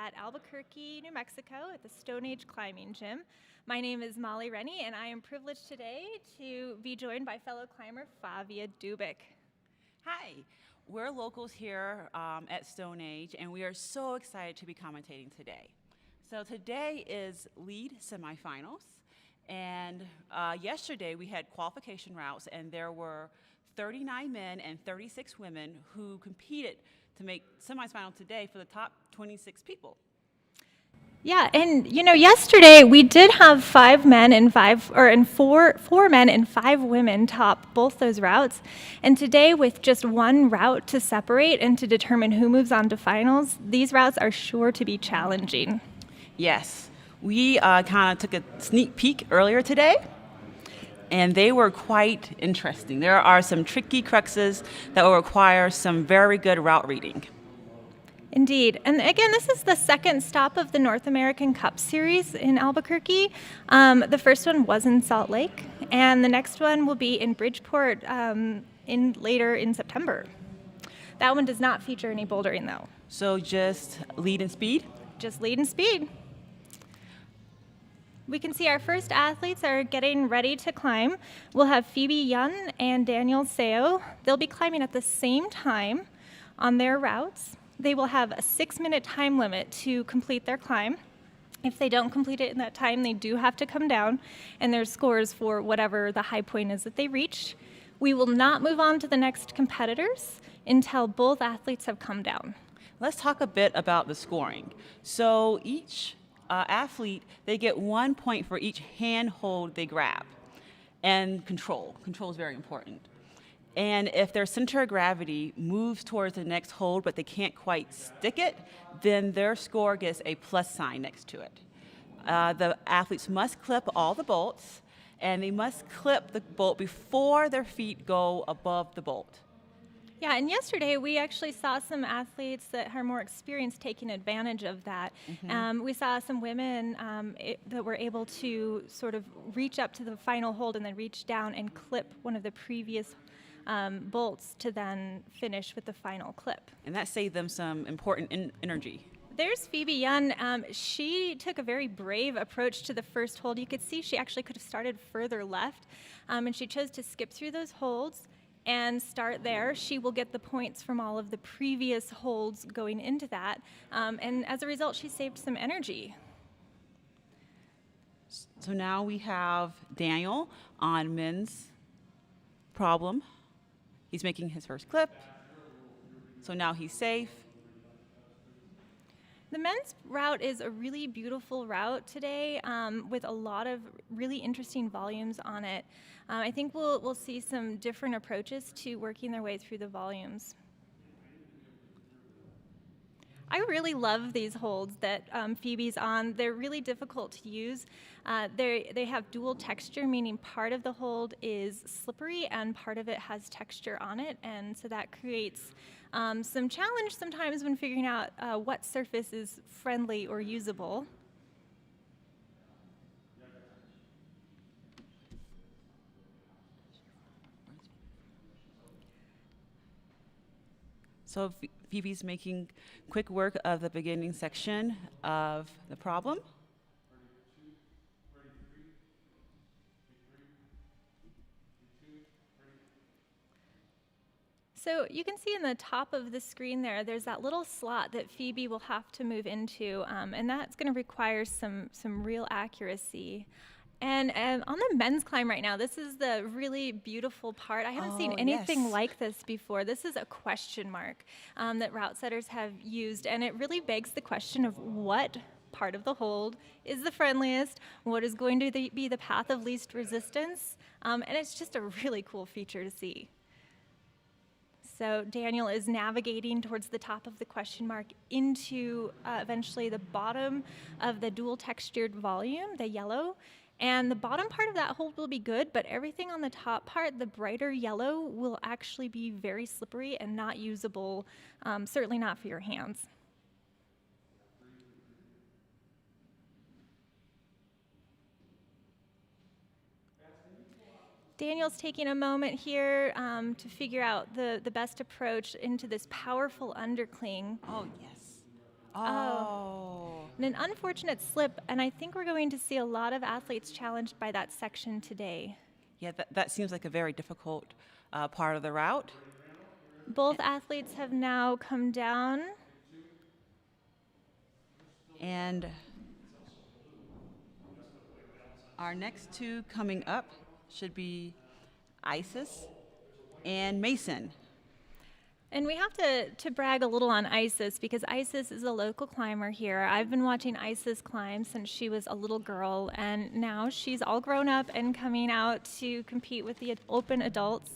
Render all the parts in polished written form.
at Albuquerque, New Mexico at the Stone Age Climbing Gym. My name is Molly Rennie, and I am privileged today to be joined by fellow climber Favia Dubik. Hi, we're locals here at Stone Age, and we are so excited to be commentating today. So today is lead semifinals, and yesterday we had qualification routes, and there were 39 men and 36 women who competed to make semifinal today for the top 26 people. Yeah, and yesterday we did have four men and five women top both those routes. And today, with just one route to separate and to determine who moves on to finals, these routes are sure to be challenging. Yes, we kind of took a sneak peek earlier today, and they were quite interesting. There are some tricky cruxes that will require some very good route reading. Indeed. And again, this is the second stop of the North American Cup Series in Albuquerque. The first one was in Salt Lake, and the next one will be in Bridgeport later in September. That one does not feature any bouldering, though. So just lead and speed? Just lead and speed. We can see our first athletes are getting ready to climb. We'll have Phoebe Yun and Daniel Seo. They'll be climbing at the same time on their routes. They will have a 6-minute time limit to complete their climb. If they don't complete it in that time, they do have to come down, and there's scores for whatever the high point is that they reach. We will not move on to the next competitors until both athletes have come down. Let's talk a bit about the scoring. So each athlete, they get 1 point for each hand hold they grab. And control. Control is very important. And if their center of gravity moves towards the next hold, but they can't quite stick it, then their score gets a plus sign next to it. The athletes must clip all the bolts, and they must clip the bolt before their feet go above the bolt. Yeah, and yesterday we actually saw some athletes that are more experienced taking advantage of that. Mm-hmm. We saw some women that were able to sort of reach up to the final hold and then reach down and clip one of the previous bolts to then finish with the final clip. And that saved them some important energy. There's Phoebe Yun. She took a very brave approach to the first hold. You could see she actually could have started further left, and she chose to skip through those holds and start there. She will get the points from all of the previous holds going into that, and as a result, she saved some energy. So now we have Daniel on men's problem. He's making his first clip, so now he's safe. The men's route is a really beautiful route today with a lot of really interesting volumes on it. I think we'll see some different approaches to working their way through the volumes. I really love these holds that Phoebe's on. They're really difficult to use. They have dual texture, meaning part of the hold is slippery and part of it has texture on it, and so that creates some challenge sometimes when figuring out what surface is friendly or usable. So Phoebe's making quick work of the beginning section of the problem. So you can see in the top of the screen there's that little slot that Phoebe will have to move into, and that's going to require some real accuracy. And on the men's climb right now, this is the really beautiful part. I haven't seen anything like this before. This is a question mark that route setters have used, and it really begs the question of what part of the hold is the friendliest, what is going to be the path of least resistance, and it's just a really cool feature to see. So Daniel is navigating towards the top of the question mark into eventually the bottom of the dual textured volume, the yellow. And the bottom part of that hold will be good, but everything on the top part, the brighter yellow, will actually be very slippery and not usable, certainly not for your hands. Daniel's taking a moment here to figure out the best approach into this powerful undercling. Oh, yes. Oh. And an unfortunate slip, and I think we're going to see a lot of athletes challenged by that section today. Yeah, that seems like a very difficult part of the route. Both athletes have now come down. And our next two coming up should be Isis and Mason. And we have to brag a little on Isis because Isis is a local climber here. I've been watching Isis climb since she was a little girl, and now she's all grown up and coming out to compete with the open adults.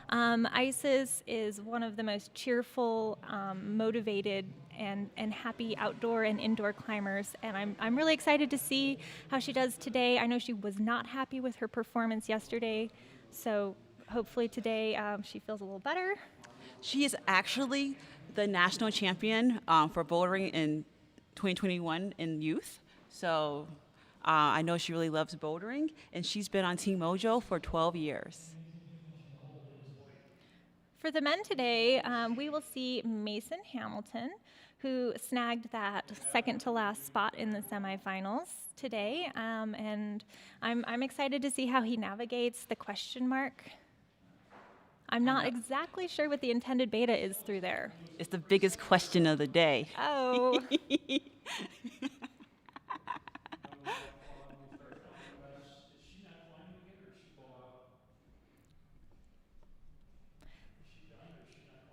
Isis is one of the most cheerful, motivated, and happy outdoor and indoor climbers, and I'm really excited to see how she does today. I know she was not happy with her performance yesterday, so hopefully today she feels a little better. She is actually the national champion for bouldering in 2021 in youth. So I know she really loves bouldering, and she's been on Team Mojo for 12 years. For the men today, we will see Mason Hamilton, who snagged that second to last spot in the semifinals today. And I'm excited to see how he navigates the question mark. I'm not exactly sure what the intended beta is through there. It's the biggest question of the day. Oh.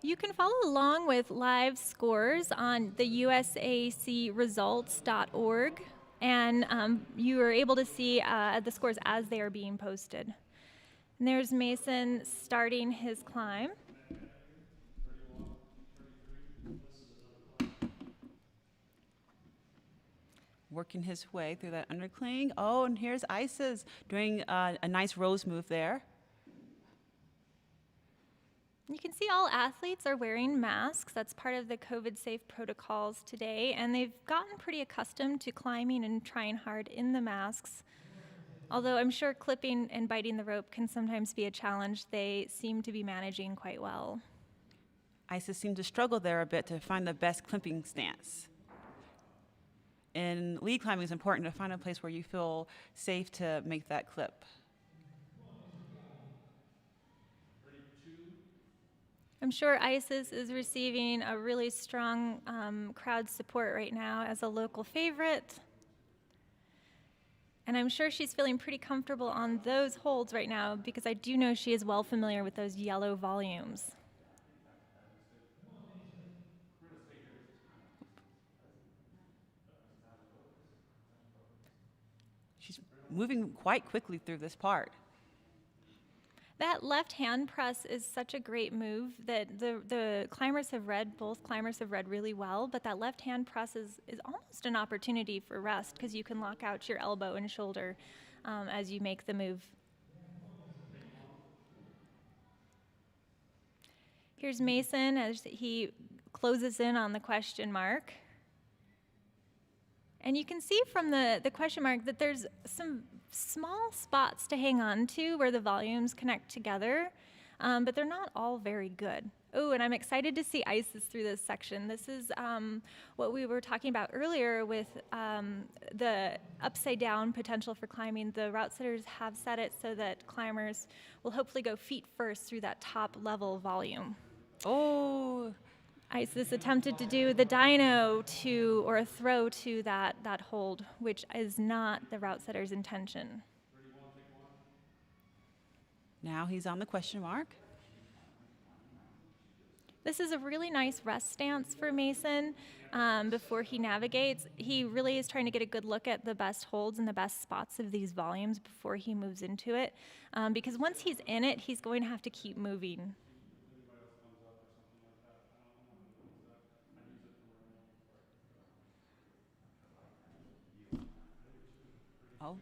You can follow along with live scores on the usacresults.org, and you are able to see the scores as they are being posted. And there's Mason starting his climb. Working his way through that undercling. Oh, and here's Isis doing a nice rose move there. You can see all athletes are wearing masks. That's part of the COVID-safe protocols today, and they've gotten pretty accustomed to climbing and trying hard in the masks. Although I'm sure clipping and biting the rope can sometimes be a challenge, they seem to be managing quite well. Isis seemed to struggle there a bit to find the best clipping stance. In lead climbing, it's important to find a place where you feel safe to make that clip. I'm sure Isis is receiving a really strong crowd support right now as a local favorite. And I'm sure she's feeling pretty comfortable on those holds right now because I do know she is well familiar with those yellow volumes. She's moving quite quickly through this part. That left hand press is such a great move that the climbers have read, both climbers have read really well, but that left hand press is almost an opportunity for rest because you can lock out your elbow and shoulder as you make the move. Here's Mason as he closes in on the question mark. And you can see from the question mark that there's some small spots to hang on to where the volumes connect together, but they're not all very good. Oh, and I'm excited to see Isis through this section. This is what we were talking about earlier with the upside down potential for climbing. The route setters have set it so that climbers will hopefully go feet first through that top level volume. Oh, Isis attempted to do the dyno to, or a throw to that hold, which is not the route setter's intention. now he's on the question mark. This is a really nice rest stance for Mason before he navigates. He really is trying to get a good look at the best holds and the best spots of these volumes before he moves into it. Because once he's in it, he's going to have to keep moving. Oh,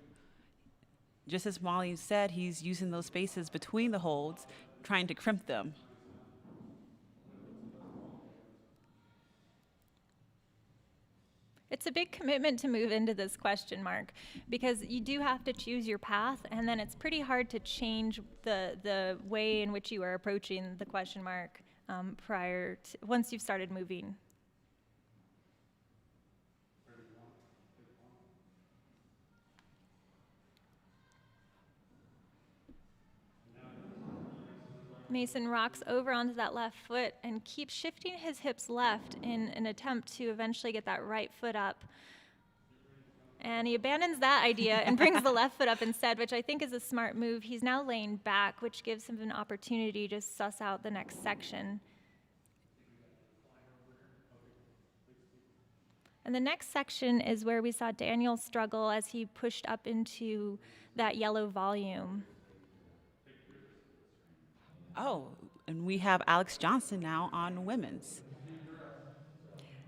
just as Molly said, he's using those spaces between the holds, trying to crimp them. It's a big commitment to move into this question mark because you do have to choose your path, and then it's pretty hard to change the way in which you are approaching the question mark once you've started moving. Mason rocks over onto that left foot and keeps shifting his hips left in an attempt to eventually get that right foot up. And he abandons that idea and brings the left foot up instead, which I think is a smart move. He's now laying back, which gives him an opportunity to suss out the next section. And the next section is where we saw Daniel struggle as he pushed up into that yellow volume. Oh, and we have Alex Johnson now on women's.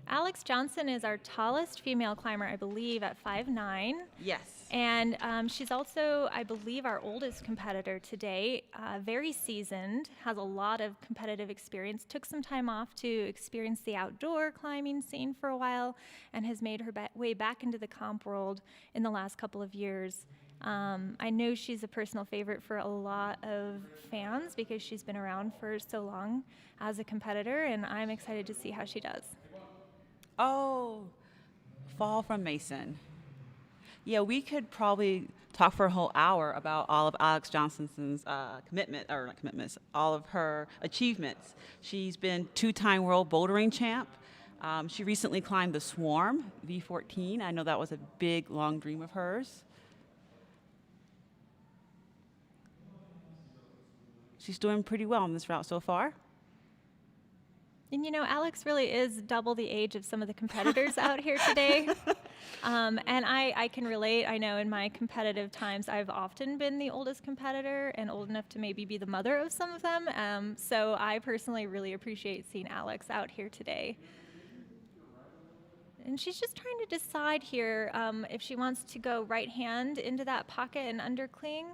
Alex Johnson is our tallest female climber, I believe, at 5'9". Yes. And she's also, I believe, our oldest competitor today. Very seasoned, has a lot of competitive experience, took some time off to experience the outdoor climbing scene for a while, and has made her way back into the comp world in the last couple of years. I know she's a personal favorite for a lot of fans because she's been around for so long as a competitor, and I'm excited to see how she does. Oh, fall from Mason. Yeah, we could probably talk for a whole hour about all of Alex Johnson's all of her achievements. She's been two-time world bouldering champ. She recently climbed the Swarm V14. I know that was a big, long dream of hers. She's doing pretty well on this route so far. And you know, Alex really is double the age of some of the competitors out here today. And I can relate. I know in my competitive times, I've often been the oldest competitor and old enough to maybe be the mother of some of them. So I personally really appreciate seeing Alex out here today. And she's just trying to decide here if she wants to go right hand into that pocket and undercling,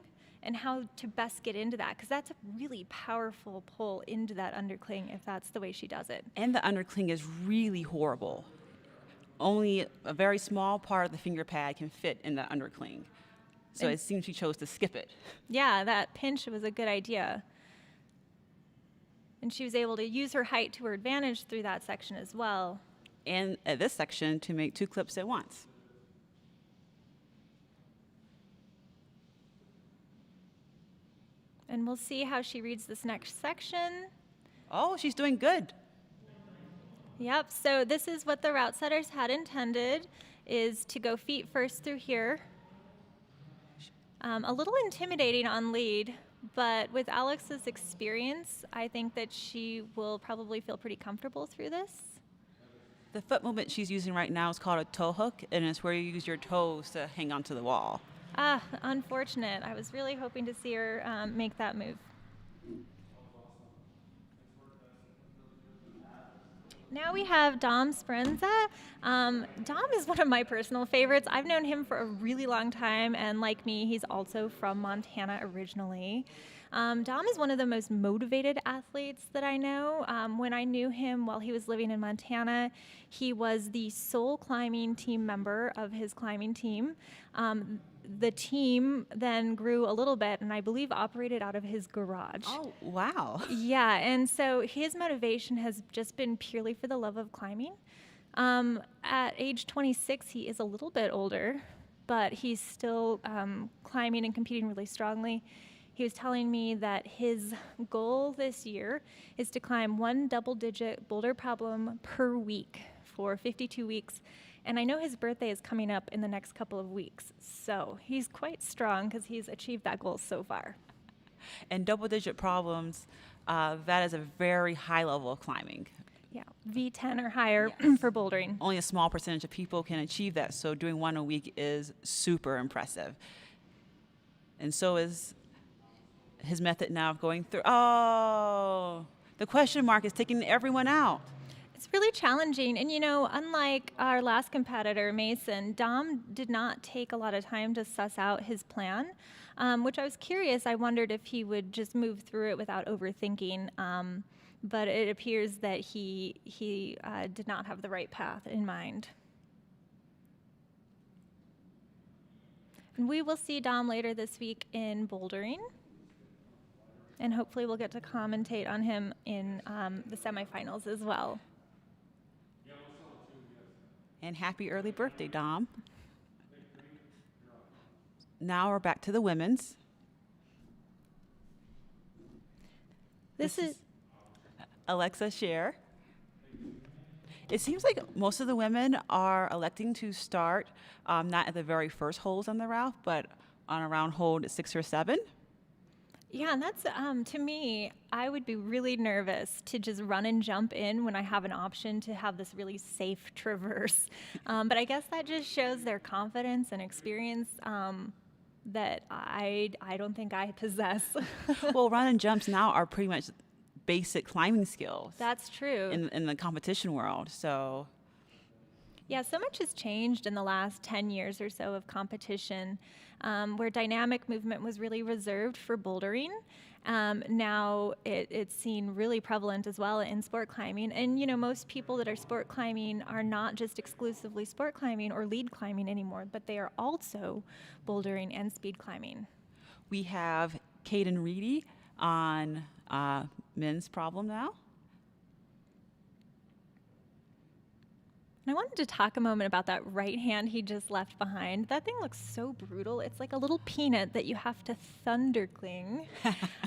and how to best get into that, because that's a really powerful pull into that undercling if that's the way she does it. And the undercling is really horrible. Only a very small part of the finger pad can fit in the undercling. So it seems she chose to skip it. Yeah, that pinch was a good idea. And she was able to use her height to her advantage through that section as well. And at this section to make two clips at once. And we'll see how she reads this next section. Oh, she's doing good. Yep, so this is what the route setters had intended, is to go feet first through here. A little intimidating on lead, but with Alex's experience, I think that she will probably feel pretty comfortable through this. The foot movement she's using right now is called a toe hook, and it's where you use your toes to hang onto the wall. Ah, unfortunate. I was really hoping to see her make that move. Now we have Dom Speranza. Dom is one of my personal favorites. I've known him for a really long time, and like me, he's also from Montana originally. Dom is one of the most motivated athletes that I know. When I knew him while he was living in Montana, he was the sole climbing team member of his climbing team. The team then grew a little bit and I believe operated out of his garage. Oh, wow. Yeah, and so his motivation has just been purely for the love of climbing. At age 26, he is a little bit older, but he's still climbing and competing really strongly. He was telling me that his goal this year is to climb one double-digit boulder problem per week for 52 weeks. And I know his birthday is coming up in the next couple of weeks. So he's quite strong because he's achieved that goal so far. And double-digit problems, that is a very high level of climbing. Yeah, V10 or higher for bouldering. Only a small percentage of people can achieve that, so doing one a week is super impressive. And so is his method now of going through. Oh, the question mark is taking everyone out. It's really challenging. And, you know, unlike our last competitor, Mason, Dom did not take a lot of time to suss out his plan, which I was curious. I wondered if he would just move through it without overthinking. But it appears that he did not have the right path in mind. And we will see Dom later this week in bouldering. And hopefully we'll get to commentate on him in the semifinals as well. And happy early birthday, Dom. Now we're back to the women's. This is Alexa share. It seems like most of the women are electing to start not at the very first holes on the route, but on around hold 6 or 7. Yeah, and that's to me, I would be really nervous to just run and jump in when I have an option to have this really safe traverse. But I guess that just shows their confidence and experience that I don't think I possess. Well, run and jumps now are pretty much basic climbing skills That's true. in the competition world. So Yeah, so much has changed in the last 10 years or so of competition, where dynamic movement was really reserved for bouldering. Now it's seen really prevalent as well in sport climbing. And, you know, most people that are sport climbing are not just exclusively sport climbing or lead climbing anymore, but they are also bouldering and speed climbing. we have Caden Reedy on men's problem now. And I wanted to talk a moment about that right hand he just left behind. That thing looks so brutal. It's like a little peanut that you have to thunder cling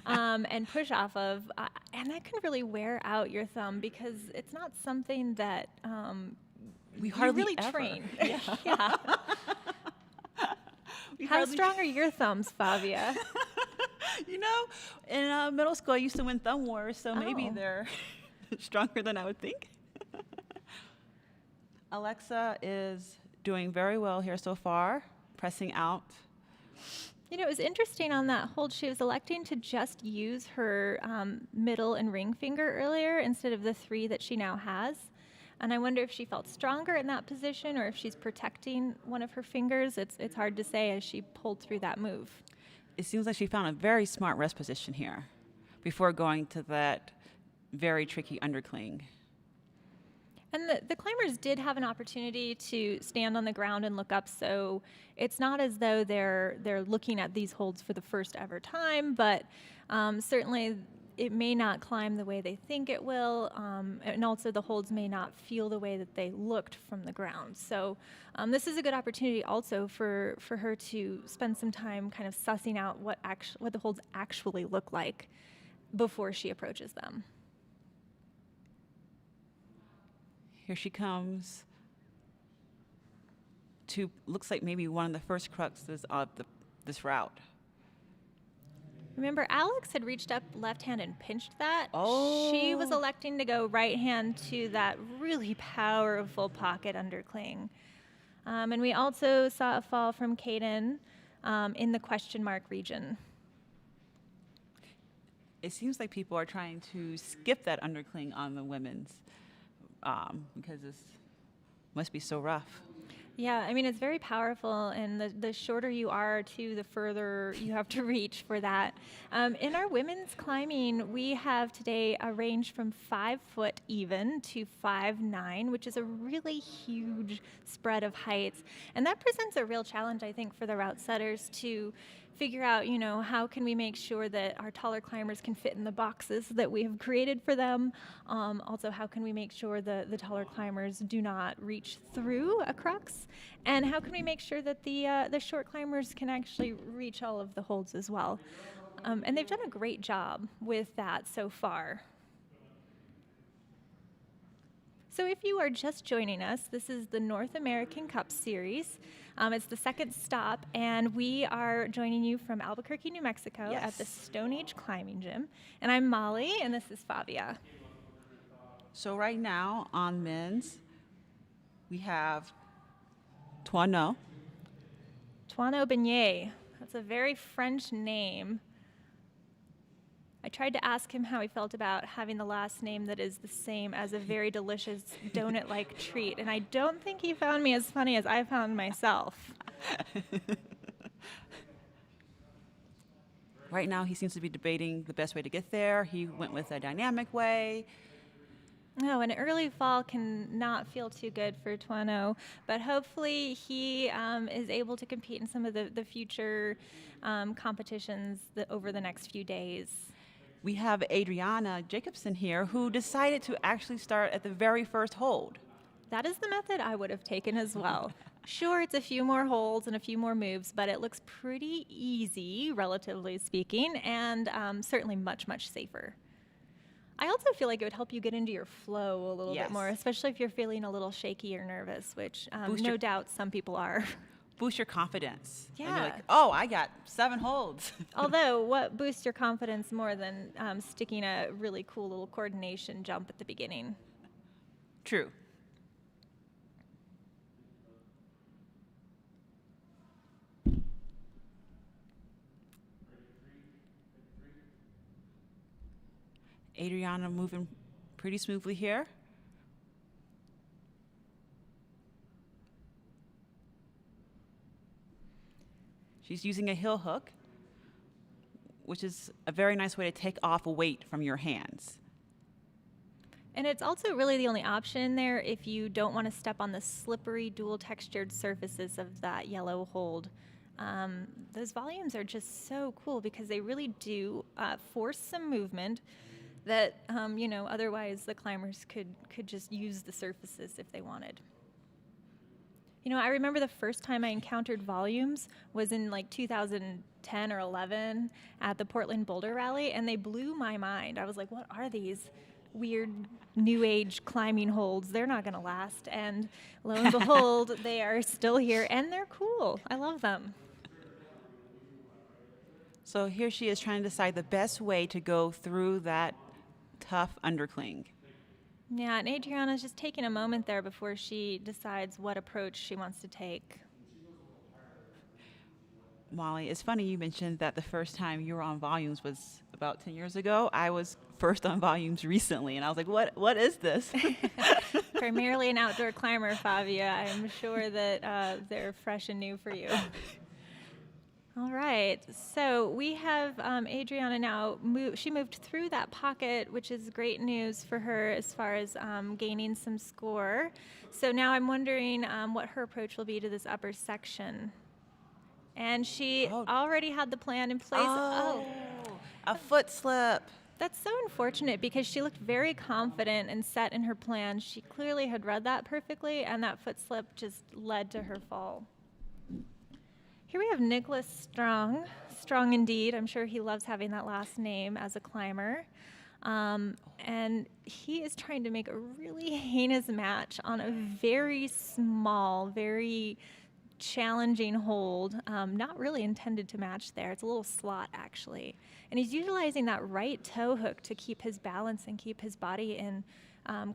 and push off of. And that can really wear out your thumb because it's not something that We you hardly really ever. train. Yeah. Yeah. We How hardly- strong are your thumbs, Fabia? You know, in middle school, I used to win thumb wars, so maybe Oh. they're stronger than I would think. Alexa is doing very well here so far, pressing out. You know, it was interesting on that hold. She was electing to just use her middle and ring finger earlier instead of the 3 that she now has. And I wonder if she felt stronger in that position or if she's protecting one of her fingers. It's hard to say as she pulled through that move. It seems like she found a very smart rest position here before going to that very tricky undercling. And the climbers did have an opportunity to stand on the ground and look up, so it's not as though they're looking at these holds for the first ever time, but certainly it may not climb the way they think it will, and also the holds may not feel the way that they looked from the ground. So this is a good opportunity also for her to spend some time kind of sussing out what the holds actually look like before she approaches them. Here she comes to, looks like maybe one of the first cruxes of this route. Remember, Alex had reached up left hand and pinched that. Oh. She was electing to go right hand to that really powerful pocket undercling. And we also saw a fall from Caden in the question mark region. It seems like people are trying to skip that undercling on the women's because this must be so rough. Yeah, I mean, it's very powerful, and the shorter you are, too, the further you have to reach for that. In our women's climbing, we have today a range from 5 foot even to 5'9", which is a really huge spread of heights. And that presents a real challenge, I think, for the route setters to figure out, you know, how can we make sure that our taller climbers can fit in the boxes that we have created for them. Also, how can we make sure that the taller climbers do not reach through a crux? And how can we make sure that the short climbers can actually reach all of the holds as well? And they've done a great job with that so far. So if you are just joining us, this is the North American Cup Series. It's the second stop, and we are joining you from Albuquerque, New Mexico at the Stone Age Climbing Gym. And I'm Molly, and this is Fabia. So right now on men's, we have Toineau. Toineau Beignet. That's a very French name. I tried to ask him how he felt about having the last name that is the same as a very delicious donut-like treat, and I don't think he found me as funny as I found myself. Right now, he seems to be debating the best way to get there. He went with a dynamic way. No, an early fall can not feel too good for Toineau, but hopefully he is able to compete in some of the future competitions over the next few days. We have Adriana Jacobson here, who decided to actually start at the very first hold. That is the method I would have taken as well. Sure, it's a few more holds and a few more moves, but it looks pretty easy, relatively speaking, and certainly much, much safer. I also feel like it would help you get into your flow a little bit more, Yes. especially if you're feeling a little shaky or nervous, which Boost no your doubt some people are. boost your confidence. And you're Yeah. like, oh, I got 7 holds. Although, what boosts your confidence more than sticking a really cool little coordination jump at the beginning? True. Adriana moving pretty smoothly here. She's using a heel hook, which is a very nice way to take off weight from your hands. And it's also really the only option there if you don't want to step on the slippery dual textured surfaces of that yellow hold. Those volumes are just so cool because they really do force some movement that otherwise the climbers could just use the surfaces if they wanted. I remember the first time I encountered volumes was in like 2010 or 11 at the Portland Boulder Rally, and they blew my mind. I was like, what are these weird new age climbing holds? They're not going to last. And lo and behold, they are still here, and they're cool. I love them. So here she is trying to decide the best way to go through that tough undercling. Yeah, and Adriana's just taking a moment there before she decides what approach she wants to take. Molly, it's funny you mentioned that the first time you were on volumes was about 10 years ago. I was first on volumes recently, and I was like, what is this? Primarily an outdoor climber, Fabia. I'm sure that they're fresh and new for you. All right, so we have Adriana now. She moved through that pocket, which is great news for her as far as gaining some score. So now I'm wondering what her approach will be to this upper section. And she already had the plan in place. A foot slip. That's so unfortunate because she looked very confident and set in her plan. She clearly had read that perfectly, and that foot slip just led to her fall. Here we have Nicholas Strong. Strong indeed. I'm sure he loves having that last name as a climber. And he is trying to make a really heinous match on a very small, very challenging hold, not really intended to match there. It's a little slot, actually. And he's utilizing that right toe hook to keep his balance and keep his body in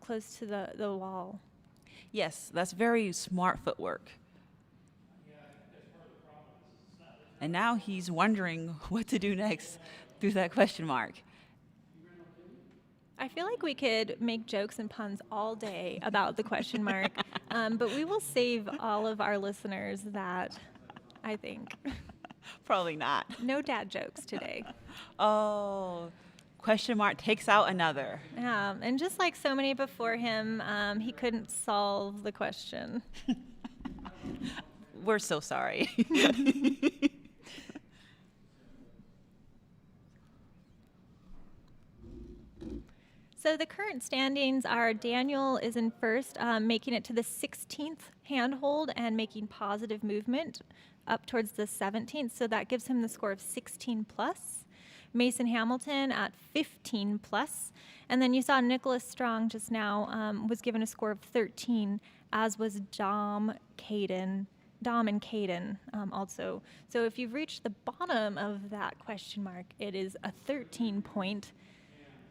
close to the wall. Yes, that's very smart footwork. And now he's wondering what to do next through that question mark. I feel like we could make jokes and puns all day about the question mark, but we will save all of our listeners that, I think. Probably not. No dad jokes today. Oh, question mark takes out another. And just like so many before him, he couldn't solve the question. We're so sorry. So the current standings are Daniel is in first, making it to the 16th handhold and making positive movement up towards the 17th. So that gives him the score of 16 plus. Mason Hamilton at 15 plus. And then you saw Nicholas Strong just now was given a score of 13, as was Dom and Caden also. So if you've reached the bottom of that question mark, it is a 13 point.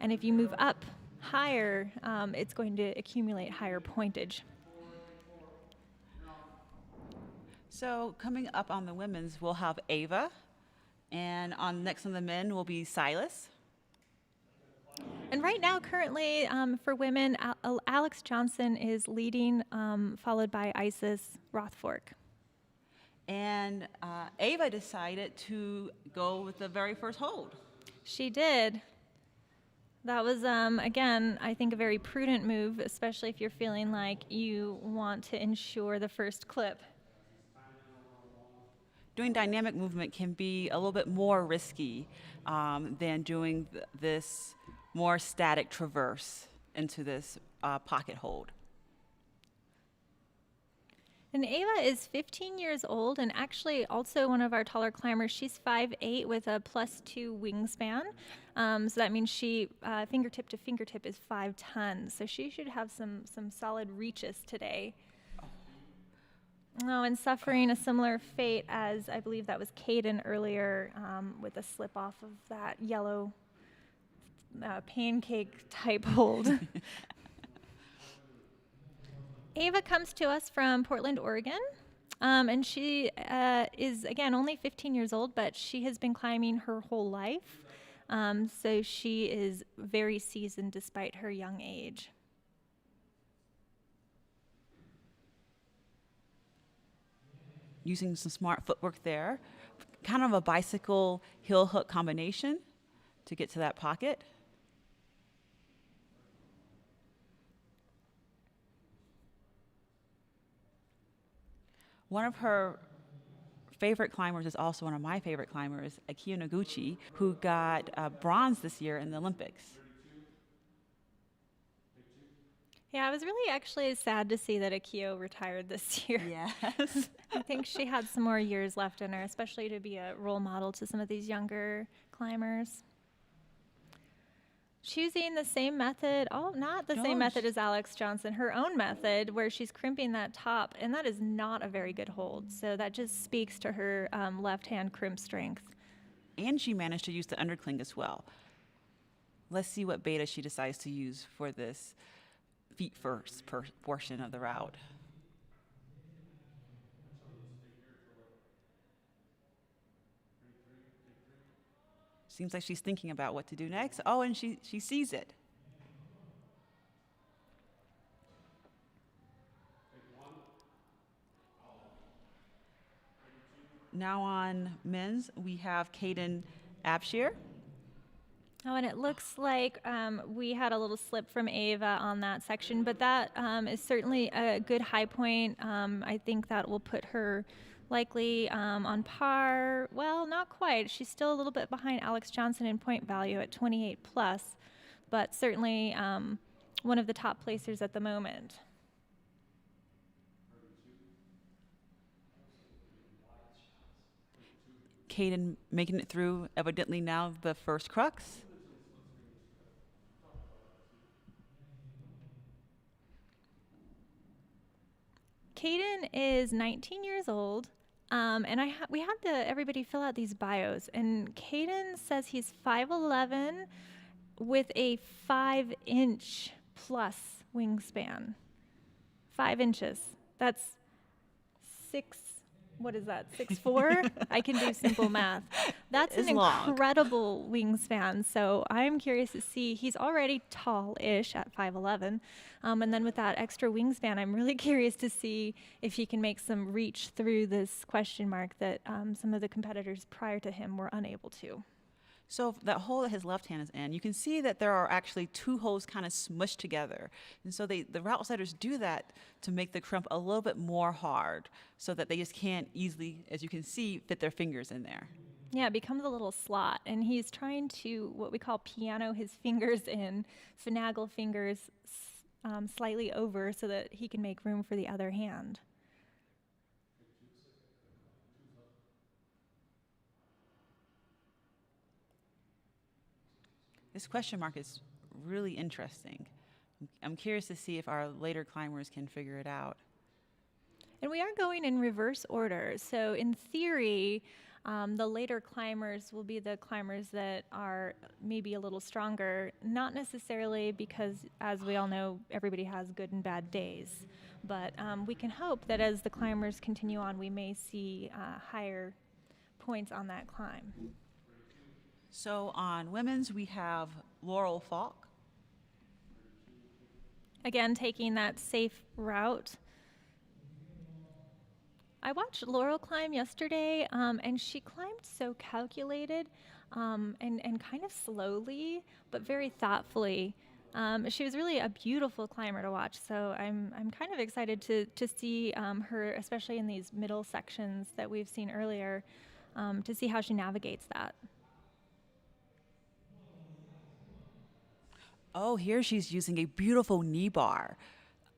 And if you move up higher, it's going to accumulate higher pointage. So coming up on the women's, we'll have Ava. And next on the men will be Silas. And right now, currently, for women, Alex Johnson is leading, followed by Isis Rothfork. And Ava decided to go with the very first hold. She did. That was, again, I think a very prudent move, especially if you're feeling like you want to ensure the first clip. Doing dynamic movement can be a little bit more risky than doing this more static traverse into this pocket hold. And Ava is 15 years old and actually also one of our taller climbers. She's 5'8" with a +2 wingspan. So that means she, fingertip to fingertip, is 5 tons. So she should have some solid reaches today. Oh, and suffering a similar fate as I believe that was Caden earlier, with a slip off of that yellow pancake type hold. Ava comes to us from Portland, Oregon. And she is, again, only 15 years old, but she has been climbing her whole life. So she is very seasoned despite her young age. Using some smart footwork there, kind of a bicycle heel hook combination to get to that pocket. One of her favorite climbers is also one of my favorite climbers, Akio Noguchi, who got bronze this year in the Olympics. Yeah, I was really actually sad to see that Akio retired this year. Yes. I think she had some more years left in her, especially to be a role model to some of these younger climbers. Choosing the same method, not the same method as Alex Johnson, her own method where she's crimping that top, and that is not a very good hold. So that just speaks to her left-hand crimp strength. And she managed to use the undercling as well. Let's see what beta she decides to use for this feet first portion of the route. Seems like she's thinking about what to do next. Oh, and she sees it. Now on men's, we have Caden Abshir. Oh, and it looks like we had a little slip from Ava on that section, but that is certainly a good high point. I think that will put her likely on par. Well, not quite. She's still a little bit behind Alex Johnson in point value at 28 plus, but certainly one of the top placers at the moment. Caden making it through, evidently now the first crux. Caden is 19 years old, and we had everybody fill out these bios, and Caden says he's 5'11" with a 5-inch plus wingspan. 5 inches. That's 6. What is that? 6'4"? I can do simple math. That's an incredible wingspan. So I'm curious to see. He's already tall-ish at 5'11", and then with that extra wingspan, I'm really curious to see if he can make some reach through this question mark that some of the competitors prior to him were unable to. So that hole that his left hand is in, you can see that there are actually two holes kind of smushed together. And so the route setters do that to make the crump a little bit more hard so that they just can't easily, as you can see, fit their fingers in there. Yeah, it becomes a little slot, and he's trying to, what we call piano his fingers in, finagle fingers slightly over so that he can make room for the other hand. This question mark is really interesting. I'm curious to see if our later climbers can figure it out. And we are going in reverse order. So in theory, the later climbers will be the climbers that are maybe a little stronger, not necessarily because, as we all know, everybody has good and bad days. But we can hope that as the climbers continue on, we may see higher points on that climb. So on women's, we have Laurel Falk. Again, taking that safe route. I watched Laurel climb yesterday, and she climbed so calculated and kind of slowly, but very thoughtfully. She was really a beautiful climber to watch, so I'm kind of excited to see her, especially in these middle sections that we've seen earlier, to see how she navigates that. Oh, here she's using a beautiful knee bar.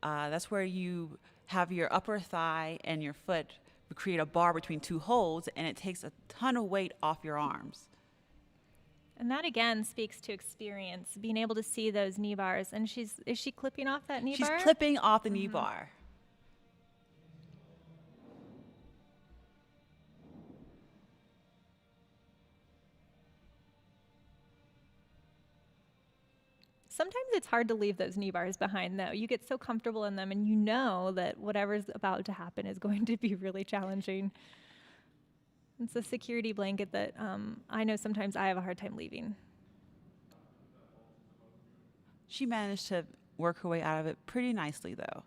That's where you have your upper thigh and your foot create a bar between two holds, and it takes a ton of weight off your arms. And that again speaks to experience, being able to see those knee bars. And is she clipping off that knee bar? She's clipping off the knee bar. Sometimes it's hard to leave those knee bars behind, though. You get so comfortable in them, and you know that whatever's about to happen is going to be really challenging. It's a security blanket that I know sometimes I have a hard time leaving. She managed to work her way out of it pretty nicely, though.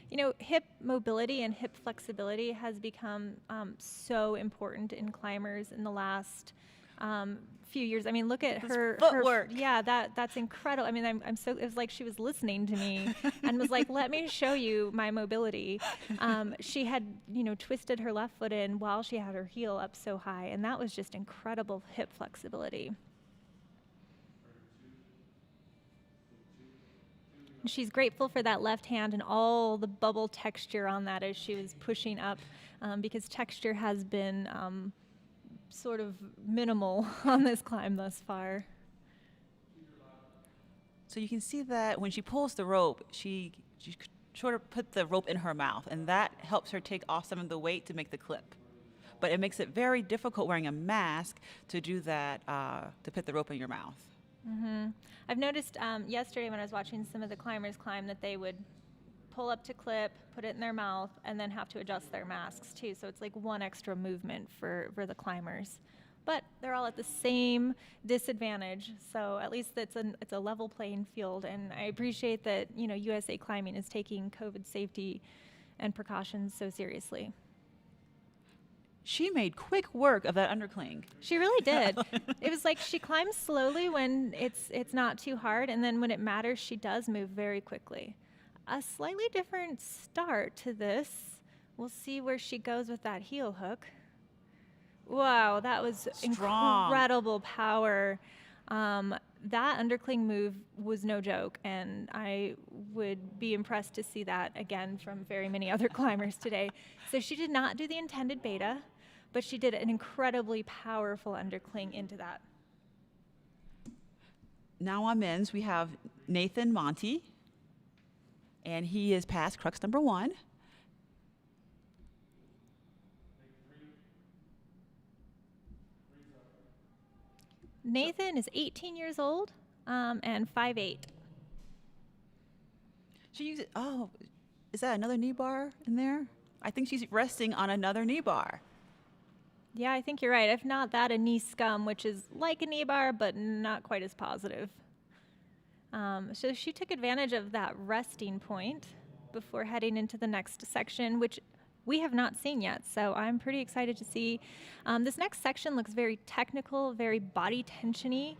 You know, hip mobility and hip flexibility has become so important in climbers in the last few years. I mean, look at her footwork. Yeah, that's incredible. I mean, I'm so, it was like she was listening to me and was like, let me show you my mobility. She had, twisted her left foot in while she had her heel up so high, and that was just incredible hip flexibility. She's grateful for that left hand and all the bubble texture on that as she was pushing up, because texture has been sort of minimal on this climb thus far. So you can see that when she pulls the rope, she sort of put the rope in her mouth, and that helps her take off some of the weight to make the clip. But it makes it very difficult wearing a mask to do that, to put the rope in your mouth. Mm-hmm. I've noticed yesterday when I was watching some of the climbers climb that they would pull up to clip, put it in their mouth, and then have to adjust their masks too. So it's like one extra movement for the climbers. But they're all at the same disadvantage, so at least it's a level playing field. And I appreciate that USA Climbing is taking COVID safety and precautions so seriously. She made quick work of that undercling. She really did. It was like she climbs slowly when it's not too hard, and then when it matters, she does move very quickly. A slightly different start to this. We'll see where she goes with that heel hook. Wow, that was strong. Incredible power. That undercling move was no joke, and I would be impressed to see that again from very many other climbers today. So she did not do the intended beta, but she did an incredibly powerful undercling into that. Now on men's, we have Nathan Monty, and he is past crux number 1. Nathan is 18 years old and 5'8". She uses, is that another knee bar in there? I think she's resting on another knee bar. Yeah, I think you're right. If not that, a knee scum, which is like a knee bar, but not quite as positive. So she took advantage of that resting point before heading into the next section, which we have not seen yet. So I'm pretty excited to see. This next section looks very technical, very body tensiony,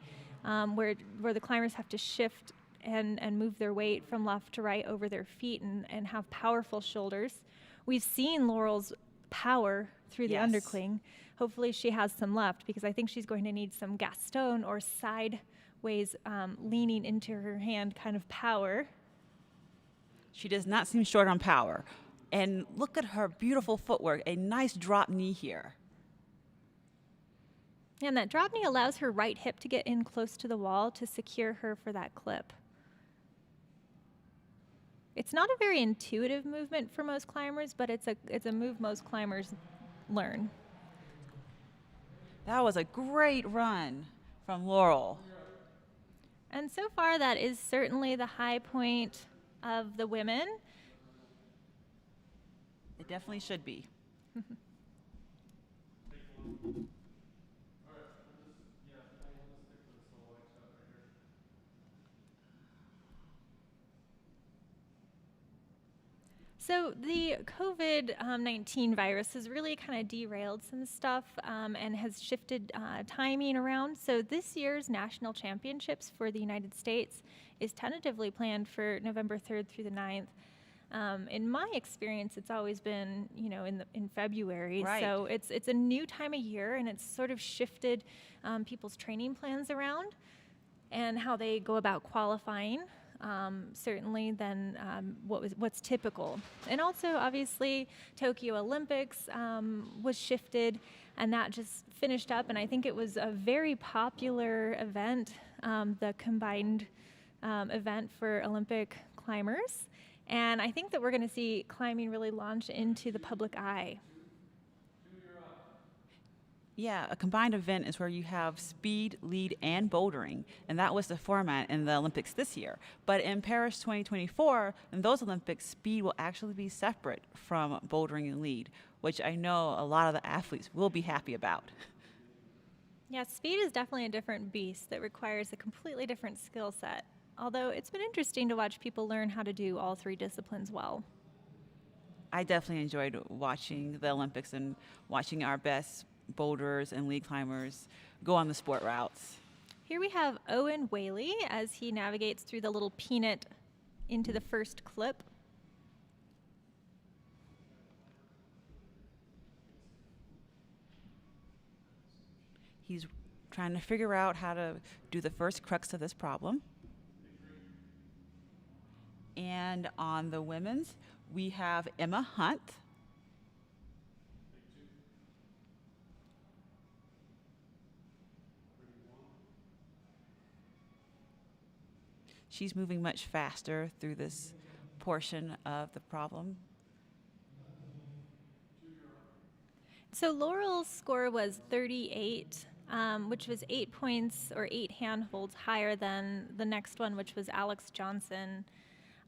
where the climbers have to shift and move their weight from left to right over their feet and have powerful shoulders. We've seen Laurel's power through the undercling. Hopefully she has some left, because I think she's going to need some Gaston or sideways leaning into her hand kind of power. She does not seem short on power. And look at her beautiful footwork, a nice drop knee here. And that drop knee allows her right hip to get in close to the wall to secure her for that clip. It's not a very intuitive movement for most climbers, but it's a move most climbers learn. That was a great run from Laurel. And so far, that is certainly the high point of the women. It definitely should be. So the COVID-19 virus has really kind of derailed some stuff and has shifted timing around. So this year's national championships for the United States is tentatively planned for November 3rd through the 9th. In my experience, it's always been, in February. Right. So it's a new time of year, and it's sort of shifted people's training plans around. and how they go about qualifying, certainly than what's typical. And also, obviously, Tokyo Olympics was shifted, and that just finished up. And I think it was a very popular event, the combined event for Olympic climbers. And I think that we're going to see climbing really launch into the public eye. Yeah, a combined event is where you have speed, lead, and bouldering, and that was the format in the Olympics this year. But in Paris 2024, in those Olympics, speed will actually be separate from bouldering and lead, which I know a lot of the athletes will be happy about. Yeah, speed is definitely a different beast that requires a completely different skill set. Although it's been interesting to watch people learn how to do all three disciplines well. I definitely enjoyed watching the Olympics and watching our best boulders and lead climbers go on the sport routes. Here we have Owen Whaley as he navigates through the little peanut into the first clip. He's trying to figure out how to do the first crux of this problem. And on the women's, we have Emma Hunt. She's moving much faster through this portion of the problem. So Laurel's score was 38, which was 8 points or 8 handholds higher than the next one, which was Alex Johnson.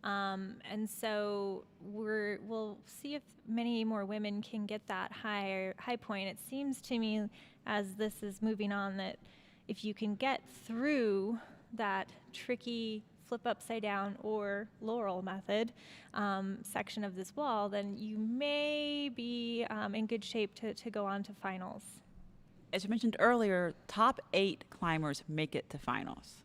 And so we'll see if many more women can get that high point. It seems to me, as this is moving on, that if you can get through that tricky flip upside down or Laurel method section of this wall, then you may be in good shape to go on to finals. As you mentioned earlier, top 8 climbers make it to finals.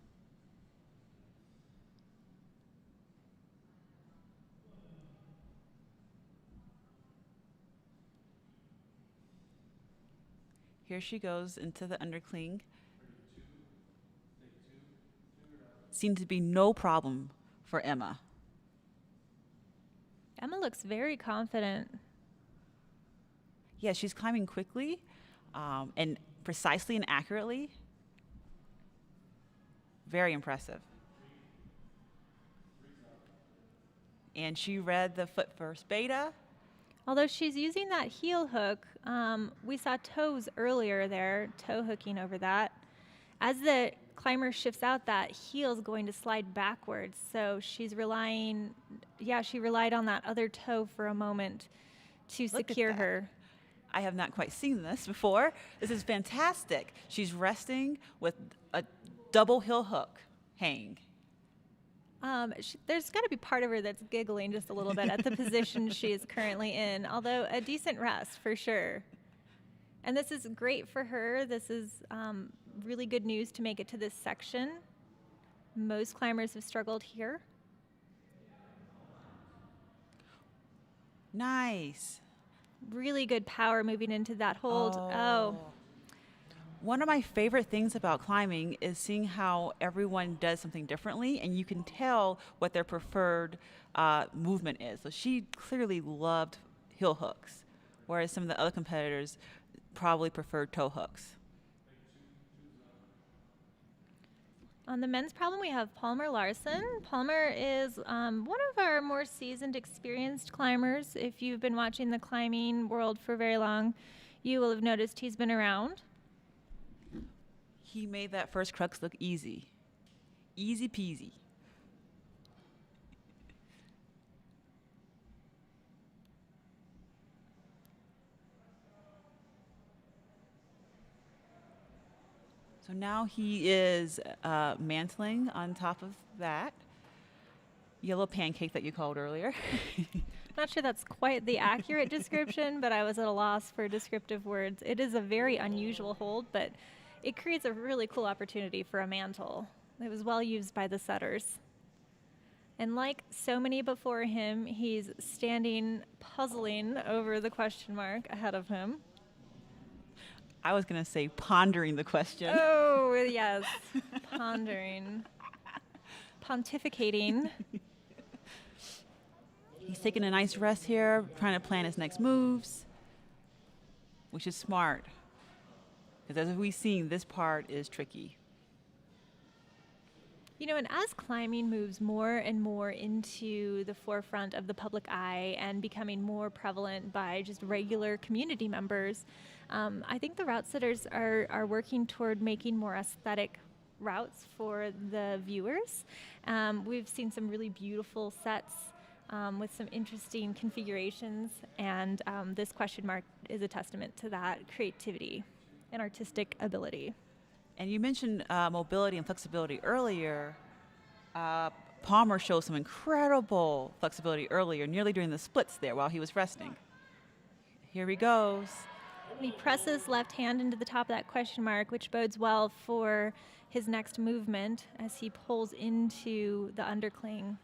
Here she goes into the undercling. Seems to be no problem for Emma. Emma looks very confident. Yeah, she's climbing quickly and precisely and accurately. Very impressive. And she read the foot first beta. Although she's using that heel hook, we saw toes earlier there, toe hooking over that. As the climber shifts out, that heel is going to slide backwards. So she's relying, she relied on that other toe for a moment to secure her. I have not quite seen this before. This is fantastic. She's resting with a double heel hook hang. There's got to be part of her that's giggling just a little bit at the position she is currently in, although a decent rest for sure. And this is great for her. This is really good news to make it to this section. Most climbers have struggled here. Nice. Really good power moving into that hold. Oh. One of my favorite things about climbing is seeing how everyone does something differently, and you can tell what their preferred movement is. So she clearly loved heel hooks, whereas some of the other competitors probably preferred toe hooks. On the men's problem, we have Palmer Larson. Palmer is one of our more seasoned, experienced climbers. If you've been watching the climbing world for very long, you will have noticed he's been around. He made that first crux look easy. Easy peasy. So now he is mantling on top of that yellow pancake that you called earlier. Not sure that's quite the accurate description, but I was at a loss for descriptive words. It is a very unusual hold, but it creates a really cool opportunity for a mantle. It was well used by the setters. And like so many before him, he's standing puzzling over the question mark ahead of him. I was going to say pondering the question. Oh, yes. Pondering. Pontificating. He's taking a nice rest here, trying to plan his next moves, which is smart. Because as we've seen, this part is tricky. You know, and as climbing moves more and more into the forefront of the public eye and becoming more prevalent by just regular community members, I think the route setters are working toward making more aesthetic routes for the viewers. We've seen some really beautiful sets with some interesting configurations, and this question mark is a testament to that creativity and artistic ability. And you mentioned mobility and flexibility earlier. Palmer showed some incredible flexibility earlier, nearly during the splits there while he was resting. Here he goes. And he presses left hand into the top of that question mark, which bodes well for his next movement as he pulls into the undercling.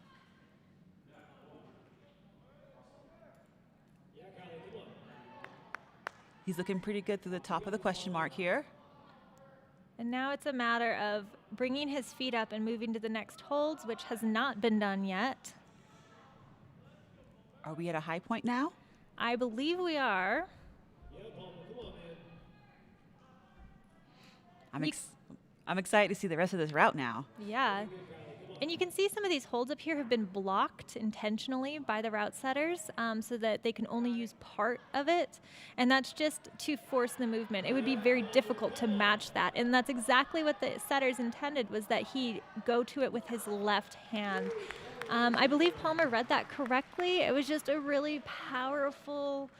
He's looking pretty good through the top of the question mark here. And now it's a matter of bringing his feet up and moving to the next holds, which has not been done yet. Are we at a high point now? I believe we are. I'm excited to see the rest of this route now. Yeah. And you can see some of these holds up here have been blocked intentionally by the route setters so that they can only use part of it. And that's just to force the movement. It would be very difficult to match that. And that's exactly what the setters intended, was that he go to it with his left hand. I believe Palmer read that correctly. It was just a really powerful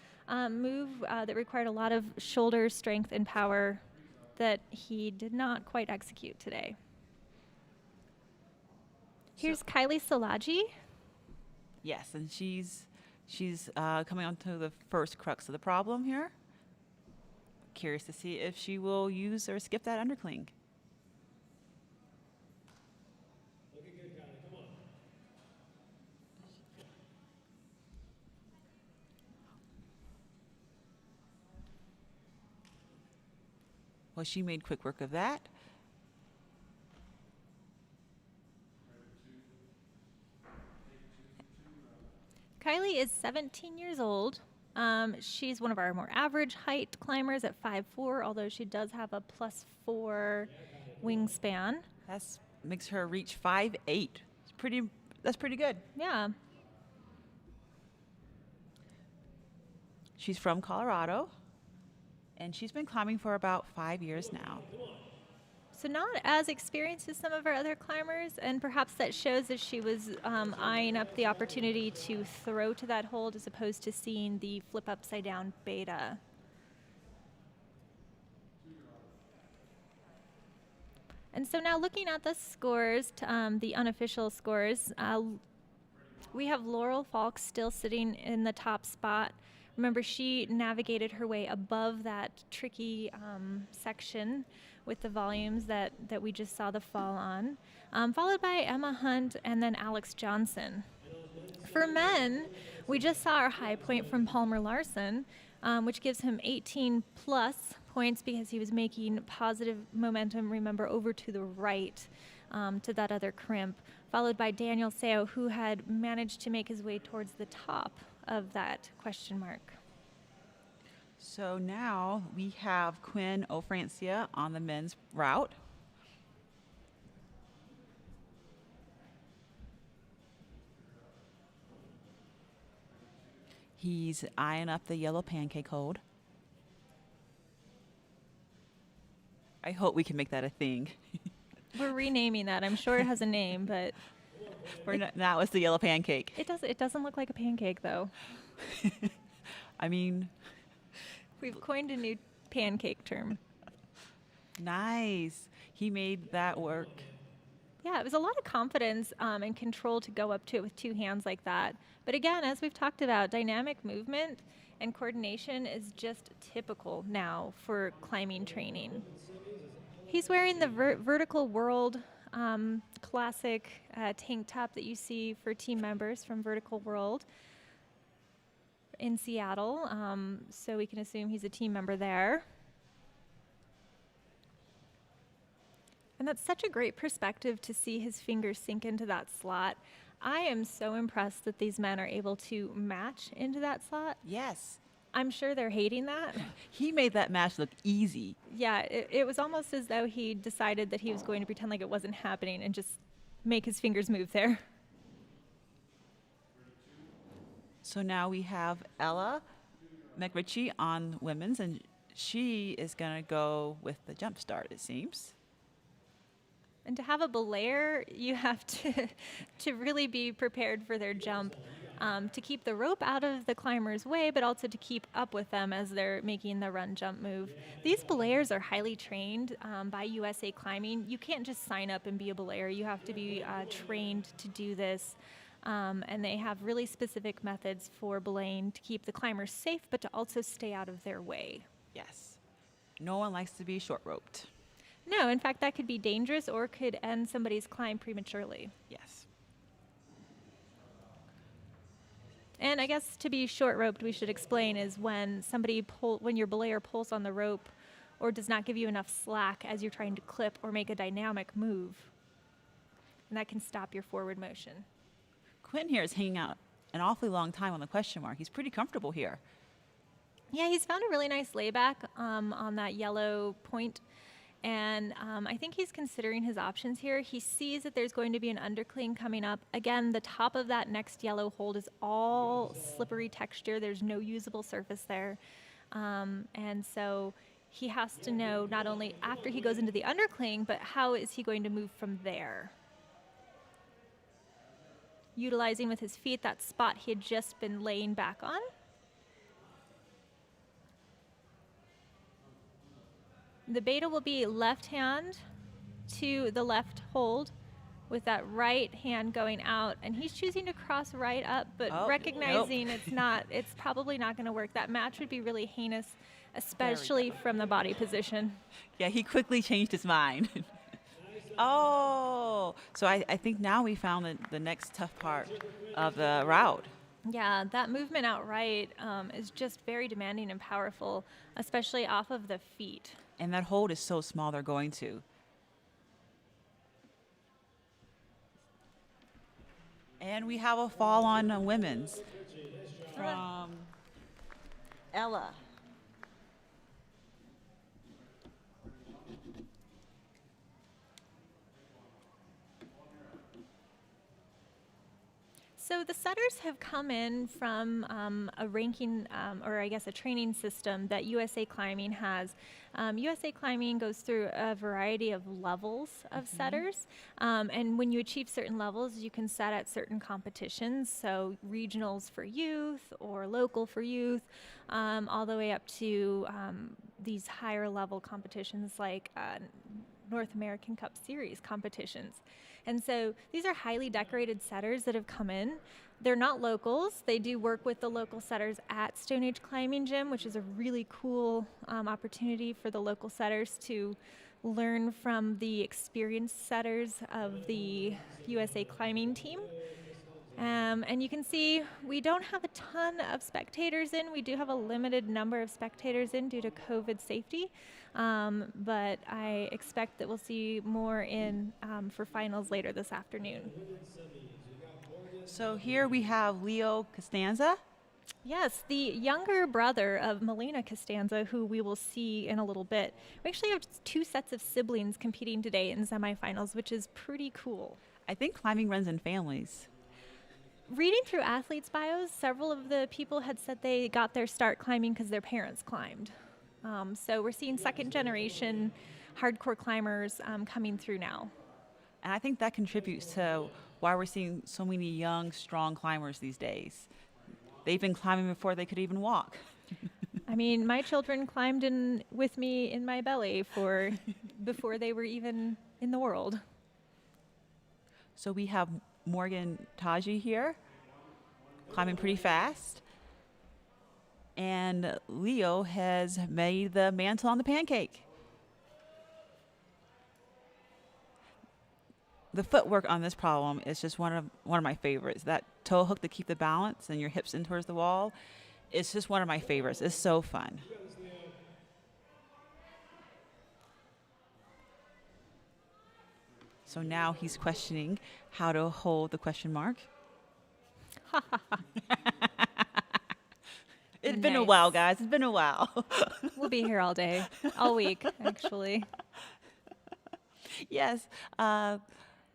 move that required a lot of shoulder strength and power that he did not quite execute today. Here's Kylie Salaji. Yes, and she's coming on to the first crux of the problem here. Curious to see if she will use or skip that undercling. Well, she made quick work of that. Kylie is 17 years old. She's one of our more average height climbers at 5'4", although she does have a +4 wingspan. That makes her reach 5'8". That's pretty good. Yeah. She's from Colorado, and she's been climbing for about 5 years now. So not as experienced as some of our other climbers, and perhaps that shows that she was eyeing up the opportunity to throw to that hold as opposed to seeing the flip upside down beta. And so now looking at the scores, the unofficial scores, we have Laurel Falk still sitting in the top spot. Remember, she navigated her way above that tricky section with the volumes that we just saw the fall on, followed by Emma Hunt and then Alex Johnson. For men, we just saw our high point from Palmer Larson, which gives him 18 plus points because he was making positive momentum, remember, over to the right to that other crimp, followed by Daniel Seo, who had managed to make his way towards the top of that question mark. So now we have Quinn O'Francia on the men's route. He's eyeing up the yellow pancake hold. I hope we can make that a thing. We're renaming that. I'm sure it has a name, but Now it's the yellow pancake. it doesn't look like a pancake, though. I mean, We've coined a new pancake term. nice. He made that work. Yeah, it was a lot of confidence and control to go up to it with two hands like that. But again, as we've talked about, dynamic movement and coordination is just typical now for climbing training. He's wearing the Vertical World classic tank top that you see for team members from Vertical World in Seattle, so we can assume he's a team member there. And that's such a great perspective to see his fingers sink into that slot. I am so impressed that these men are able to match into that slot. Yes. I'm sure they're hating that. He made that match look easy. Yeah, it was almost as though he decided that he was going to pretend like it wasn't happening and just make his fingers move there. So now we have Ella McRitchie on women's, and she is going to go with the jump start, it seems. And to have a belayer, you have to really be prepared for their jump, to keep the rope out of the climber's way, but also to keep up with them as they're making the run jump move. These belayers are highly trained by USA Climbing. You can't just sign up and be a belayer. You have to be trained to do this. And they have really specific methods for belaying to keep the climbers safe, but to also stay out of their way. Yes. No one likes to be short roped. No, in fact, that could be dangerous or could end somebody's climb prematurely. Yes. And I guess to be short roped, we should explain is when when your belayer pulls on the rope or does not give you enough slack as you're trying to clip or make a dynamic move. And that can stop your forward motion. Quinn here is hanging out an awfully long time on the question mark. He's pretty comfortable here. Yeah, he's found a really nice layback on that yellow point. And I think he's considering his options here. He sees that there's going to be an undercling coming up. Again, the top of that next yellow hold is all slippery texture. There's no usable surface there. And so he has to know not only after he goes into the undercling, but how is he going to move from there. Utilizing with his feet that spot he had just been laying back on. The beta will be left hand to the left hold with that right hand going out, and he's choosing to cross right up, but recognizing it's probably not going to work. That match would be really heinous, especially from the body position. Yeah, he quickly changed his mind. Oh, so I think now we found the next tough part of the route. Yeah, that movement out right is just very demanding and powerful, especially off of the feet. And that hold is so small they're going to. And we have a fall on women's from Ella. So the setters have come in from a ranking, or I guess a training system that USA Climbing has. USA Climbing goes through a variety of levels of setters, and when you achieve certain levels, you can set at certain competitions, so regionals for youth or local for youth, all the way up to these higher level competitions like North American Cup Series competitions. And so these are highly decorated setters that have come in. They're not locals. They do work with the local setters at Stone Age Climbing Gym, which is a really cool opportunity for the local setters to learn from the experienced setters of the USA Climbing team. And you can see we don't have a ton of spectators in. We do have a limited number of spectators in due to COVID safety. But I expect that we'll see more in for finals later this afternoon. So here we have Leo Costanza. Yes, the younger brother of Melina Costanza, who we will see in a little bit. We actually have two sets of siblings competing today in semifinals, which is pretty cool. I think climbing runs in families. Reading through athletes' bios, several of the people had said they got their start climbing because their parents climbed. So we're seeing second generation hardcore climbers coming through now. And I think that contributes to why we're seeing so many young, strong climbers these days. They've been climbing before they could even walk. I mean, my children climbed with me in my belly before they were even in the world. So we have Morgan Taji here, climbing pretty fast. And Leo has made the mantle on the pancake. The footwork on this problem is just one of my favorites. That toe hook to keep the balance and your hips in towards the wall, it's just one of my favorites. It's so fun. So now he's questioning how to hold the question mark. It's been a Nice. while, guys. It's been a while. We'll be here all day, all week, actually. Yes.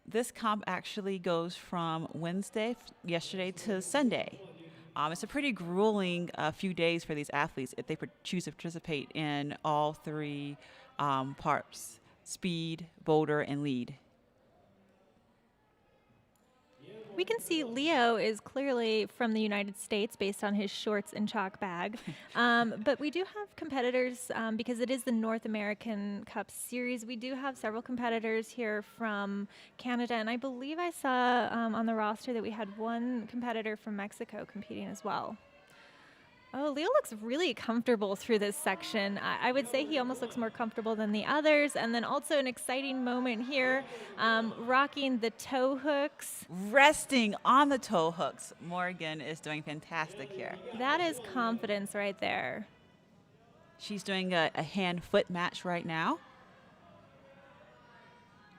This comp actually goes from yesterday to Sunday. It's a pretty grueling few days for these athletes if they choose to participate in all three parts: speed, boulder, and lead. We can see Leo is clearly from the United States based on his shorts and chalk bag. But we do have competitors because it is the North American Cup Series. We do have several competitors here from Canada. And I believe I saw on the roster that we had one competitor from Mexico competing as well. Oh, Leo looks really comfortable through this section. I would say he almost looks more comfortable than the others. And then also an exciting moment here, rocking the toe hooks. Resting on the toe hooks. Morgan is doing fantastic here. That is confidence right there. She's doing a hand-foot match right now.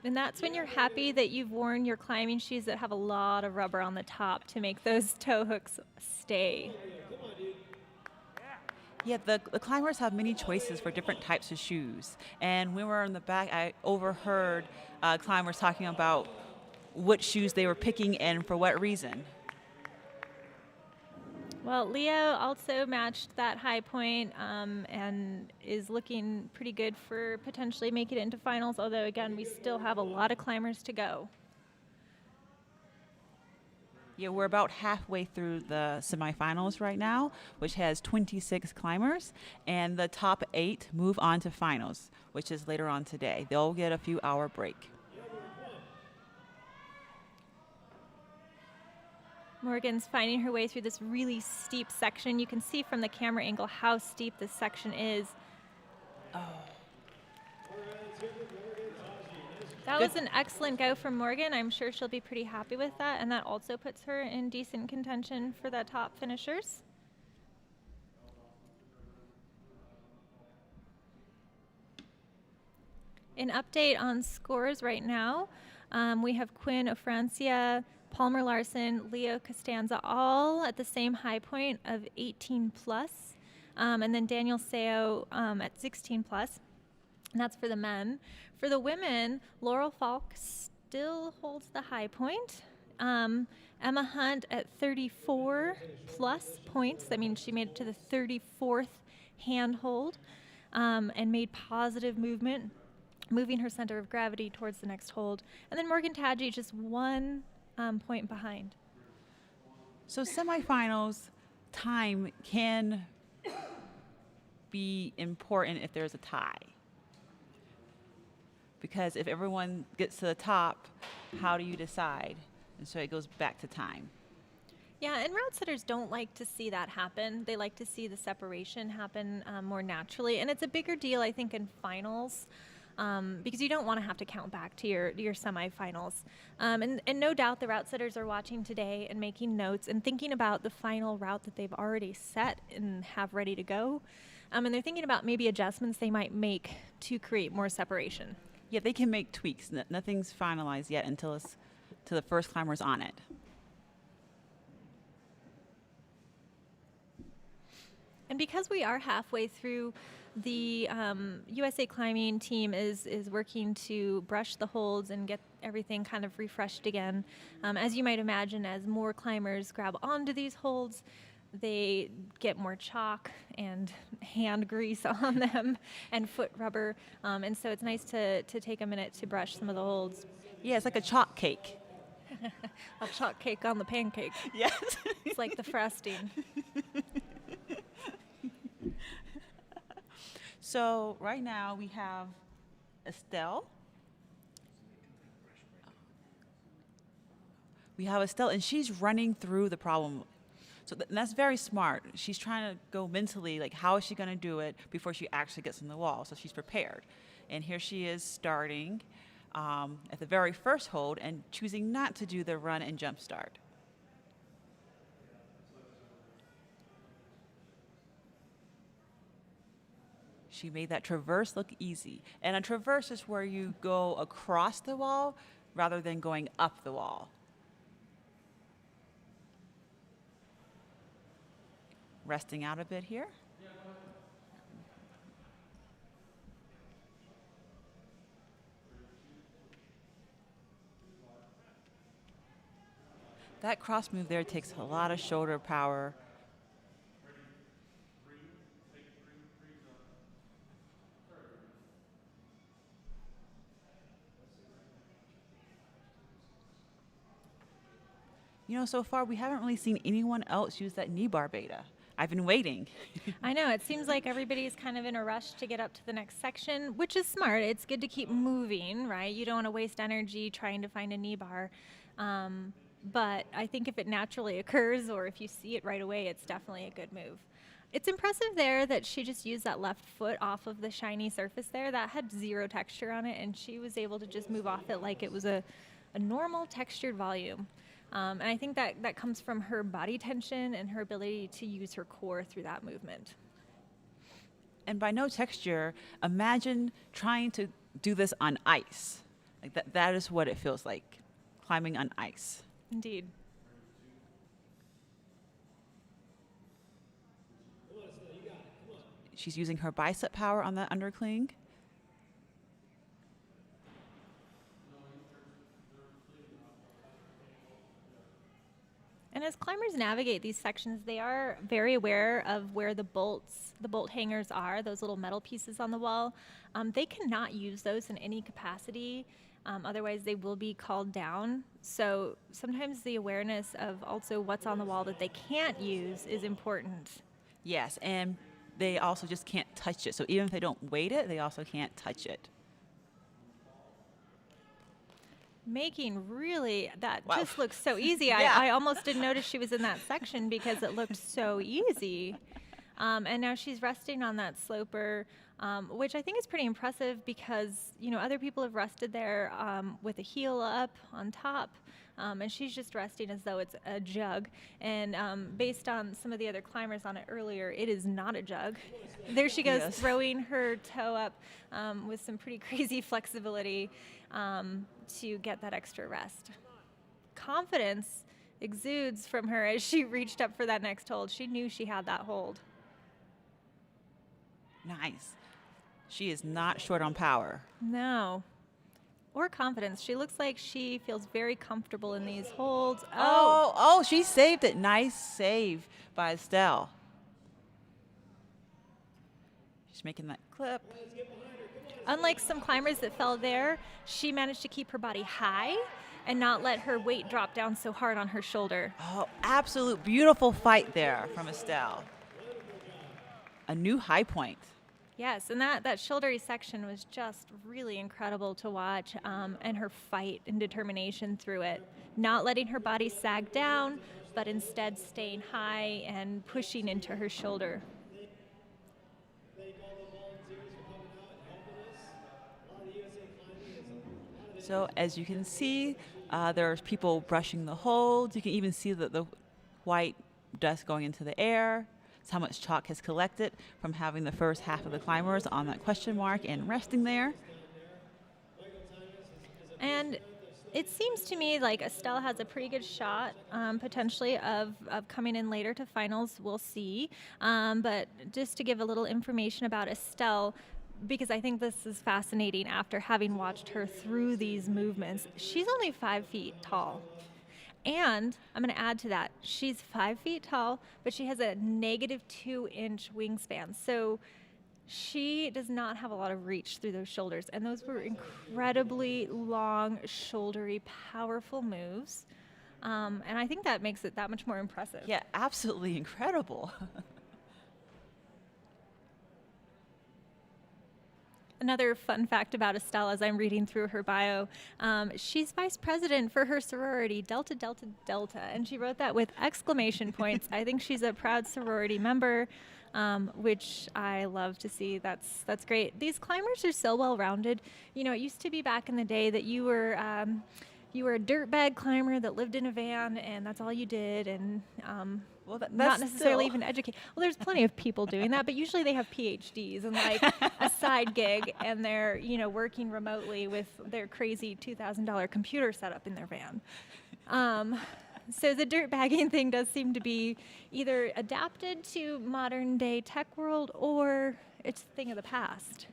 And that's when you're happy that you've worn your climbing shoes that have a lot of rubber on the top to make those toe hooks stay. Yeah, the climbers have many choices for different types of shoes. And when we were in the back, I overheard climbers talking about what shoes they were picking and for what reason. Well, Leo also matched that high point and is looking pretty good for potentially making it into finals, although, again, we still have a lot of climbers to go. Yeah, we're about halfway through the semifinals right now, which has 26 climbers, and the top 8 move on to finals, which is later on today. They'll get a few-hour break. Morgan's finding her way through this really steep section. You can see from the camera angle how steep this section is. Oh. That was an excellent go from Morgan. I'm sure she'll be pretty happy with that, and that also puts her in decent contention for the top finishers. An update on scores right now. We have Quinn Ofrancia, Palmer Larson, Leo Costanza, all at the same high point of 18 plus, and then Daniel Seo at 16 plus. And that's for the men. For the women, Laurel Falk still holds the high point. Emma Hunt at 34 plus points. That means she made it to the 34th handhold and made positive movement, moving her center of gravity towards the next hold. And then Morgan Tadji just 1 point behind. So semifinals time can be important if there's a tie. Because if everyone gets to the top, how do you decide? And so it goes back to time. Yeah, and route setters don't like to see that happen. They like to see the separation happen more naturally. And it's a bigger deal, I think, in finals because you don't want to have to count back to your semifinals. And no doubt the route setters are watching today and making notes and thinking about the final route that they've already set and have ready to go. And they're thinking about maybe adjustments they might make to create more separation. Yeah, they can make tweaks. Nothing's finalized yet until the first climber's on it. And because we are halfway through, the USA Climbing team is working to brush the holds and get everything kind of refreshed again. As you might imagine, as more climbers grab onto these holds, they get more chalk and hand grease on them and foot rubber. And so it's nice to take a minute to brush some of the holds. Yeah, it's like a chalk cake. A chalk cake on the pancake. Yes. It's like the frosting. So right now we have Estelle. We have Estelle, and she's running through the problem. So that's very smart. She's trying to go mentally, like, how is she going to do it before she actually gets on the wall? So she's prepared. And here she is starting at the very first hold and choosing not to do the run and jump start. She made that traverse look easy. And a traverse is where you go across the wall rather than going up the wall. Resting out a bit here. That cross move there takes a lot of shoulder power. You know, so far we haven't really seen anyone else use that knee bar beta. I've been waiting. I know, it seems like everybody's kind of in a rush to get up to the next section, which is smart. It's good to keep moving, right? You don't want to waste energy trying to find a knee bar. But I think if it naturally occurs or if you see it right away, it's definitely a good move. It's impressive there that she just used that left foot off of the shiny surface there. That had zero texture on it, and she was able to just move off it like it was a normal textured volume. And I think that comes from her body tension and her ability to use her core through that movement. And by no texture, imagine trying to do this on ice. Like that is what it feels like, climbing on ice. Indeed. She's using her bicep power on that undercling. And as climbers navigate these sections, they are very aware of where the bolt hangers are, those little metal pieces on the wall. They cannot use those in any capacity. Otherwise, they will be called down. So sometimes the awareness of also what's on the wall that they can't use is important. Yes, and they also just can't touch it. So even if they don't weight it, they also can't touch it. Making really, that Wow. just looks so easy. Yeah. I almost didn't notice she was in that section because it looked so easy. And now she's resting on that sloper, which I think is pretty impressive because, you know, other people have rested there with a heel up on top, and she's just resting as though it's a jug. And based on some of the other climbers on it earlier, it is not a jug. There she goes, Yes. throwing her toe up with some pretty crazy flexibility to get that extra rest. Confidence exudes from her as she reached up for that next hold. She knew she had that hold. Nice. She is not short on power. No. Or confidence. She looks like she feels very comfortable in these holds. Oh, she saved it. Nice save by Estelle. She's making that clip. Unlike some climbers that fell there, she managed to keep her body high and not let her weight drop down so hard on her shoulder. Oh, absolute beautiful fight there from Estelle. A new high point. Yes, and that shouldery section was just really incredible to watch, and her fight and determination through it. Not letting her body sag down, but instead staying high and pushing into her shoulder. So as you can see, there's people brushing the holds. You can even see the white dust going into the air. It's how much chalk has collected from having the first half of the climbers on that question mark and resting there. And it seems to me like Estelle has a pretty good shot, potentially, of coming in later to finals. We'll see. But just to give a little information about Estelle, because I think this is fascinating after having watched her through these movements, she's only 5 feet tall. And I'm going to add to that, she's 5 feet tall, but she has a -2-inch wingspan. So she does not have a lot of reach through those shoulders. And those were incredibly long, shouldery, powerful moves. And I think that makes it that much more impressive. Yeah, absolutely incredible. Another fun fact about Estelle, as I'm reading through her bio, she's vice president for her sorority, Delta Delta Delta, and she wrote that with exclamation points. I think she's a proud sorority member, which I love to see. That's great. These climbers are so well-rounded. You know, it used to be back in the day that you were you were a dirtbag climber that lived in a van and that's all you did, and Well, not that's necessarily still. even educate. Well, there's plenty of people doing that, but usually they have PhDs and like a side gig, and they're working remotely with their crazy $2,000 computer setup in their van. So the dirt bagging thing does seem to be either adapted to modern day tech world or it's a thing of the past.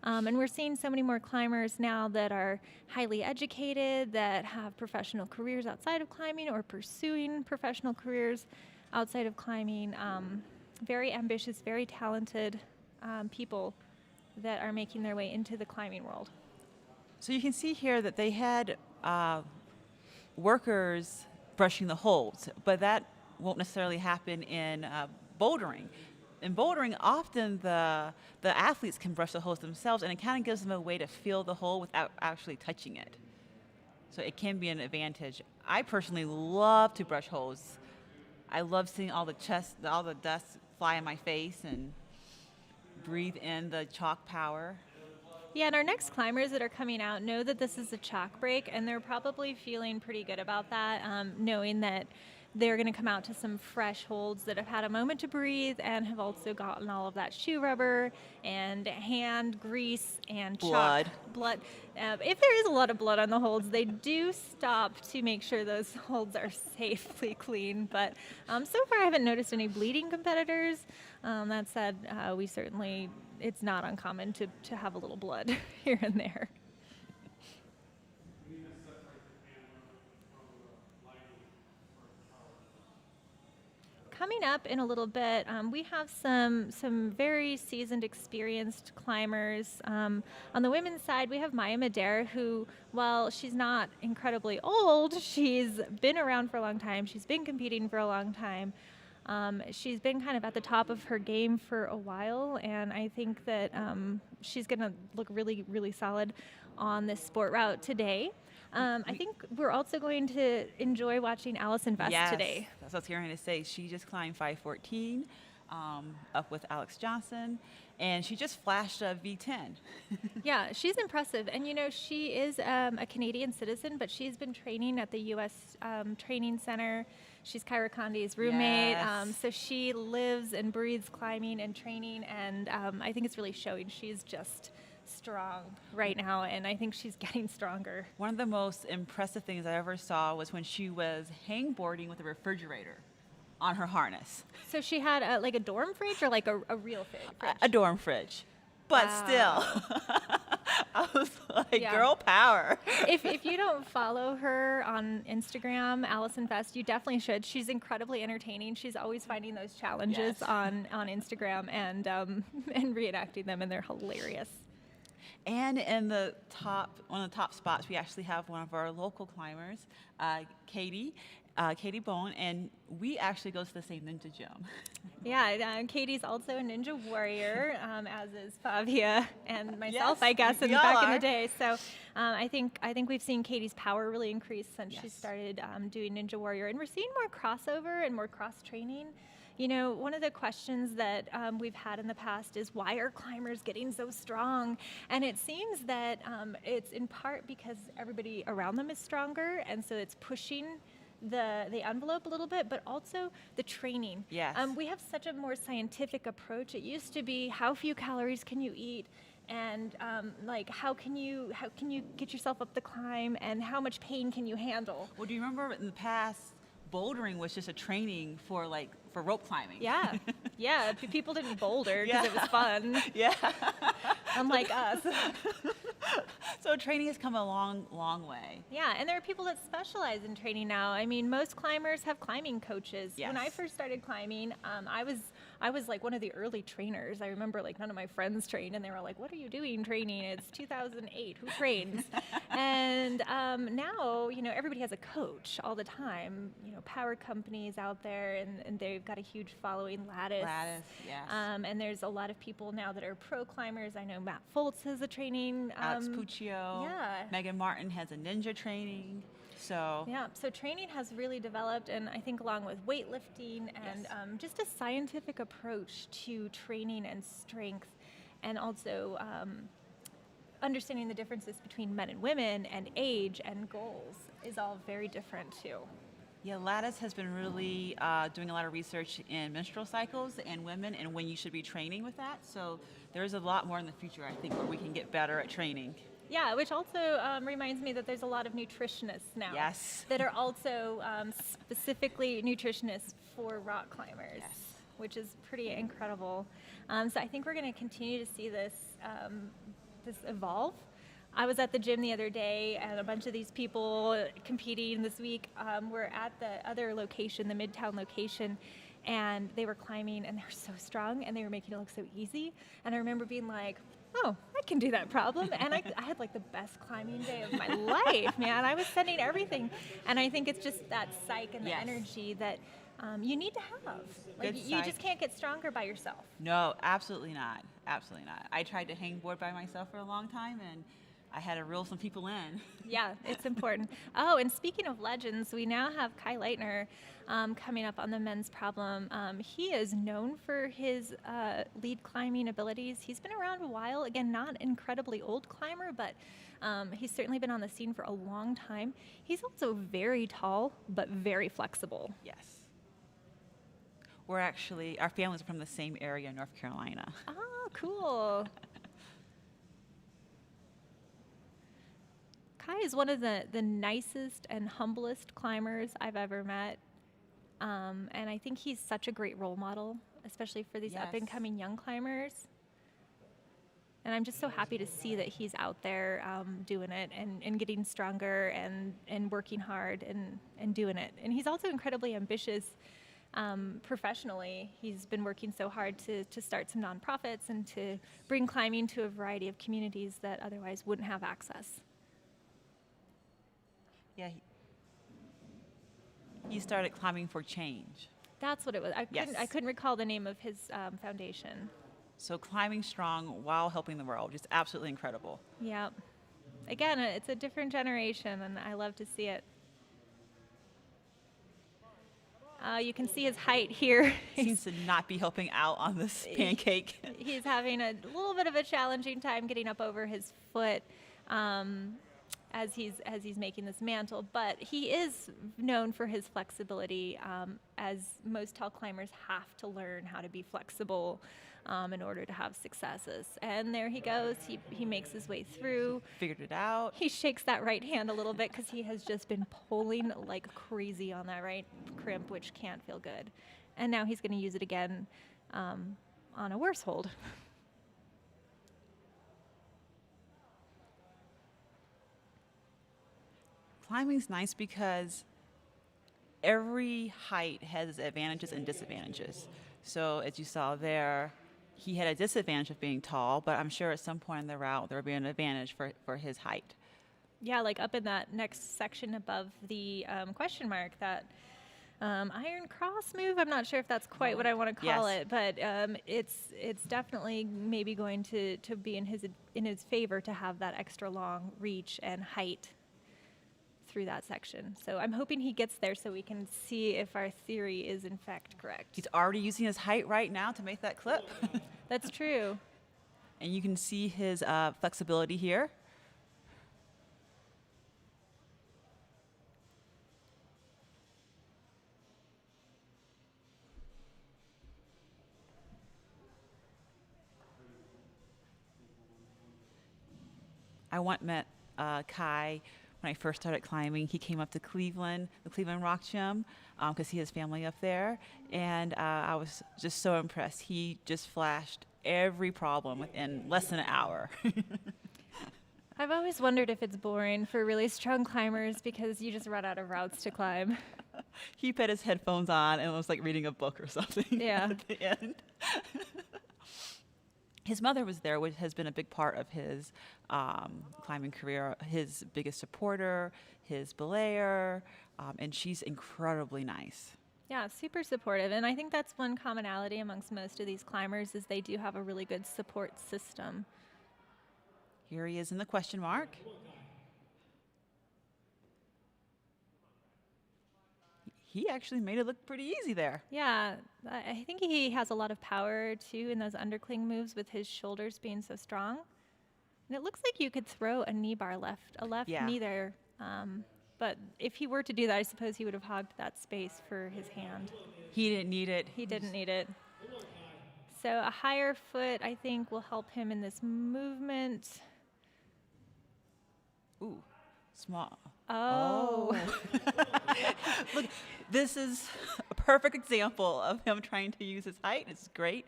And we're seeing so many more climbers now that are highly educated, that have professional careers outside of climbing or pursuing professional careers outside of climbing. Very ambitious, very talented people that are making their way into the climbing world. So you can see here that they had workers brushing the holds, but that won't necessarily happen in bouldering. In bouldering, often the athletes can brush the holds themselves, and it kind of gives them a way to feel the hole without actually touching it. So it can be an advantage. I personally love to brush holes. I love seeing all the dust fly in my face and breathe in the chalk power. Yeah, and our next climbers that are coming out know that this is a chalk break, and they're probably feeling pretty good about that, knowing that they're going to come out to some fresh holds that have had a moment to breathe and have also gotten all of that shoe rubber and hand grease and Blood. chalk. Blood. If there is a lot of blood on the holds, they do stop to make sure those holds are safely clean. But so far, I haven't noticed any bleeding competitors. That said, it's not uncommon to have a little blood here and there. Coming up in a little bit, we have some very seasoned, experienced climbers. On the women's side, we have Madaire, who, while she's not incredibly old, she's been around for a long time. She's been competing for a long time. She's been kind of at the top of her game for a while, and I think that she's going to look really, really solid on this sport route today. I think we're also going to enjoy watching Allison Vest Yes, today. that's what I was going to say. She just climbed 514 up with Alex Johnson, and she just flashed a V10. Yeah, she's impressive. And, she is a Canadian citizen, but she's been training at the U.S. Training Center. She's Kyra Condi's roommate. Yes. So she lives and breathes climbing and training, and I think it's really showing. She's just strong right now, and I think she's getting stronger. One of the most impressive things I ever saw was when she was hangboarding with a refrigerator on her harness. So she had a dorm fridge or like a real fridge? A dorm fridge. But Wow. Still, I was like, Yeah. girl power. If you don't follow her on Instagram, Allison Fest, you definitely should. She's incredibly entertaining. She's always finding those challenges Yes. on Instagram and reenacting them, and they're hilarious. And in one of the top spots, we actually have one of our local climbers, Katie Bone, and we actually go to the same ninja gym. Yeah, Katie's also a ninja warrior, as is Fabia and myself, Yes, I guess, we back all in the are. day. So I think we've seen Katie's power really increase since she Yes. started doing ninja warrior, and we're seeing more crossover and more cross training. One of the questions that we've had in the past is, why are climbers getting so strong? And it seems that it's in part because everybody around them is stronger, and so it's pushing the envelope a little bit, but also the training. Yes. We have such a more scientific approach. It used to be, how few calories can you eat? And how can you get yourself up the climb, and how much pain can you handle? Well, do you remember in the past, bouldering was just a training for rope climbing? Yeah, yeah. People didn't boulder because Yeah. it was fun, Yeah. unlike us. So training has come a long, long way. Yeah, and there are people that specialize in training now. I mean, most climbers have climbing coaches. When I Yes. first started climbing, I was like one of the early trainers. I remember none of my friends trained, and they were like, "What are you doing training? It's 2008. Who trains?" And now, everybody has a coach all the time. Power companies out there, and they've got a huge following. Lattice, Yes. and there's a lot of people now that are pro climbers. I know Matt Foltz has a training. Alex Puccio. yeah. Megan Martin has a ninja training. So Yeah, so training has really developed, and I think along with weightlifting and Yes. just a scientific approach to training and strength, and also understanding the differences between men and women and age and goals is all very different too. Yeah, Lattice has been really doing a lot of research in menstrual cycles and women and when you should be training with that. So there's a lot more in the future, I think, where we can get better at training. Yeah, which also reminds me that there's a lot of nutritionists now Yes. that are also specifically nutritionists for rock climbers, Yes. which is pretty incredible. So I think we're going to continue to see this evolve. I was at the gym the other day, and a bunch of these people competing this week were at the other location, the Midtown location, and they were climbing, and they were so strong, and they were making it look so easy. And I remember being like, oh, I can do that problem. And I had like the best climbing day of my life, man. I was sending everything. And I think it's just that psych and the Yes. energy that you need to have. Like, Good you psych. just can't get stronger by yourself. No, absolutely not. Absolutely not. I tried to hangboard by myself for a long time, and I had to reel some people in. Yeah, it's important. Oh, and speaking of legends, we now have Kai Leitner coming up on the men's problem. He is known for his lead climbing abilities. He's been around a while. Again, not an incredibly old climber, but he's certainly been on the scene for a long time. He's also very tall, but very flexible. Yes. Our families are from the same area in North Carolina. Oh, cool. Kai is one of the nicest and humblest climbers I've ever met. And I think he's such a great role model, especially for these Yes. up-and-coming young climbers. And I'm just so happy to see that he's out there doing it and getting stronger and working hard and doing it. And he's also incredibly ambitious professionally. He's been working so hard to start some nonprofits and to bring climbing to a variety of communities that otherwise wouldn't have access. Yeah. He started climbing for change. That's what it was. Yes. I couldn't recall the name of his foundation. So climbing strong while helping the world, just absolutely incredible. Yeah. Again, it's a different generation, and I love to see it. You can see his height here. Seems to not be helping out on this pancake. He's having a little bit of a challenging time getting up over his foot as he's making this mantle, but he is known for his flexibility, as most tall climbers have to learn how to be flexible in order to have successes. And there he goes. He makes his way through. Figured it out. He shakes that right hand a little bit because he has just been pulling like crazy on that right crimp, which can't feel good. And now he's going to use it again on a worse hold. Climbing's nice because every height has advantages and disadvantages. So as you saw there, he had a disadvantage of being tall, but I'm sure at some point in the route there will be an advantage for his height. Yeah, like up in that next section above the question mark, that iron cross move. I'm not sure if that's quite what I want to call Yes. it, but it's definitely maybe going to be in his favor to have that extra long reach and height through that section. So I'm hoping he gets there so we can see if our theory is in fact correct. He's already using his height right now to make that clip. That's true. And you can see his flexibility here. I met Kai when I first started climbing. He came up to Cleveland, the Cleveland Rock Gym, because he has family up there. And I was just so impressed. He just flashed every problem within less than an hour. I've always wondered if it's boring for really strong climbers because you just run out of routes to climb. He put his headphones on and it was like reading a book or something Yeah. at the end. His mother was there, which has been a big part of his climbing career, his biggest supporter, his belayer, and she's incredibly nice. Yeah, super supportive. And I think that's one commonality amongst most of these climbers is they do have a really good support system. Here he is in the question mark. He actually made it look pretty easy there. Yeah, I think he has a lot of power too in those undercling moves with his shoulders being so strong. And it looks like you could throw a knee bar a left Yeah. knee there. But if he were to do that, I suppose he would have hogged that space for his hand. He didn't need it. He didn't need it. So a higher foot, I think, will help him in this movement. Ooh, small. Oh. Look, this is a perfect example of him trying to use his height. It's great.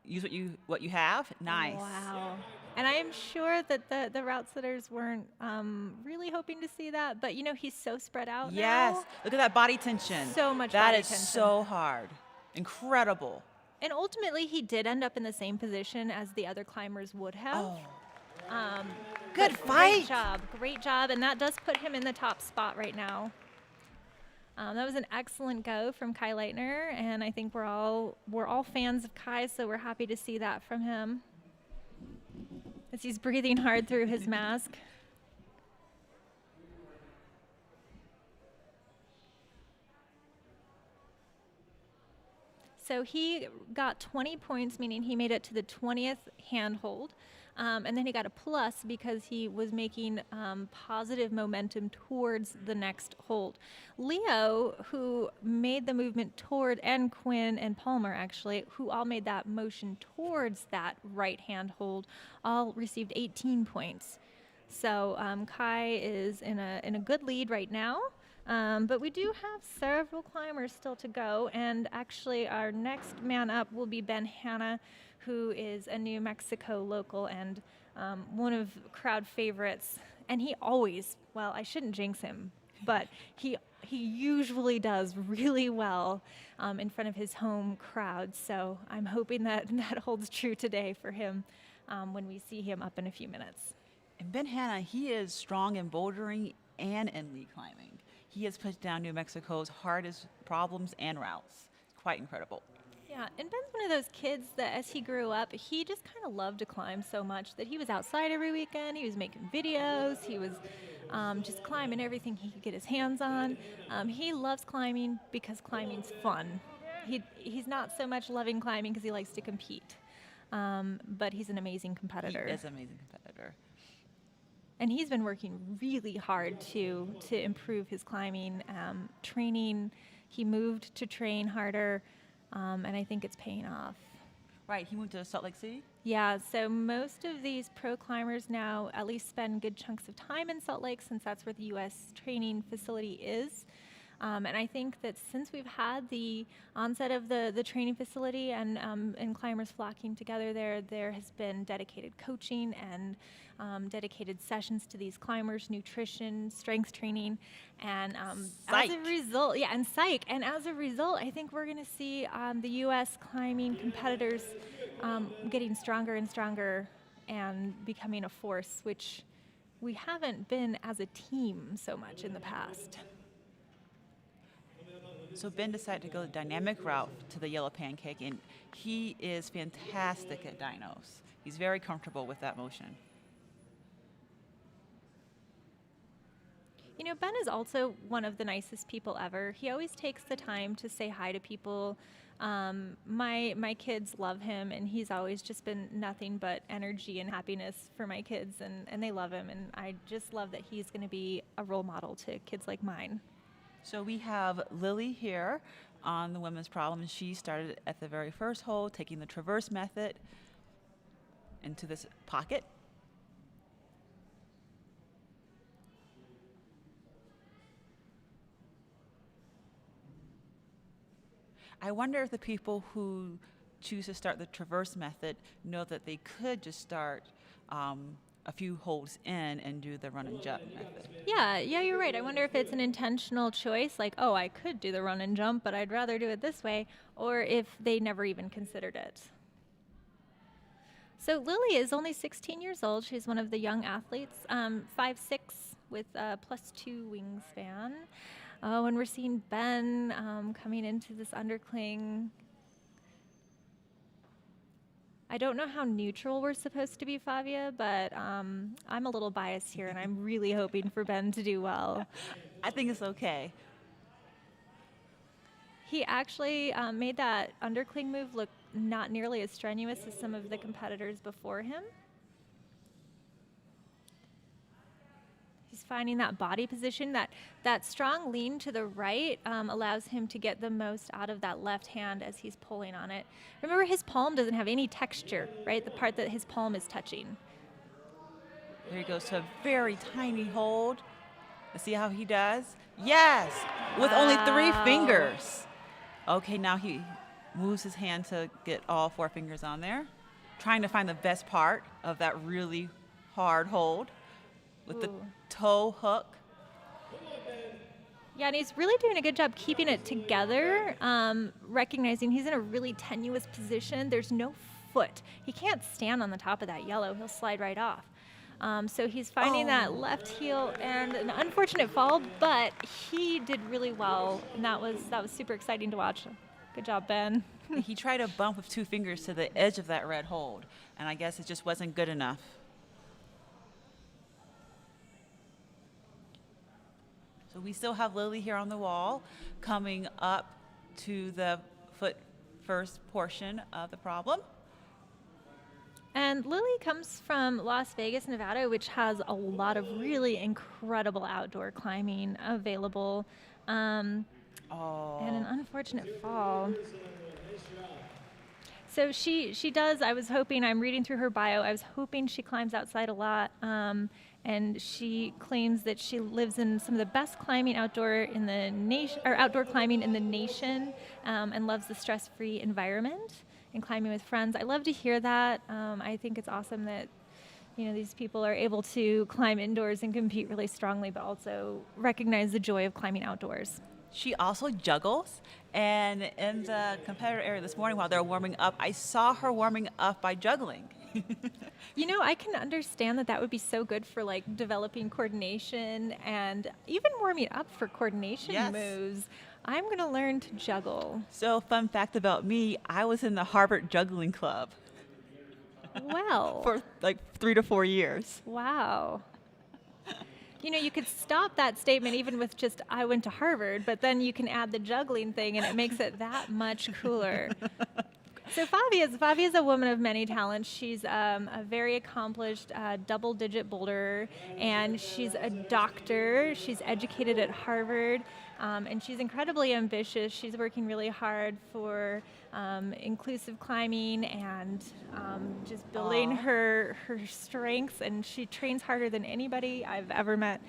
Use what you have. Nice. Wow. And I am sure that the route sitters weren't really hoping to see that, but he's so spread out Yes. now. Look at that body tension. So much That body is tension. so hard. Incredible. And ultimately, he did end up in the same position as the other climbers would have. Oh. Good Good fight. Great job. And that does put him in the top spot right now. That was an excellent go from Kai Leitner, and I think we're all fans of Kai, so we're happy to see that from him as he's breathing hard through his mask. So he got 20 points, meaning he made it to the 20th handhold. And then he got a plus because he was making positive momentum towards the next hold. Leo, who made the movement toward, and Quinn and Palmer actually, who all made that motion towards that right hand hold, all received 18 points. So Kai is in a good lead right now. But we do have several climbers still to go, and actually our next man up will be Ben Hanna, who is a New Mexico local and one of crowd favorites. And he always, well, I shouldn't jinx him, but he usually does really well in front of his home crowd. So I'm hoping that holds true today for him when we see him up in a few minutes. And Ben Hanna, he is strong in bouldering and in lead climbing. He has pushed down New Mexico's hardest problems and routes. Quite incredible. Yeah, and Ben's one of those kids that as he grew up, he just kind of loved to climb so much that he was outside every weekend. He was making videos. He was just climbing everything he could get his hands on. He loves climbing because climbing's fun. He's not so much loving climbing because he likes to compete, but he's an amazing competitor. He is an amazing competitor. And he's been working really hard to improve his climbing, training. He moved to train harder, and I think it's paying off. Right, he moved to Salt Lake City? Yeah, so most of these pro climbers now at least spend good chunks of time in Salt Lake since that's where the U.S. training facility is. And I think that since we've had the onset of the training facility and climbers flocking together there has been dedicated coaching and dedicated sessions to these climbers, nutrition, strength training, and as a result, and psych. And as a result, I think we're going to see the U.S. climbing competitors getting stronger and stronger and becoming a force, which we haven't been as a team so much in the past. So Ben decided to go the dynamic route to the yellow pancake, and he is fantastic at dynos. He's very comfortable with that motion. You know, Ben is also one of the nicest people ever. He always takes the time to say hi to people. My kids love him, and he's always just been nothing but energy and happiness for my kids, and they love him. And I just love that he's going to be a role model to kids like mine. So we have Lily here on the women's problem, and she started at the very first hole, taking the traverse method into this pocket. I wonder if the people who choose to start the traverse method know that they could just start a few holes in and do the run and jump method. Yeah, you're right. I wonder if it's an intentional choice, like, oh, I could do the run and jump, but I'd rather do it this way, or if they never even considered it. So Lily is only 16 years old. She's one of the young athletes, 5'6", with +2 wingspan. Oh, and we're seeing Ben coming into this undercling. I don't know how neutral we're supposed to be, Fabia, but I'm a little biased here, and I'm really hoping for Ben to do well. I think it's okay. He actually made that undercling move look not nearly as strenuous as some of the competitors before him. finding that body position. That strong lean to the right allows him to get the most out of that left hand as he's pulling on it. Remember, his palm doesn't have any texture, right? The part that his palm is touching. There he goes to a very tiny hold. Let's see how he does. Yes, with only 3 fingers. Okay, now he moves his hand to get all 4 fingers on there, trying to find the best part of that really hard hold with the toe hook. Yeah, and he's really doing a good job keeping it together, recognizing he's in a really tenuous position. There's no foot. He can't stand on the top of that yellow. He'll slide right off. So he's finding that left heel, and an unfortunate fall, but he did really well, and that was super exciting to watch. Good job, Ben. He tried to bump with 2 fingers to the edge of that red hold, and I guess it just wasn't good enough. So we still have Lily here on the wall, coming up to the foot first portion of the problem. And Lily comes from Las Vegas, Nevada, which has a lot of really incredible outdoor climbing available. And an unfortunate fall. So she does, I'm reading through her bio, I was hoping she climbs outside a lot. And she claims that she lives in some of the best climbing outdoor climbing in the nation, and loves the stress-free environment and climbing with friends. I love to hear that. I think it's awesome that these people are able to climb indoors and compete really strongly, but also recognize the joy of climbing outdoors. She also juggles, and in the competitor area this morning while they're warming up, I saw her warming up by juggling. I can understand that would be so good for developing coordination and even warming up for coordination moves. I'm going to learn to juggle. So, fun fact about me, I was in the Harvard Juggling Club. Wow. For 3 to 4 years. Wow. You could stop that statement even with just, I went to Harvard, but then you can add the juggling thing and it makes it that much cooler. So Favia's a woman of many talents. She's a very accomplished double-digit boulderer, and she's a doctor. She's educated at Harvard, and she's incredibly ambitious. She's working really hard for inclusive climbing and just building her strengths, and she trains harder than anybody I've ever met.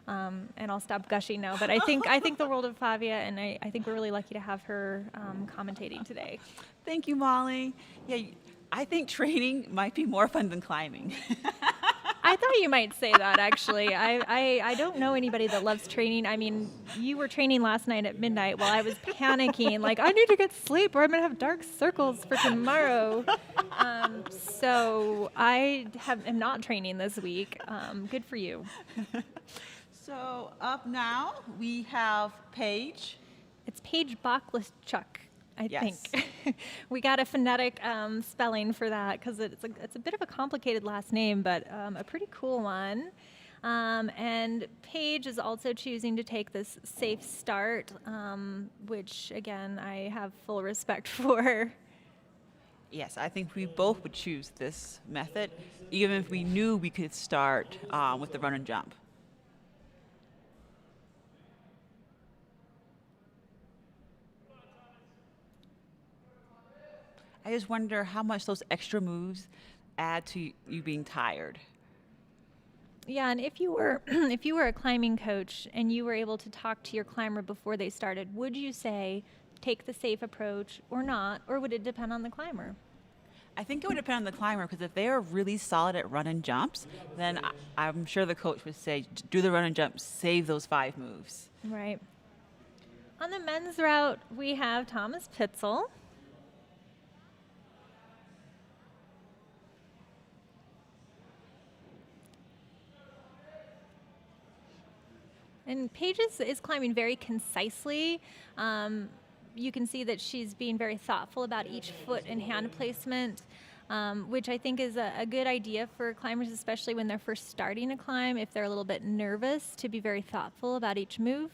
And I'll stop gushing now, but I think the world of Favia, and I think we're really lucky to have her commentating today. Thank you, Molly. Yeah, I think training might be more fun than climbing. I thought you might say that, actually. I don't know anybody that loves training. I mean, you were training last night at midnight while I was panicking, I need to get sleep or I'm going to have dark circles for tomorrow. So I am not training this week. Good for you. So up now, we have Paige. It's Paige Bachlischuk, I Yes. think. We got a phonetic spelling for that because it's a bit of a complicated last name, but a pretty cool one. And Paige is also choosing to take this safe start, which, again, I have full respect for. Yes, I think we both would choose this method, even if we knew we could start with the run and jump. I just wonder how much those extra moves add to you being tired. Yeah, and if you were a climbing coach and you were able to talk to your climber before they started, would you say take the safe approach or not, or would it depend on the climber? I think it would depend on the climber, because if they are really solid at run and jumps, then I'm sure the coach would say, do the run and jump, save those 5 moves. Right. On the men's route, we have Thomas Pitzel. And Paige is climbing very concisely. You can see that she's being very thoughtful about each foot and hand placement, which I think is a good idea for climbers, especially when they're first starting a climb, if they're a little bit nervous, to be very thoughtful about each move.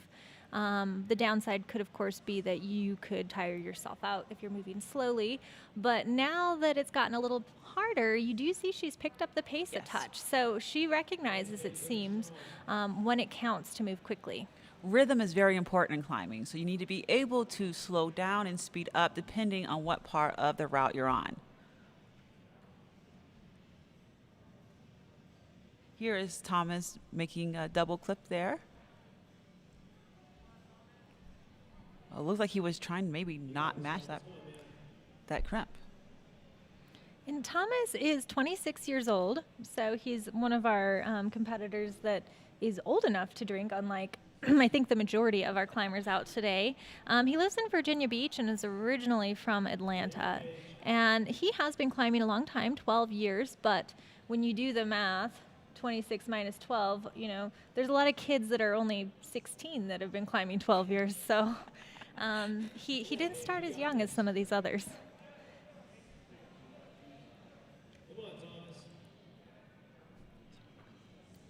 The downside could, of course, be that you could tire yourself out if you're moving slowly. But now that it's gotten a little harder, you do see she's picked up the pace a Yes. touch. So she recognizes, it seems, when it counts to move quickly. Rhythm is very important in climbing, so you need to be able to slow down and speed up depending on what part of the route you're on. Here is Thomas making a double clip there. Well, it looks like he was trying to maybe not match that crimp. And Thomas is 26 years old, so he's one of our competitors that is old enough to drink, unlike I think the majority of our climbers out today. He lives in Virginia Beach and is originally from Atlanta. And he has been climbing a long time, 12 years, but when you do the math, 26 minus 12, there's a lot of kids that are only 16 that have been climbing 12 years. So he didn't start as young as some of these others.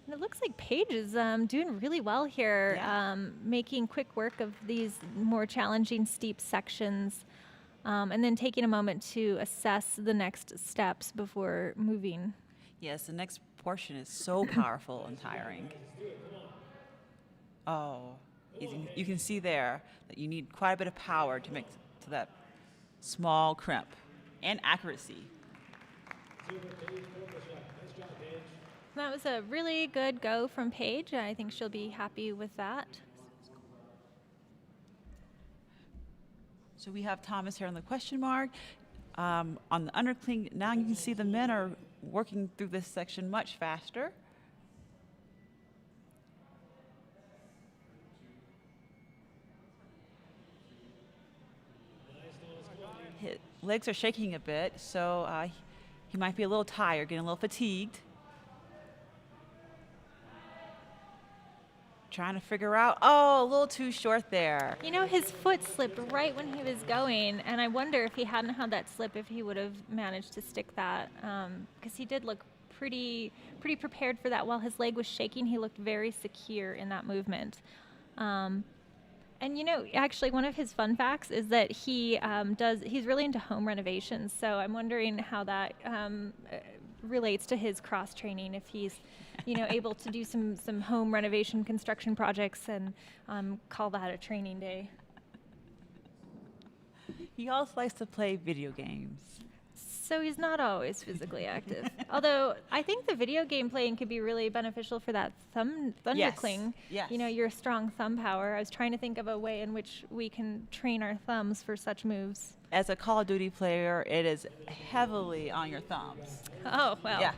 And it looks like Paige is doing really well here, Yeah. making quick work of these more challenging, steep sections, and then taking a moment to assess the next steps before moving. Yes, the next portion is so powerful and tiring. Oh, you can see there that you need quite a bit of power to make to that small crimp and accuracy. That was a really good go from Paige. I think she'll be happy with that. So we have Thomas here on the question mark. On the undercling, now you can see the men are working through this section much faster. His legs are shaking a bit, so he might be a little tired, getting a little fatigued. Trying to figure out, a little too short there. His foot slipped right when he was going, and I wonder if he hadn't had that slip, if he would have managed to stick that, because he did look pretty prepared for that. While his leg was shaking, he looked very secure in that movement. And actually, one of his fun facts is that he's really into home renovations. So I'm wondering how that relates to his cross training, if he's able to do some home renovation construction projects and call that a training day. He also likes to play video games. So he's not always physically active. Although I think the video game playing could be really beneficial for that thundercling. Yes. Your strong thumb power. I was trying to think of a way in which we can train our thumbs for such moves. As a Call of Duty player, it is heavily on your thumbs. Oh, well, Yeah.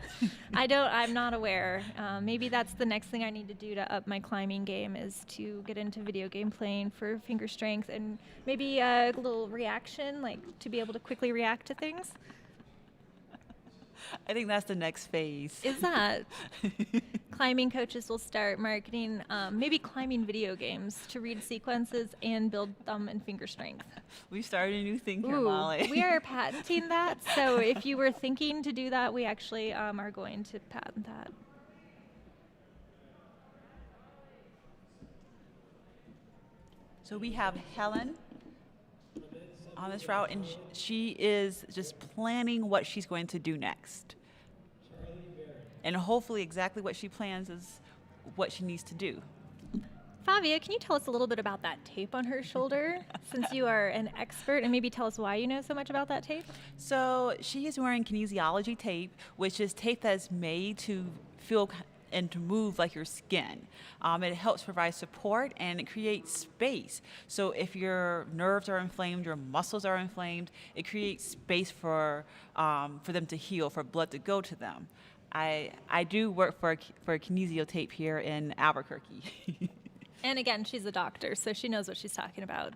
I'm not aware. Maybe that's the next thing I need to do to up my climbing game, is to get into video game playing for finger strength and maybe a little reaction, like to be able to quickly react to things. I think that's the next phase. Is that? Climbing coaches will start marketing maybe climbing video games to read sequences and build thumb and finger strength. We started a new thing here, Ooh, Molly. we are patenting that. So if you were thinking to do that, we actually are going to patent that. So we have Helen on this route, and she is just planning what she's going to do next. And hopefully exactly what she plans is what she needs to do. Fabia, can you tell us a little bit about that tape on her shoulder, since you are an expert, and maybe tell us why you know so much about that tape? So she is wearing kinesiology tape, which is tape that is made to feel and to move like your skin. It helps provide support, and it creates space. So if your nerves are inflamed, your muscles are inflamed, it creates space for them to heal, for blood to go to them. I do work for a kinesio tape here in Albuquerque. And again, she's a doctor, so she knows what she's talking about.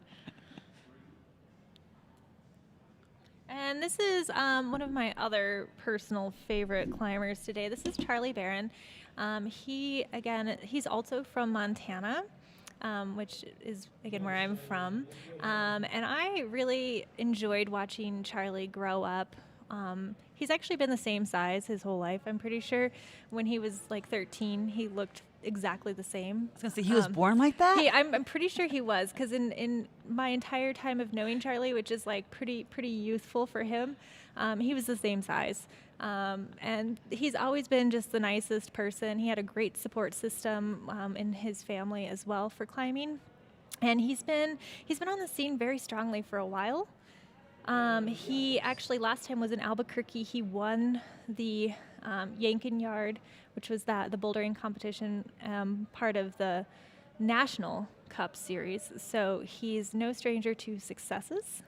And this is one of my other personal favorite climbers today. This is Charlie Barron. He's also from Montana, which is, again, where I'm from. And I really enjoyed watching Charlie grow up. He's actually been the same size his whole life, I'm pretty sure. When he was like 13, he looked exactly the same. I was gonna say he was born like that. I'm pretty sure he was, because in my entire time of knowing Charlie, which is like pretty youthful for him, he was the same size. And he's always been just the nicest person. He had a great support system in his family as well for climbing, and he's been on the scene very strongly for a while. He actually last time was in Albuquerque. He won the Yankin Yard, which was the bouldering competition, part of the National Cup series. So he's no stranger to successes,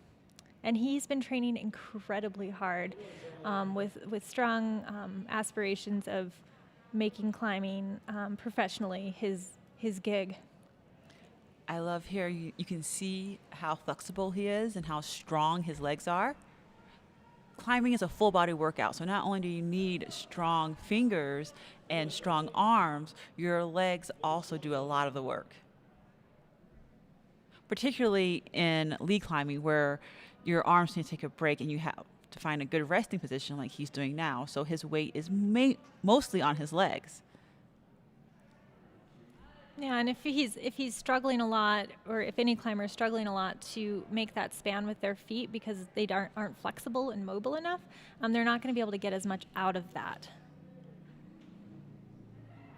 and he's been training incredibly hard, with strong aspirations of making climbing professionally his gig. I love here you can see how flexible he is and how strong his legs are. Climbing is a full body workout, so not only do you need strong fingers and strong arms, your legs also do a lot of the work. Particularly in lead climbing, where your arms need to take a break and you have to find a good resting position like he's doing now, so his weight is mostly on his legs. Yeah, and if he's struggling a lot, or if any climber is struggling a lot to make that span with their feet because they aren't flexible and mobile enough, they're not going to be able to get as much out of that.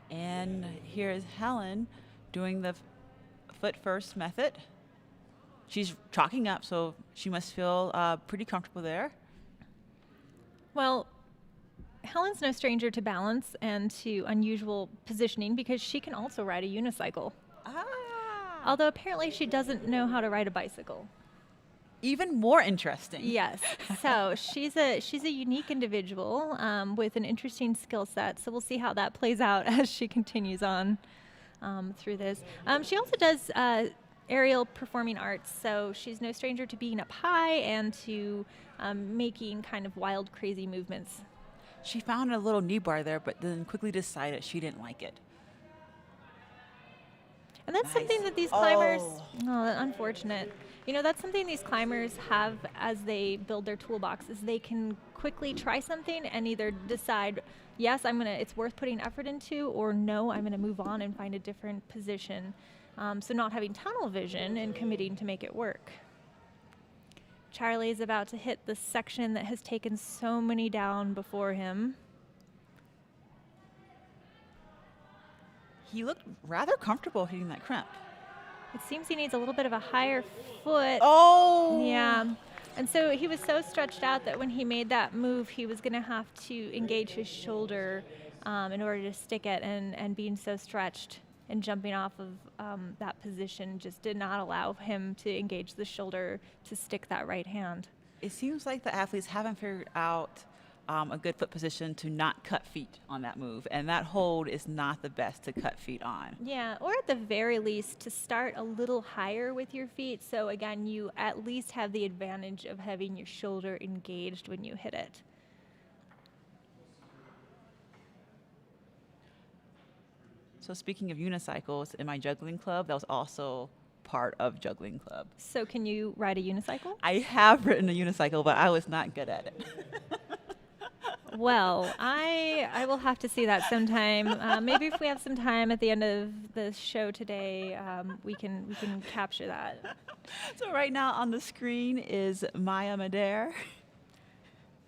And here is Helen doing the foot first method. She's chalking up, so she must feel pretty comfortable there. Well, Helen's no stranger to balance and to unusual positioning, because she can also ride a unicycle. Although apparently she doesn't know how to ride a bicycle. Even more interesting. Yes. So she's a unique individual with an interesting skill set. So we'll see how that plays out as she continues on through this. She also does aerial performing arts, so she's no stranger to being up high and to making kind of wild, crazy movements. She found a little knee bar there, but then quickly decided she didn't like it. And that's something that these climbers, unfortunate. That's something these climbers have as they build their toolbox, is they can quickly try something and either decide, yes, it's worth putting effort into, or no, I'm gonna move on and find a different position. So not having tunnel vision and committing to make it work. Charlie is about to hit the section that has taken so many down before him. He looked rather comfortable hitting that crimp. It seems he needs a little bit of a higher foot. Oh! Yeah. And so he was so stretched out that when he made that move, he was going to have to engage his shoulder in order to stick it, and being so stretched and jumping off of that position just did not allow him to engage the shoulder to stick that right hand. It seems like the athletes haven't figured out a good foot position to not cut feet on that move, and that hold is not the best to cut feet on. Yeah, or at the very least to start a little higher with your feet, so again you at least have the advantage of having your shoulder engaged when you hit it. So speaking of unicycles, in my juggling club, that was also part of juggling club. So can you ride a unicycle? I have ridden a unicycle, but I was not good at it. Well, I will have to see that sometime. Maybe if we have some time at the end of the show today, we can capture that. So right now on the screen is Madaire.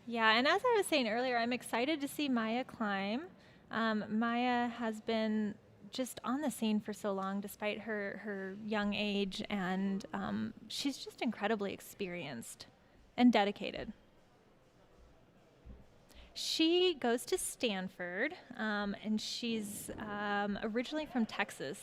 Yeah, and as I was saying earlier, I'm excited to see Maya climb. Maya has been just on the scene for so long, despite her young age, and she's just incredibly experienced and dedicated. She goes to Stanford, and she's originally from Texas.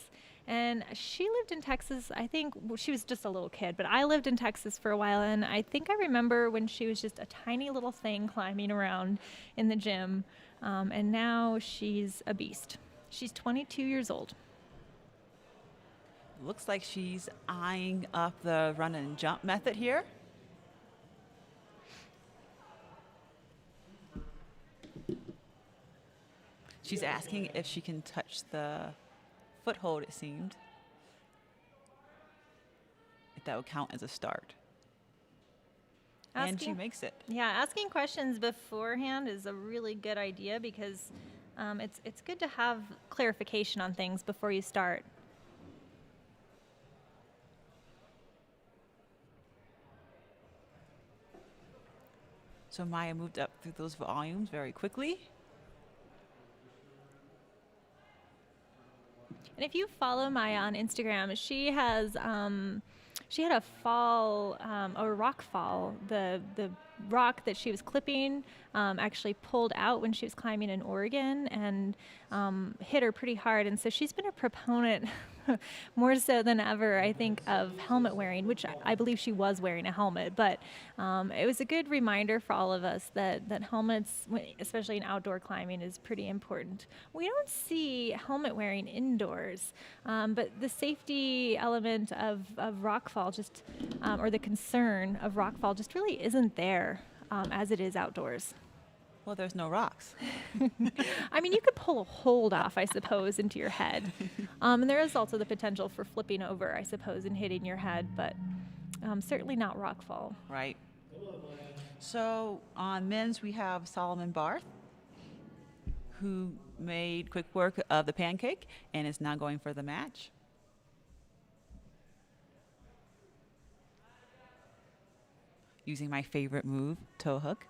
And she lived in Texas, I think, she was just a little kid, but I lived in Texas for a while, and I think I remember when she was just a tiny little thing climbing around in the gym, and now she's a beast. She's 22 years old. Looks like she's eyeing up the run and jump method here. She's asking if she can touch the foothold, it seemed. If that would count as a start. And she makes it. Yeah, asking questions beforehand is a really good idea, because It's good to have clarification on things before you start. So Maya moved up through those volumes very quickly. And if you follow Maya on Instagram, she had a fall, a rock fall. The rock that she was clipping actually pulled out when she was climbing in Oregon and hit her pretty hard. And so she's been a proponent, more so than ever, I think, of helmet wearing, which I believe she was wearing a helmet. But it was a good reminder for all of us that helmets, especially in outdoor climbing, is pretty important. We don't see helmet wearing indoors, but the safety element of rockfall just, or the concern of rockfall just really isn't there as it is outdoors. Well, there's no rocks. I mean, you could pull a hold off, I suppose, into your head. And there is also the potential for flipping over, I suppose, and hitting your head, but certainly not rockfall. Right. So on men's, we have Solomon Barth, who made quick work of the pancake and is now going for the match. Using my favorite move, toe hook.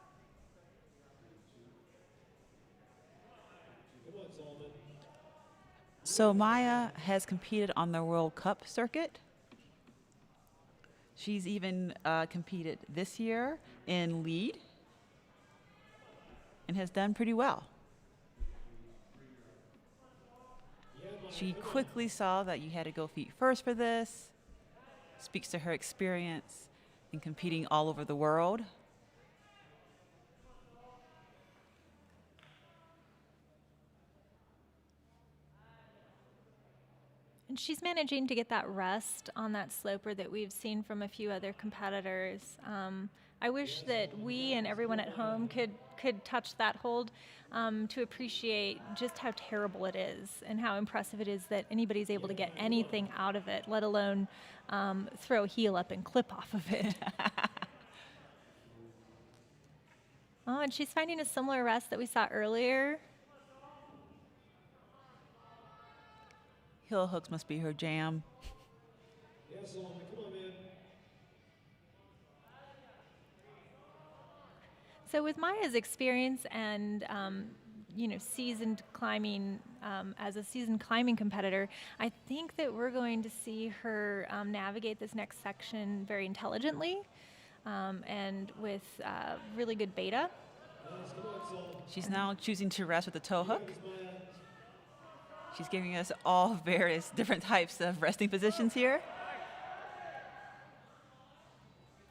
So Maya has competed on the World Cup circuit. She's even competed this year in lead and has done pretty well. She quickly saw that you had to go feet first for this. Speaks to her experience in competing all over the world. And she's managing to get that rest on that sloper that we've seen from a few other competitors. I wish that we and everyone at home could touch that hold to appreciate just how terrible it is and how impressive it is that anybody's able to get anything out of it, let alone throw a heel up and clip off of it. Oh, and she's finding a similar rest that we saw earlier. Heel hooks must be her jam. Yeah, Solomon, come on, man. So with Maya's experience and seasoned climbing as a seasoned climbing competitor, I think that we're going to see her navigate this next section very intelligently and with really good beta. She's now choosing to rest with a toe hook. She's giving us all various different types of resting positions here.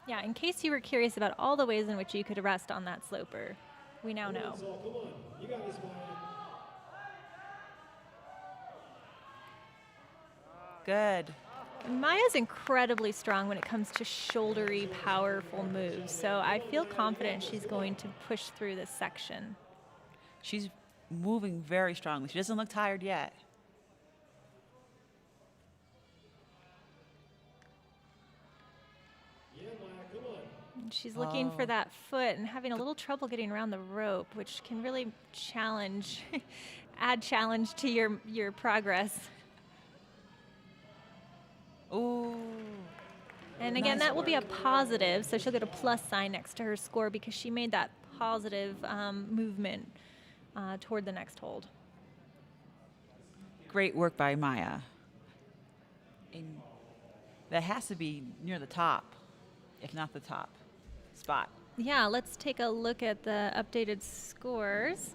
Yeah, in case you were curious about all the ways in which you could rest on that sloper, we now know. Come on, you got this, Maya. Good. Maya's incredibly strong when it comes to shouldery, powerful moves, so I feel confident she's going to push through this section. She's moving very strongly. She doesn't look tired yet. Yeah, Maya, come on. She's looking for that foot and having a little trouble getting around the rope, which can really add challenge to your progress. Ooh. And again, Nice that will be a work. positive, so she'll get a plus sign next to her score because she made that positive movement toward the next hold. Great work by Maya. And that has to be near the top, if not the top spot. Yeah, let's take a look at the updated scores.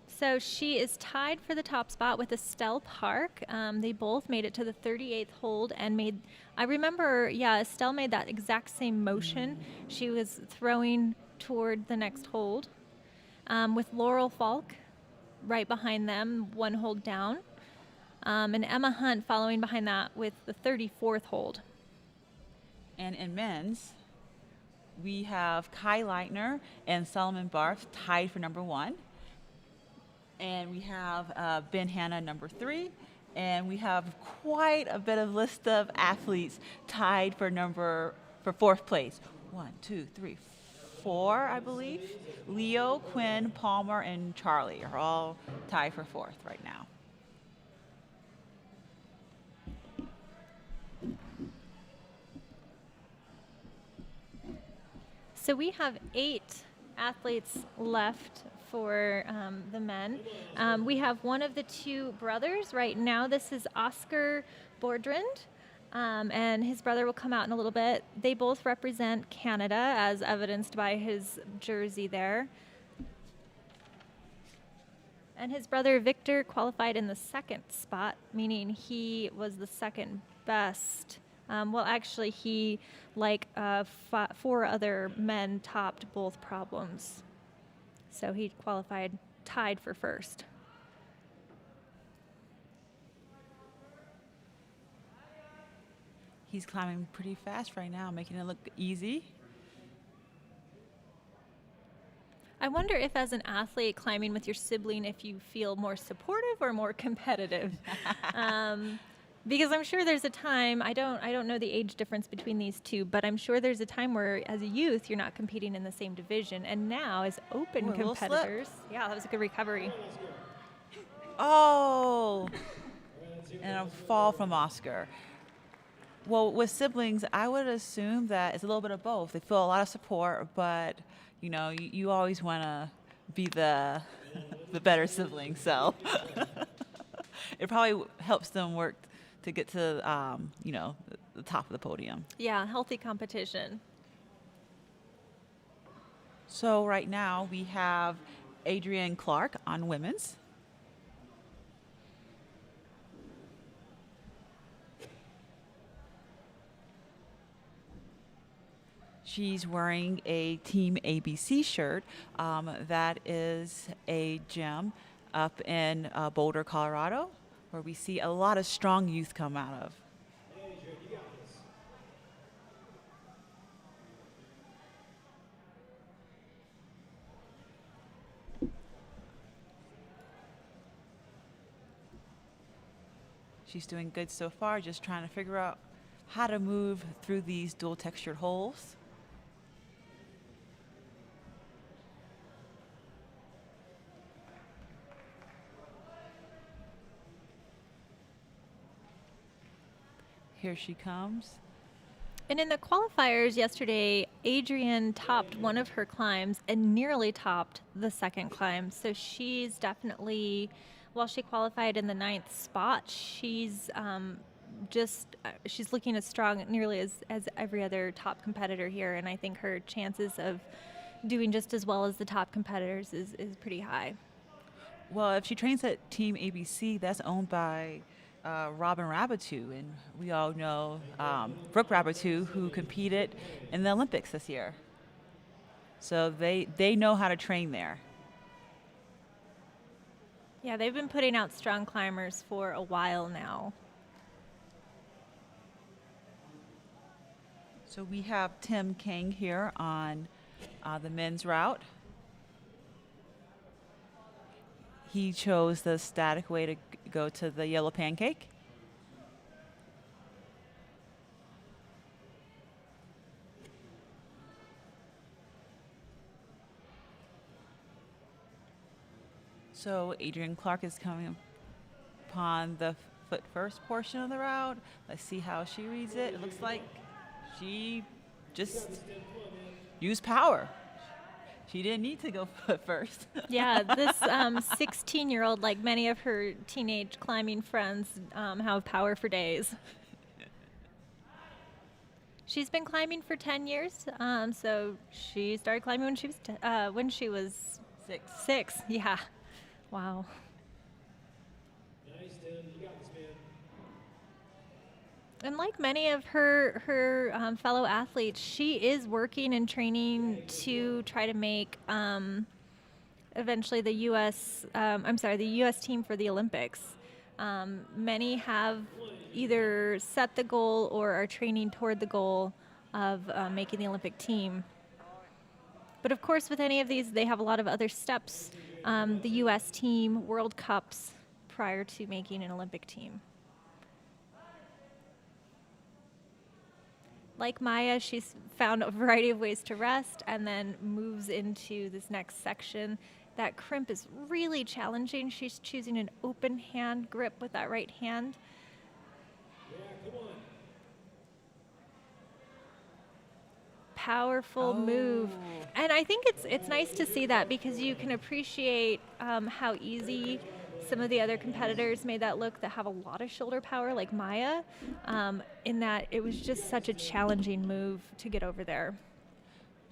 So she is tied for the top spot with Estelle Park. They both made it to the 38th hold and I remember, Estelle made that exact same motion. She was throwing toward the next hold with Laurel Falk right behind them, one hold down. And Emma Hunt following behind that with the 34th hold. And in men's, we have Kai Leitner and Solomon Barth tied for number 1. And we have Ben Hanna, number 3. And we have quite a bit of list of athletes tied for 4th place. 1, 2, 3, 4, I believe. Leo, Quinn, Palmer, and Charlie are all tied for 4th right now. So we have 8 athletes left for the men. We have one of the 2 brothers right now. This is Oscar Bordrand, and his brother will come out in a little bit. They both represent Canada, as evidenced by his jersey there. And his brother Victor qualified in the 2nd spot, meaning he was the 2nd best. Well, actually, he, like 4 other men, topped both problems. So he qualified tied for 1st. He's climbing pretty fast right now, making it look easy. I wonder if, as an athlete climbing with your sibling, if you feel more supportive or more competitive. Because I'm sure there's a time, I don't know the age difference between these 2, but I'm sure there's a time where, as a youth, you're not competing in the same division, and now as open Ooh, a little slip. competitors, yeah, that was a good recovery. Oh, and a fall from Oscar. Well, with siblings, I would assume that it's a little bit of both. They feel a lot of support, but you always want to be the better sibling. So it probably helps them work to get to the top of the podium. Yeah, healthy competition. So right now we have Adrienne Clark on women's. She's wearing a Team ABC shirt. That is a gym up in Boulder, Colorado, where we see a lot of strong youth come out of. She's doing good so far, just trying to figure out how to move through these dual textured holes. Here she comes. And in the qualifiers yesterday, Adrienne topped one of her climbs and nearly topped the 2nd climb. So she's definitely, while she qualified in the 9th spot, she's she's looking as strong nearly as every other top competitor here. And I think her chances of doing just as well as the top competitors is pretty high. Well, if she trains at Team ABC, that's owned by Robin Rabitou, and we all know Brooke Rabitou, who competed in the Olympics this year. So they know how to train there. Yeah, they've been putting out strong climbers for a while now. So we have Tim King here on the men's route. He chose the static way to go to the yellow pancake. So Adrienne Clark is coming upon the foot first portion of the route. Let's see how she reads it. It looks like she just used power. She didn't need to go foot first. Yeah, this 16-year-old, like many of her teenage climbing friends, have power for days. She's been climbing for 10 years, so she started climbing when she was 6. Yeah, wow. Nice, Tim. You got this, man. And like many of her fellow athletes, she is working and training to try to make eventually the U.S. The U.S. team for the Olympics. Many have either set the goal or are training toward the goal of making the Olympic team. But of course, with any of these, they have a lot of other steps. The U.S. team, World Cups, prior to making an Olympic team. like Maya, she's found a variety of ways to rest and then moves into this next section. That crimp is really challenging. She's choosing an open hand grip with that right hand. Yeah, come on. Powerful move. And I think it's nice to see that because you can appreciate how easy some of the other competitors made that look that have a lot of shoulder power, like Maya, in that it was just such a challenging move to get over there.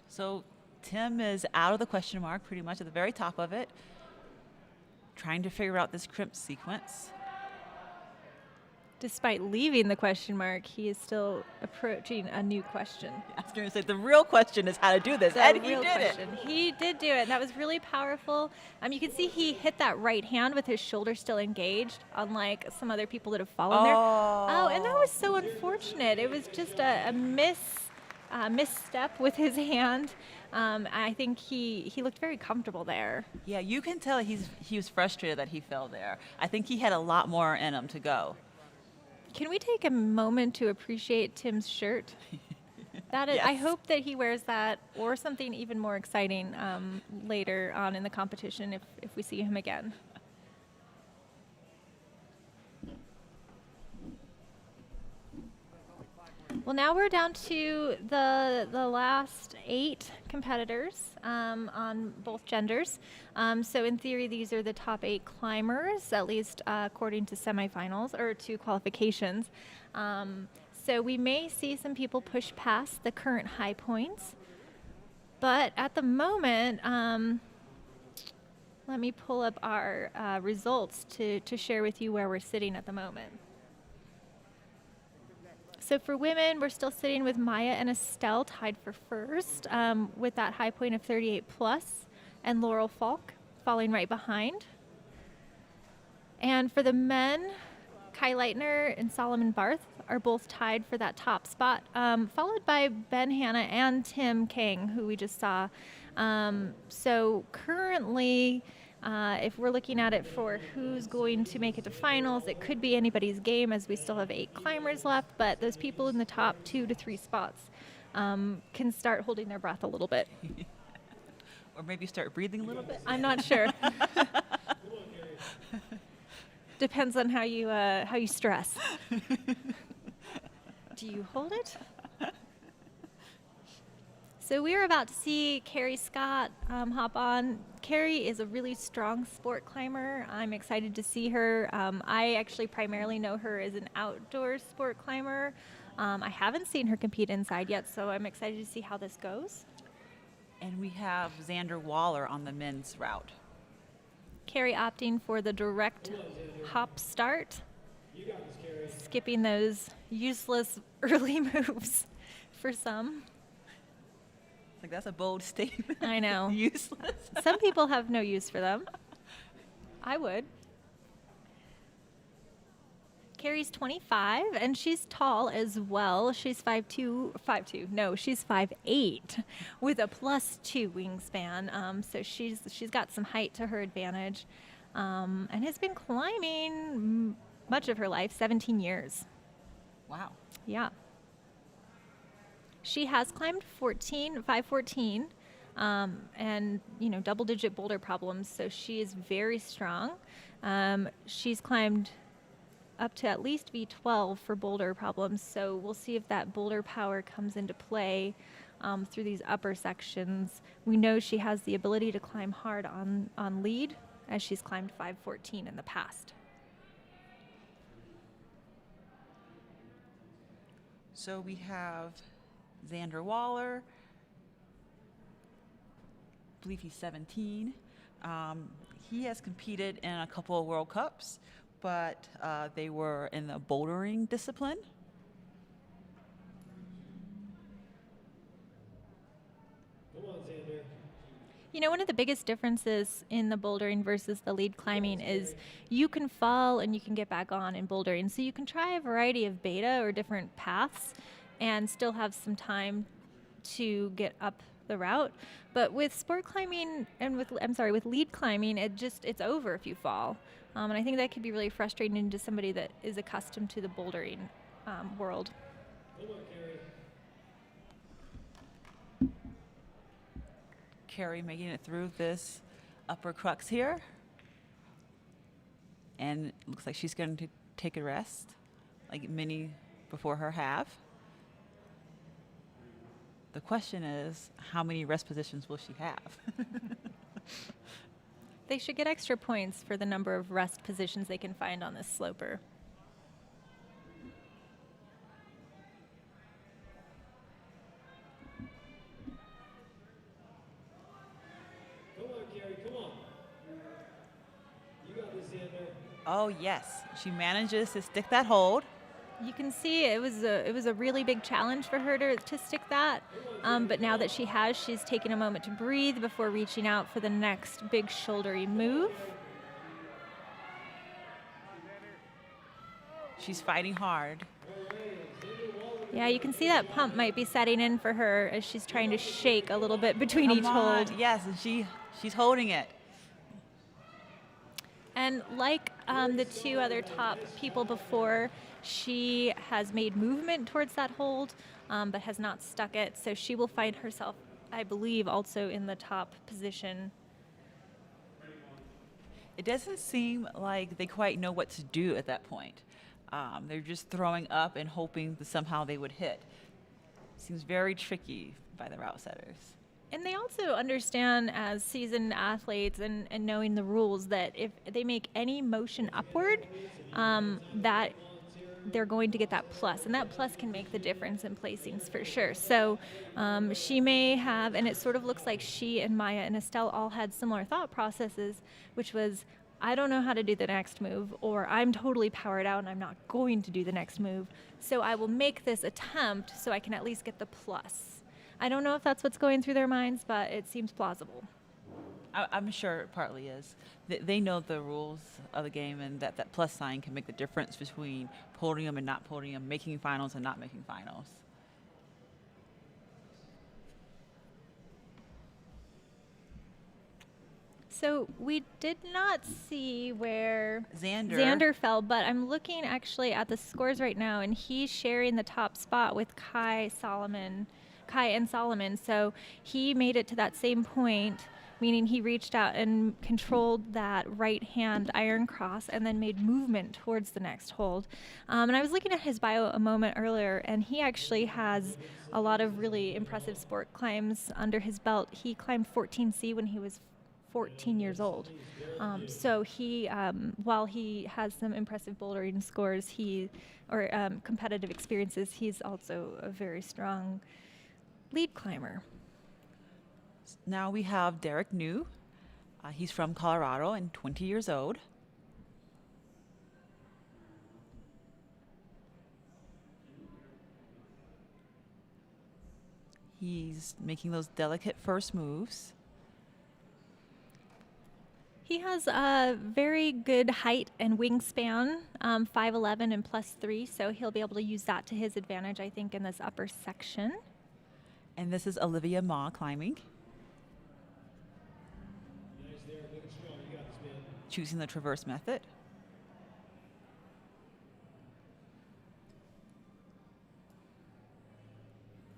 So Tim is out of the question mark, pretty much at the very top of it, trying to figure out this crimp sequence. Despite leaving the question mark, he is still approaching a new question. I was going to say, the real question is how to do this, and he did it. He did do it, and that was really powerful. You can see he hit that right hand with his shoulder still engaged, unlike some other people that have fallen there. Oh, and that was so unfortunate. It was just a misstep with his hand. I think he looked very comfortable there. Yeah, you can tell he was frustrated that he fell there. I think he had a lot more in him to go. Can we take a moment to appreciate Tim's shirt? That is, Yes. I hope that he wears that or something even more exciting later on in the competition if we see him again. Well, now we're down to the last 8 competitors on both genders. So in theory, these are the top 8 climbers, at least according to semifinals or to qualifications. So we may see some people push past the current high points. But at the moment, let me pull up our results to share with you where we're sitting at the moment. So for women, we're still sitting with Maya and Estelle tied for first with that high point of 38 plus, and Laurel Falk falling right behind. And for the men, Kai Leitner and Solomon Barth are both tied for that top spot, followed by Ben Hanna and Tim Kang, who we just saw. So currently, if we're looking at it for who's going to make it to finals, it could be anybody's game as we still have 8 climbers left, but those people in the top 2 to 3 spots can start holding their breath a little bit. Or maybe start breathing a little bit. I'm not sure. Depends on how you stress. Do you hold it? So we're about to see Carrie Scott hop on. Carrie is a really strong sport climber. I'm excited to see her. I actually primarily know her as an outdoor sport climber. I haven't seen her compete inside yet, so I'm excited to see how this goes. And we have Xander Waller on the men's route. Carrie opting for the direct hop start, skipping those useless early moves for some. Like, that's a bold statement. I know. Useless. Some people have no use for them. I would. Carrie's 25, and she's tall as well. She's 5'2". No, she's 5'8", with a +2 wingspan. So she's got some height to her advantage, and has been climbing much of her life, 17 years. Wow. Yeah. She has climbed 514, and double-digit boulder problems. So she is very strong. She's climbed up to at least V12 for boulder problems. So we'll see if that boulder power comes into play through these upper sections. We know she has the ability to climb hard on lead, as she's climbed 514 in the past. So we have Xander Waller. I believe he's 17. He has competed in a couple of World Cups, but they were in the bouldering discipline. Come on, Xander. One of the biggest differences in the bouldering versus the lead climbing is you can fall and you can get back on in bouldering. So you can try a variety of beta or different paths and still have some time to get up the route. But with sport climbing and with lead climbing, it's over if you fall. And I think that could be really frustrating to somebody that is accustomed to the bouldering world. Come on, Carrie. Carrie making it through this upper crux here. And it looks like she's going to take a rest, like many before her have. The question is, how many rest positions will she have? They should get extra points for the number of rest positions they can find on this sloper. Come on, Carrie, come on. You got this, Xander. Oh, yes. She manages to stick that hold. You can see it was a really big challenge for her to stick that, but now that she has, she's taking a moment to breathe before reaching out for the next big shouldery move. She's fighting hard. Yeah, you can see that pump might be setting in for her as she's trying to shake a little bit between each hold. Yes, and she's holding it. And like the two other top people before, she has made movement towards that hold, but has not stuck it. So she will find herself, I believe, also in the top position. It doesn't seem like they quite know what to do at that point. They're just throwing up and hoping that somehow they would hit. Seems very tricky by the route setters. And they also understand, as seasoned athletes and knowing the rules, that if they make any motion upward, that they're going to get that plus, and that plus can make the difference in placings for sure. So she may have, and it sort of looks like she and Maya and Estelle all had similar thought processes, which was, I don't know how to do the next move, or I'm totally powered out and I'm not going to do the next move, so I will make this attempt so I can at least get the plus. I don't know if that's what's going through their minds, but it seems plausible. I'm sure it partly is. They know the rules of the game, and that plus sign can make the difference between podium and not podium, making finals and not making finals. So we did not see where Xander fell, but I'm looking actually at the scores right now, and he's sharing the top spot with Kai and Solomon. So he made it to that same point, meaning he reached out and controlled that right hand iron cross and then made movement towards the next hold. And I was looking at his bio a moment earlier, and he actually has a lot of really impressive sport climbs under his belt. He climbed 14C when he was 14 years old. So he, while he has some impressive bouldering scores, competitive experiences, he's also a very strong lead climber. Now we have Derek New. He's from Colorado and 20 years old. He's making those delicate first moves. He has a very good height and wingspan, 5'11" and +3, so he'll be able to use that to his advantage, I think, in this upper section. And this is Olivia Ma climbing. Nice there, looking strong. You got this, man. Choosing the traverse method.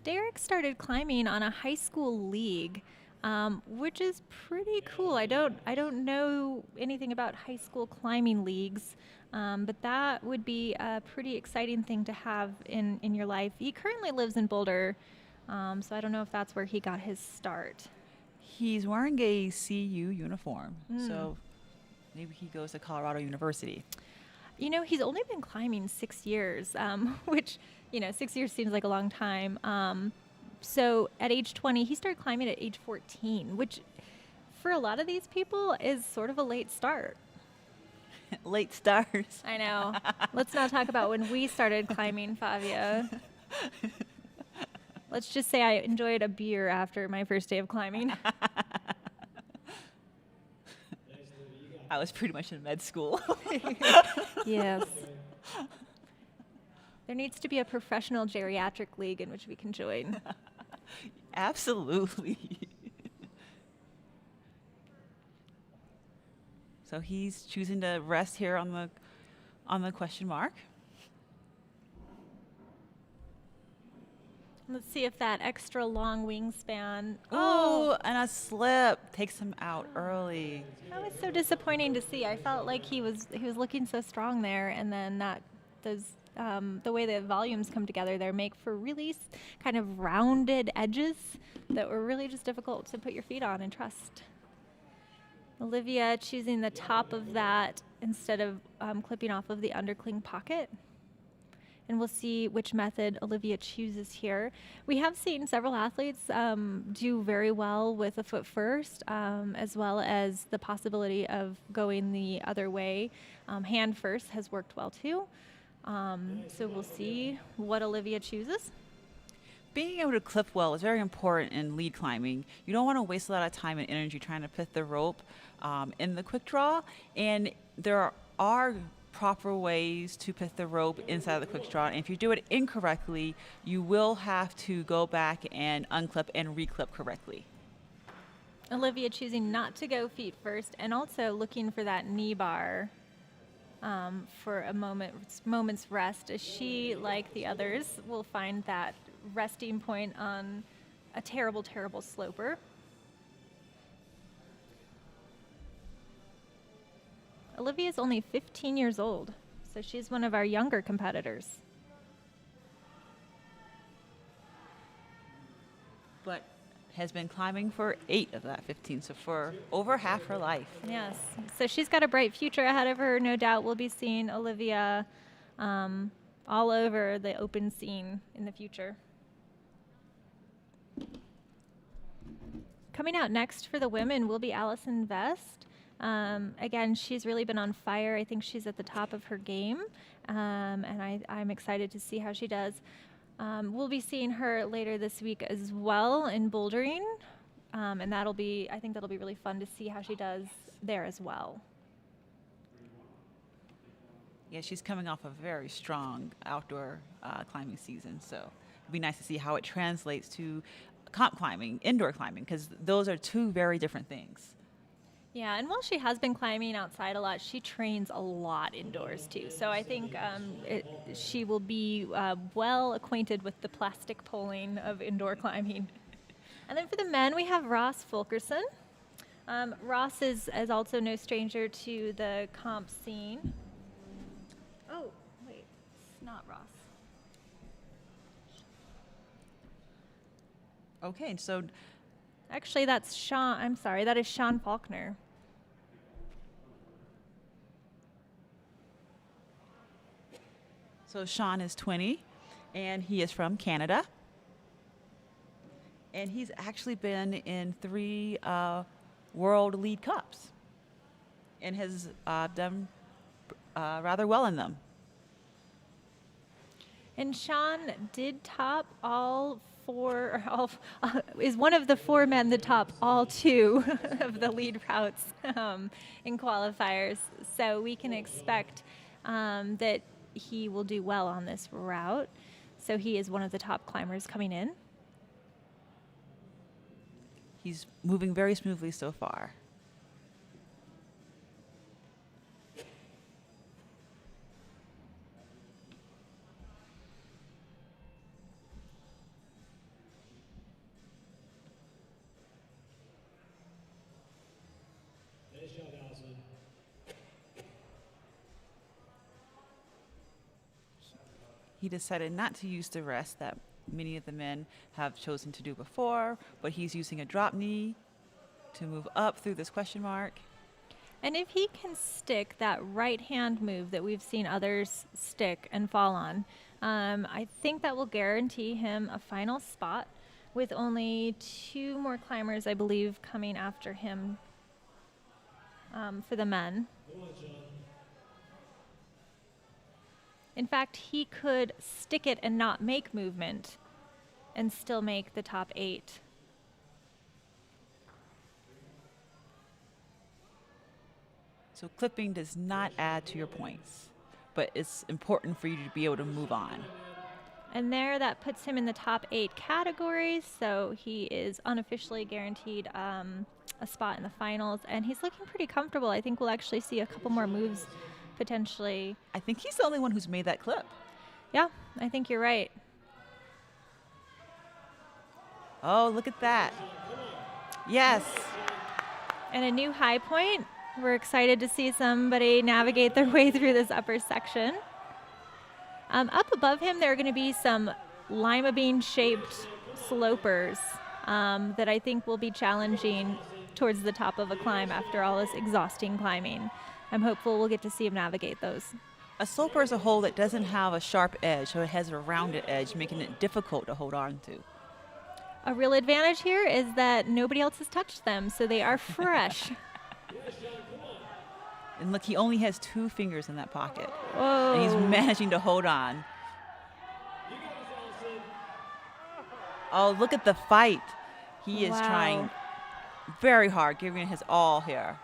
Derek started climbing on a high school league, which is pretty cool. I don't know anything about high school climbing leagues, but that would be a pretty exciting thing to have in your life. He currently lives in Boulder, so I don't know if that's where he got his start. He's wearing a CU uniform, so maybe he goes to Colorado University. You know, he's only been climbing 6 years, which, 6 years seems like a long time. So at age 20, he started climbing at age 14, which for a lot of these people is sort of a late start. Late stars. I know. Let's not talk about when we started climbing, Fabio. Let's just say I enjoyed a beer after my first day of climbing. I was pretty much in med school. Yes. There needs to be a professional geriatric league in which we can join. Absolutely. So he's choosing to rest here on the question mark. Let's see if that extra long wingspan. Ooh, and a slip takes him out early. That was so disappointing to see. I felt like he was looking so strong there, and then the way the volumes come together there make for really kind of rounded edges that were really just difficult to put your feet on and trust. Olivia choosing the top of that instead of clipping off of the undercling pocket. And we'll see which method Olivia chooses here. We have seen several athletes do very well with a foot first, as well as the possibility of going the other way. Hand first has worked well too. So we'll see what Olivia chooses. Being able to clip well is very important in lead climbing. You don't want to waste a lot of time and energy trying to put the rope in the quick draw. And there are proper ways to put the rope inside of the quick draw. And if you do it incorrectly, you will have to go back and unclip and reclip correctly. Olivia choosing not to go feet first and also looking for that knee bar for a moment's rest, as she, like the others, will find that resting point on a terrible, terrible sloper. Olivia is only 15 years old, so she's one of our younger competitors. But has been climbing for 8 of that 15, so for over half her life. Yes, so she's got a bright future ahead of her. No doubt we'll be seeing Olivia all over the open scene in the future. Coming out next for the women will be Allison Vest. Again, she's really been on fire. I think she's at the top of her game, and I'm excited to see how she does. We'll be seeing her later this week as well in bouldering, and I think that'll be really fun to see how she does there as well. Yeah, she's coming off a very strong outdoor climbing season, so it'll be nice to see how it translates to comp climbing, indoor climbing, because those are two very different things. Yeah, and while she has been climbing outside a lot, she trains a lot indoors too. So I think she will be well acquainted with the plastic poling of indoor climbing. And then for the men, we have Ross Fulkerson. Ross is also no stranger to the comp scene. Oh, wait, it's not Ross. Okay, so Actually, that's Sean. I'm sorry, that is Sean Faulkner. So Sean is 20, and he is from Canada. And he's actually been in 3 World Lead Cups and has done rather well in them. And Sean did top is one of the 4 men that top all 2 of the lead routes in qualifiers. So we can expect that he will do well on this route. So he is one of the top climbers coming in. He's moving very smoothly so far. Nice job, Allison. He decided not to use the rest that many of the men have chosen to do before, but he's using a drop knee to move up through this question mark. And if he can stick that right hand move that we've seen others stick and fall on, I think that will guarantee him a final spot with only 2 more climbers, I believe, coming after him for the men. Come on, Sean. In fact, he could stick it and not make movement and still make the top 8. So clipping does not add to your points, but it's important for you to be able to move on. And there, that puts him in the top 8 categories, so he is unofficially guaranteed a spot in the finals, and he's looking pretty comfortable. I think we'll actually see a couple more moves potentially. I think he's the only one who's made that clip. Yeah, I think you're right. Oh, look at that. Yes. And a new high point. We're excited to see somebody navigate their way through this upper section. Up above him, there are going to be some lima bean-shaped slopers that I think will be challenging towards the top of a climb after all this exhausting climbing. I'm hopeful we'll get to see him navigate those. A sloper is a hole that doesn't have a sharp edge, so it has a rounded edge, making it difficult to hold on to. A real advantage here is that nobody else has touched them, so they are fresh. And look, he only has 2 fingers in that pocket. Whoa. And he's managing to hold on. Oh, look at the fight. He is trying very hard, giving it his all here.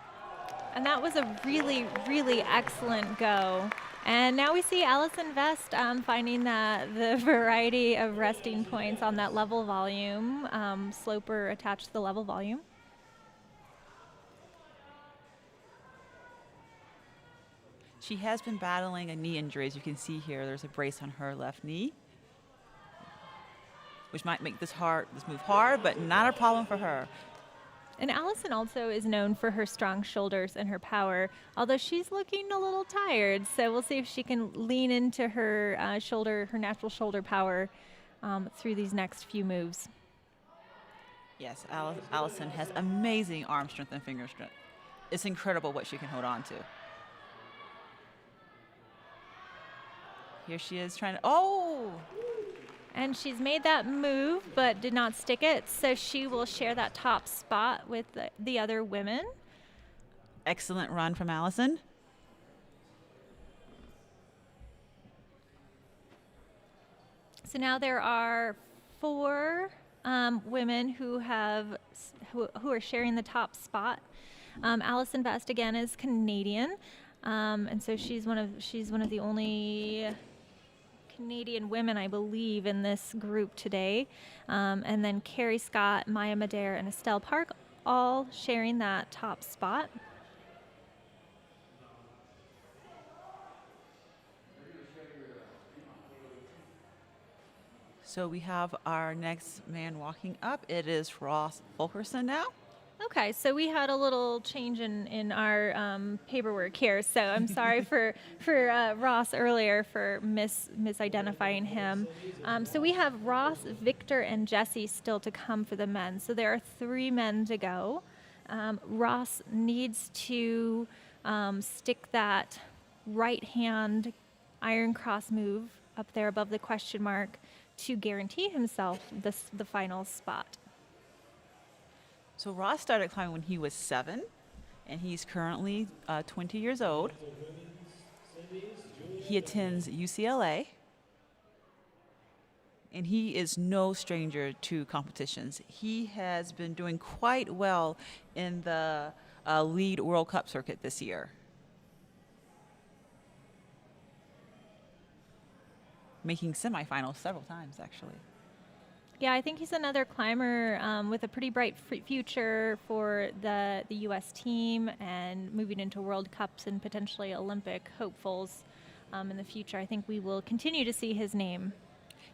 And that was a really, really excellent go. And now we see Allison Vest finding the variety of resting points on that level volume, sloper attached to the level volume. She has been battling a knee injury, as you can see here. There's a brace on her left knee, which might make this move hard, but not a problem for her. And Allison also is known for her strong shoulders and her power, although she's looking a little tired. So we'll see if she can lean into her her natural shoulder power through these next few moves. Yes, Allison has amazing arm strength and finger strength. It's incredible what she can hold on to. Here she is trying to, oh! And she's made that move, but did not stick it, so she will share that top spot with the other women. Excellent run from Allison. So now there are 4 women who are sharing the top spot. Allison Vest again is Canadian, and so she's one of the only Canadian women, I believe, in this group today. And then Carrie Scott, Maya Madaire, and Estelle Park all sharing that top spot. So we have our next man walking up. It is Ross Fulkerson now. Okay, so we had a little change in our paperwork here. So I'm sorry for Ross earlier for misidentifying him. So we have Ross, Victor, and Jesse still to come for the men. So there are 3 men to go. Ross needs to stick that right hand iron cross move up there above the question mark to guarantee himself the final spot. So Ross started climbing when he was 7, and he's currently 20 years old. He attends UCLA, and he is no stranger to competitions. He has been doing quite well in the lead World Cup circuit this year, making semifinals several times, actually. Yeah, I think he's another climber with a pretty bright future for the U.S. team and moving into World Cups and potentially Olympic hopefuls in the future. I think we will continue to see his name.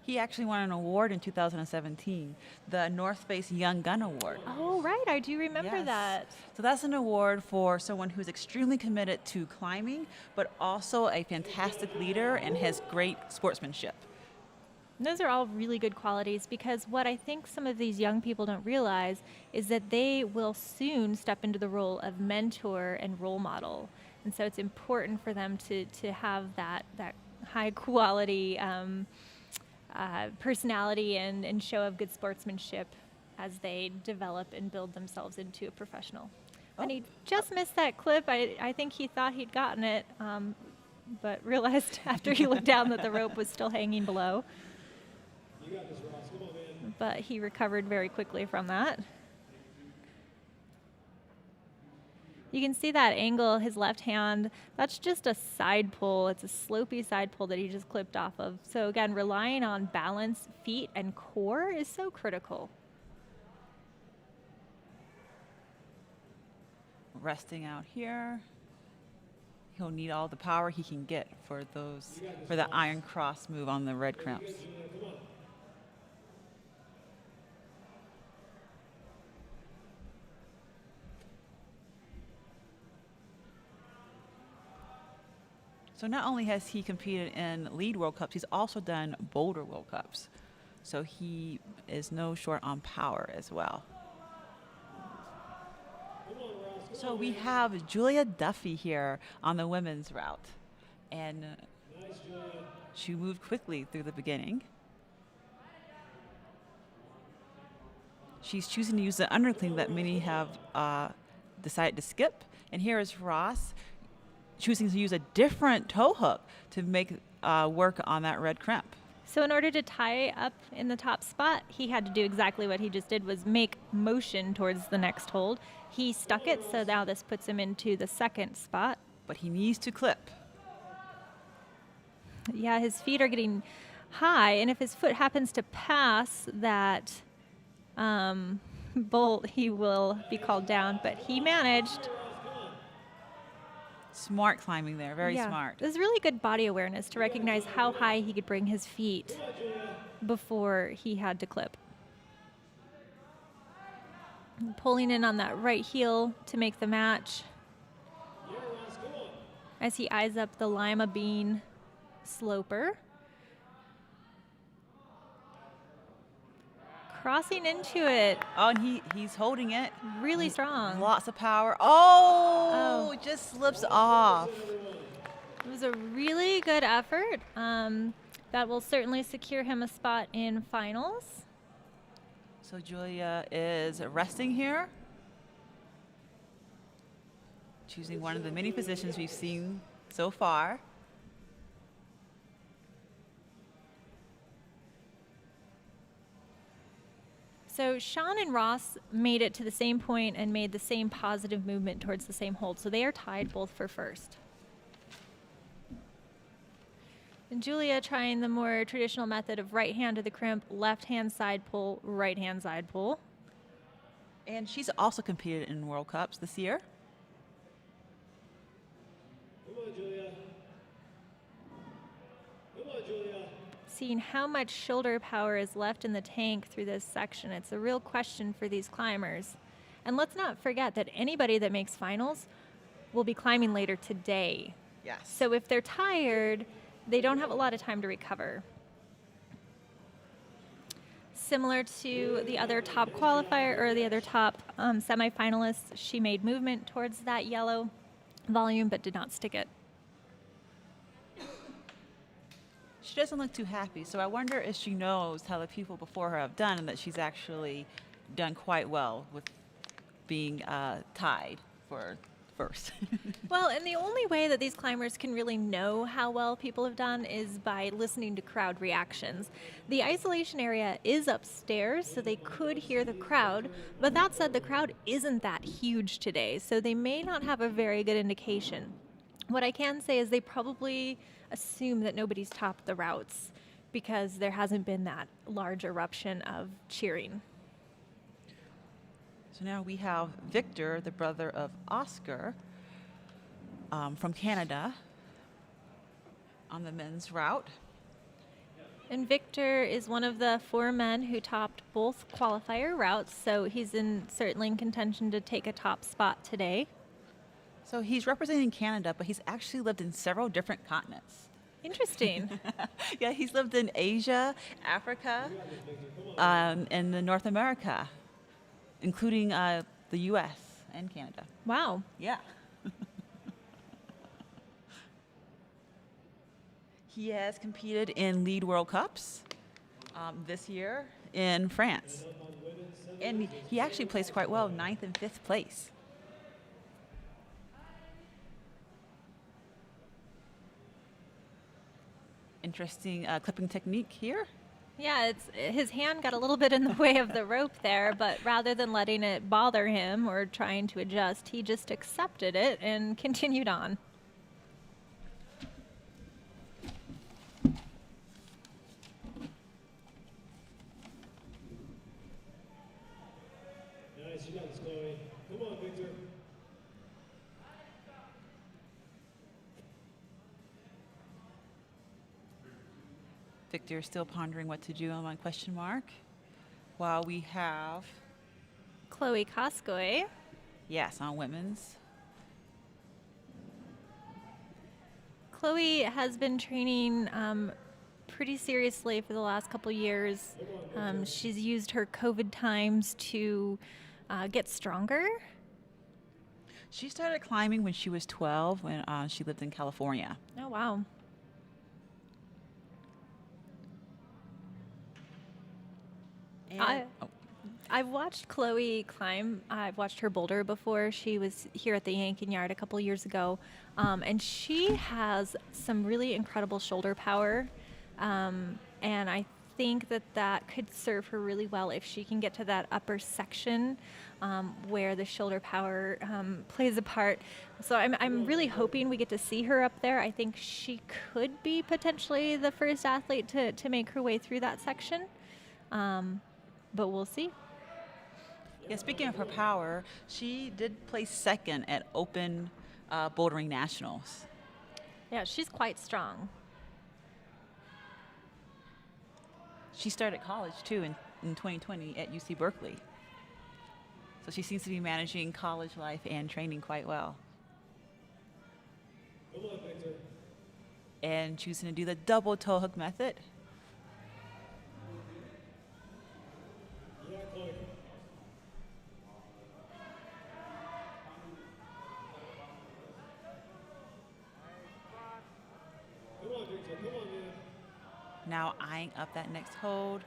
He actually won an award in 2017, the North Face Young Gun Award. Oh, right. I do remember that. So that's an award for someone who's extremely committed to climbing, but also a fantastic leader and has great sportsmanship. Those are all really good qualities, because what I think some of these young people don't realize is that they will soon step into the role of mentor and role model. And so it's important for them to have that high quality personality and show of good sportsmanship as they develop and build themselves into a professional. And he just missed that clip. I think he thought he'd gotten it, but realized after he looked down that the rope was still hanging below. You got this, Ross. Come on, man. But he recovered very quickly from that. You can see that angle, his left hand, that's just a side pull. It's a slopey side pull that he just clipped off of. So again, relying on balance, feet, and core is so critical. Resting out here. He'll need all the power he can get for the iron cross move on the red cramps. So not only has he competed in lead World Cups, he's also done boulder World Cups. So he is no short on power as well. So we have Julia Duffy here on the women's route. And she moved quickly through the beginning. She's choosing to use the undercling that many have decided to skip. And here is Ross choosing to use a different toe hook to make work on that red crimp. So in order to tie up in the top spot, he had to do exactly what he just did, was make motion towards the next hold. He stuck it, so now this puts him into the second spot. But he needs to clip. Yeah, his feet are getting high, and if his foot happens to pass that bolt, he will be called down, but he managed. Smart climbing there, very Yeah. smart. It was really good body awareness to recognize how high he could bring his feet before he had to clip. And pulling in on that right heel to make the match as he eyes up the lima bean sloper. Crossing into it, Oh, and he's holding it. really strong. Lots of power. Oh, just slips off. It was a really good effort. That will certainly secure him a spot in finals. So Julia is resting here. Choosing one of the many positions we've seen so far. So Sean and Ross made it to the same point and made the same positive movement towards the same hold. So they are tied both for first. And Julia trying the more traditional method of right hand to the crimp, left hand side pull, right hand side pull. And she's also competed in World Cups this year. Come on, Julia. Come on, Julia. Seeing how much shoulder power is left in the tank through this section. It's a real question for these climbers. And let's not forget that anybody that makes finals will be climbing later today. Yes. So if they're tired, they don't have a lot of time to recover. Similar to the other top qualifier or the other top semifinalists, she made movement towards that yellow volume but did not stick it. She doesn't look too happy, so I wonder if she knows how the people before her have done and that she's actually done quite well with being tied for first. Well, and the only way that these climbers can really know how well people have done is by listening to crowd reactions. The isolation area is upstairs, so they could hear the crowd, but that said, the crowd isn't that huge today, so they may not have a very good indication. What I can say is they probably assume that nobody's topped the routes because there hasn't been that large eruption of cheering. So now we have Victor, the brother of Oscar, from Canada, on the men's route. And Victor is one of the 4 men who topped both qualifier routes, so he's certainly in contention to take a top spot today. So he's representing Canada, but he's actually lived in several different continents. Interesting. Yeah, he's lived in Asia, Africa, and in North America, including the U.S. and Canada. Wow. Yeah. He has competed in lead World Cups this year in France. And he actually placed quite well, 9th and 5th place. Interesting clipping technique here. Yeah, his hand got a little bit in the way of the rope there, but rather than letting it bother him or trying to adjust, he just accepted it and continued on. Nice, you got this, Chloe. Come on, Victor. Victor is still pondering what to do on my question mark. While we have, Chloe Koskoy. yes, on women's. Chloe has been training pretty seriously for the last couple years. She's used her COVID times to get stronger. She started climbing when she was 12 when she lived in California. Oh, wow. And, I've watched Chloe climb. I've watched her boulder before. She was here at the Yankin Yard a couple years ago, and she has some really incredible shoulder power, and I think that could serve her really well if she can get to that upper section where the shoulder power plays a part. So I'm really hoping we get to see her up there. I think she could be potentially the first athlete to make her way through that section, but we'll see. yeah, speaking of her power, she did place second at Open Bouldering Nationals. Yeah, she's quite strong. She started college too in 2020 at UC Berkeley. So she seems to be managing college life and training quite well. Come on, Victor. And choosing to do the double toe hook method. Yeah, Chloe. Come on, Victor. Come on, man. Now eyeing up that next hold.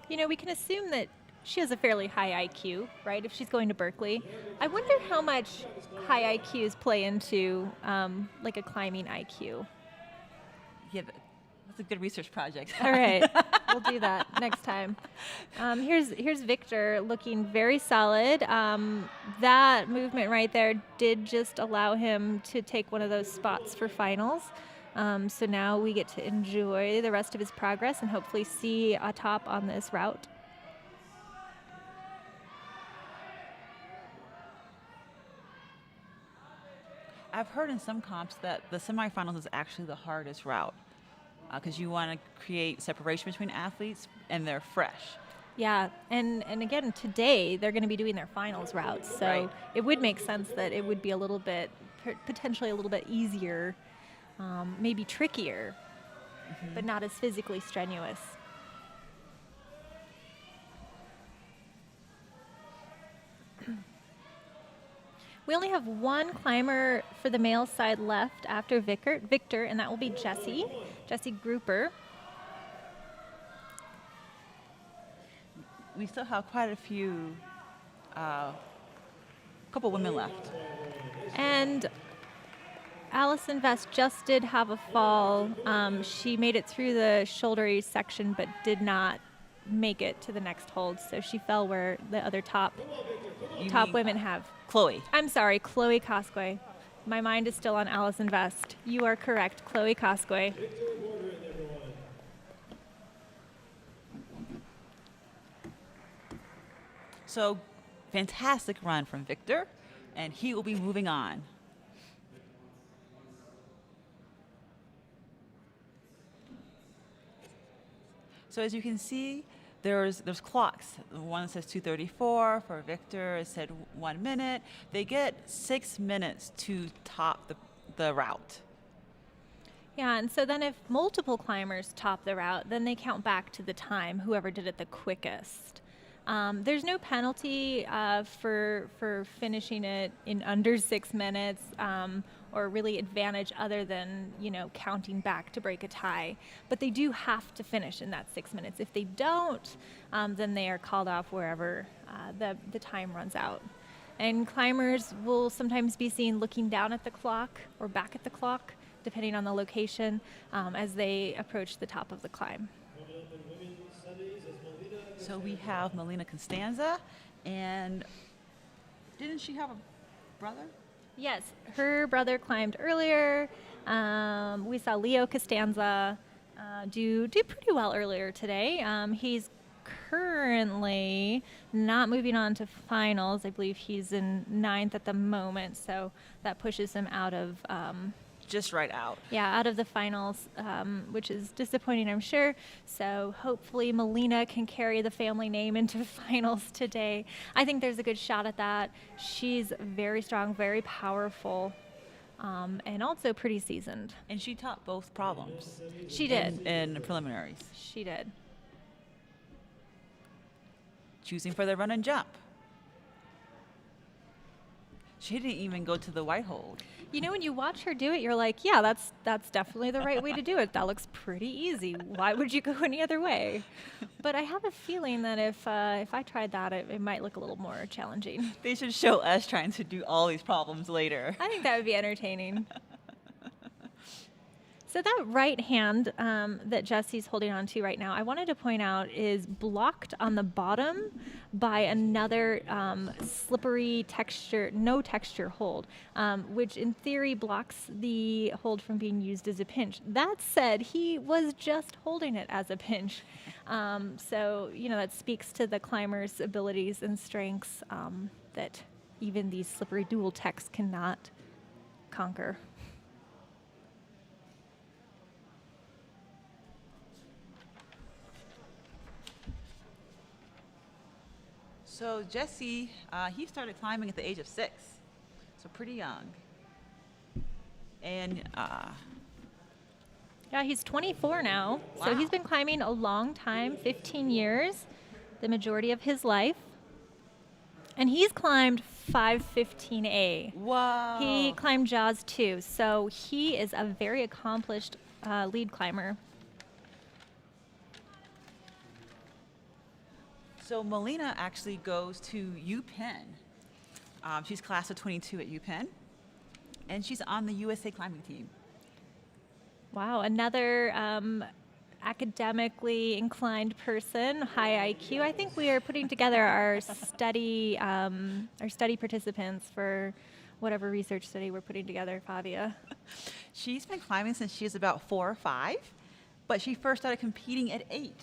You know, we can assume that she has a fairly high IQ, right? If she's going to Berkeley. I wonder how much high IQs play into like a climbing IQ. Yeah, that's a good research project. All right, we'll do that next time. Here's Victor looking very solid. That movement right there did just allow him to take one of those spots for finals. So now we get to enjoy the rest of his progress and hopefully see a top on this route. I've heard in some comps that the semifinals is actually the hardest route because you want to create separation between athletes and they're fresh. Yeah, and again, today they're going to be doing their finals routes, so Right. it would make sense that it would be a little bit, potentially a little bit easier, maybe trickier, but not as physically strenuous. We only have one climber for the male side left after Victor, and that will be Jesse Grouper. We still have quite a few, couple women left. And Allison Vest just did have a fall. She made it through the shouldery section, but did not make it to the next hold. So she fell where the other top You mean women have. Chloe. I'm sorry, Chloe Cosquay. My mind is still on Allison Vest. You are correct, Chloe Cosquay. So fantastic run from Victor, and he will be moving on. So as you can see, there's clocks. The one says 2:34 for Victor. It said 1 minute. They get 6 minutes to top the route. Yeah, and so then if multiple climbers top the route, then they count back to the time, whoever did it the quickest. There's no penalty for finishing it in under 6 minutes or really advantage other than, counting back to break a tie. But they do have to finish in that 6 minutes. If they don't, then they are called off wherever the time runs out. And climbers will sometimes be seen looking down at the clock or back at the clock, depending on the location, as they approach the top of the climb. So we have Melina Costanza, and didn't she have a brother? Yes, her brother climbed earlier. We saw Leo Costanza do pretty well earlier today. He's currently not moving on to finals. I believe he's in 9th at the moment, so that pushes him out of just right out. Yeah, out of the finals, which is disappointing, I'm sure. So hopefully Melina can carry the family name into finals today. I think there's a good shot at that. She's very strong, very powerful, and also pretty seasoned. And she taught both problems She did. in the preliminaries. She did. Choosing for the run and jump. She didn't even go to the white hold. You know, when you watch her do it, you're like, yeah, that's definitely the right way to do it. That looks pretty easy. Why would you go any other way? But I have a feeling that if I tried that, it might look a little more challenging. They should show us trying to do all these problems later. I think that would be entertaining. So that right hand that Jesse's holding on to right now, I wanted to point out is blocked on the bottom by another slippery texture, no texture hold, which in theory blocks the hold from being used as a pinch. That said, he was just holding it as a pinch. So, you know, that speaks to the climber's abilities and strengths that even these slippery dual techs cannot conquer. So Jesse, he started climbing at the age of 6, so pretty young. And Yeah, he's 24 now, so Wow. he's been climbing a long time, 15 years, the majority of his life. And he's climbed 515A. whoa. He climbed Jaws too, so he is a very accomplished lead climber. So Melina actually goes to UPenn. She's class of 22 at UPenn, and she's on the USA climbing team. Wow, another academically inclined person, high IQ. I think we are putting together our study participants for whatever research study we're putting together, Fabia. She's been climbing since she was about 4 or 5, but she first started competing at 8.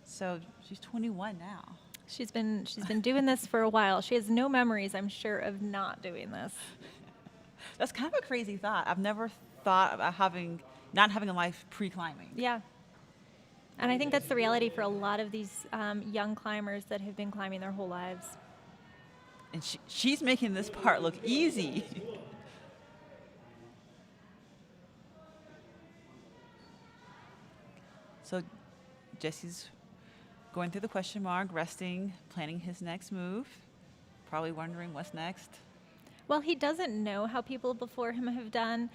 So she's 21 now. She's been doing this for a while. She has no memories, I'm sure, of not doing this. That's kind of a crazy thought. I've never thought about not having a life pre-climbing. Yeah. And I think that's the reality for a lot of these young climbers that have been climbing their whole lives. And she's making this part look easy. So Jesse's going through the question mark, resting, planning his next move, probably wondering what's next. Well, he doesn't know how people before him have done.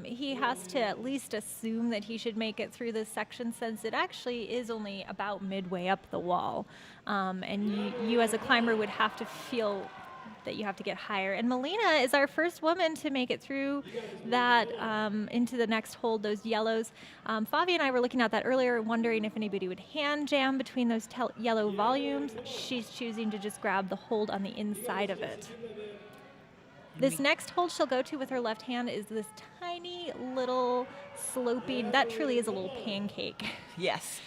He has to at least assume that he should make it through this section since it actually is only about midway up the wall. And you as a climber would have to feel that you have to get higher. And Melina is our first woman to make it through that into the next hold, those yellows. Favi and I were looking at that earlier, wondering if anybody would hand jam between those yellow volumes. She's choosing to just grab the hold on the inside of it. This next hold she'll go to with her left hand is this tiny little sloping, that truly is a little pancake. Yes,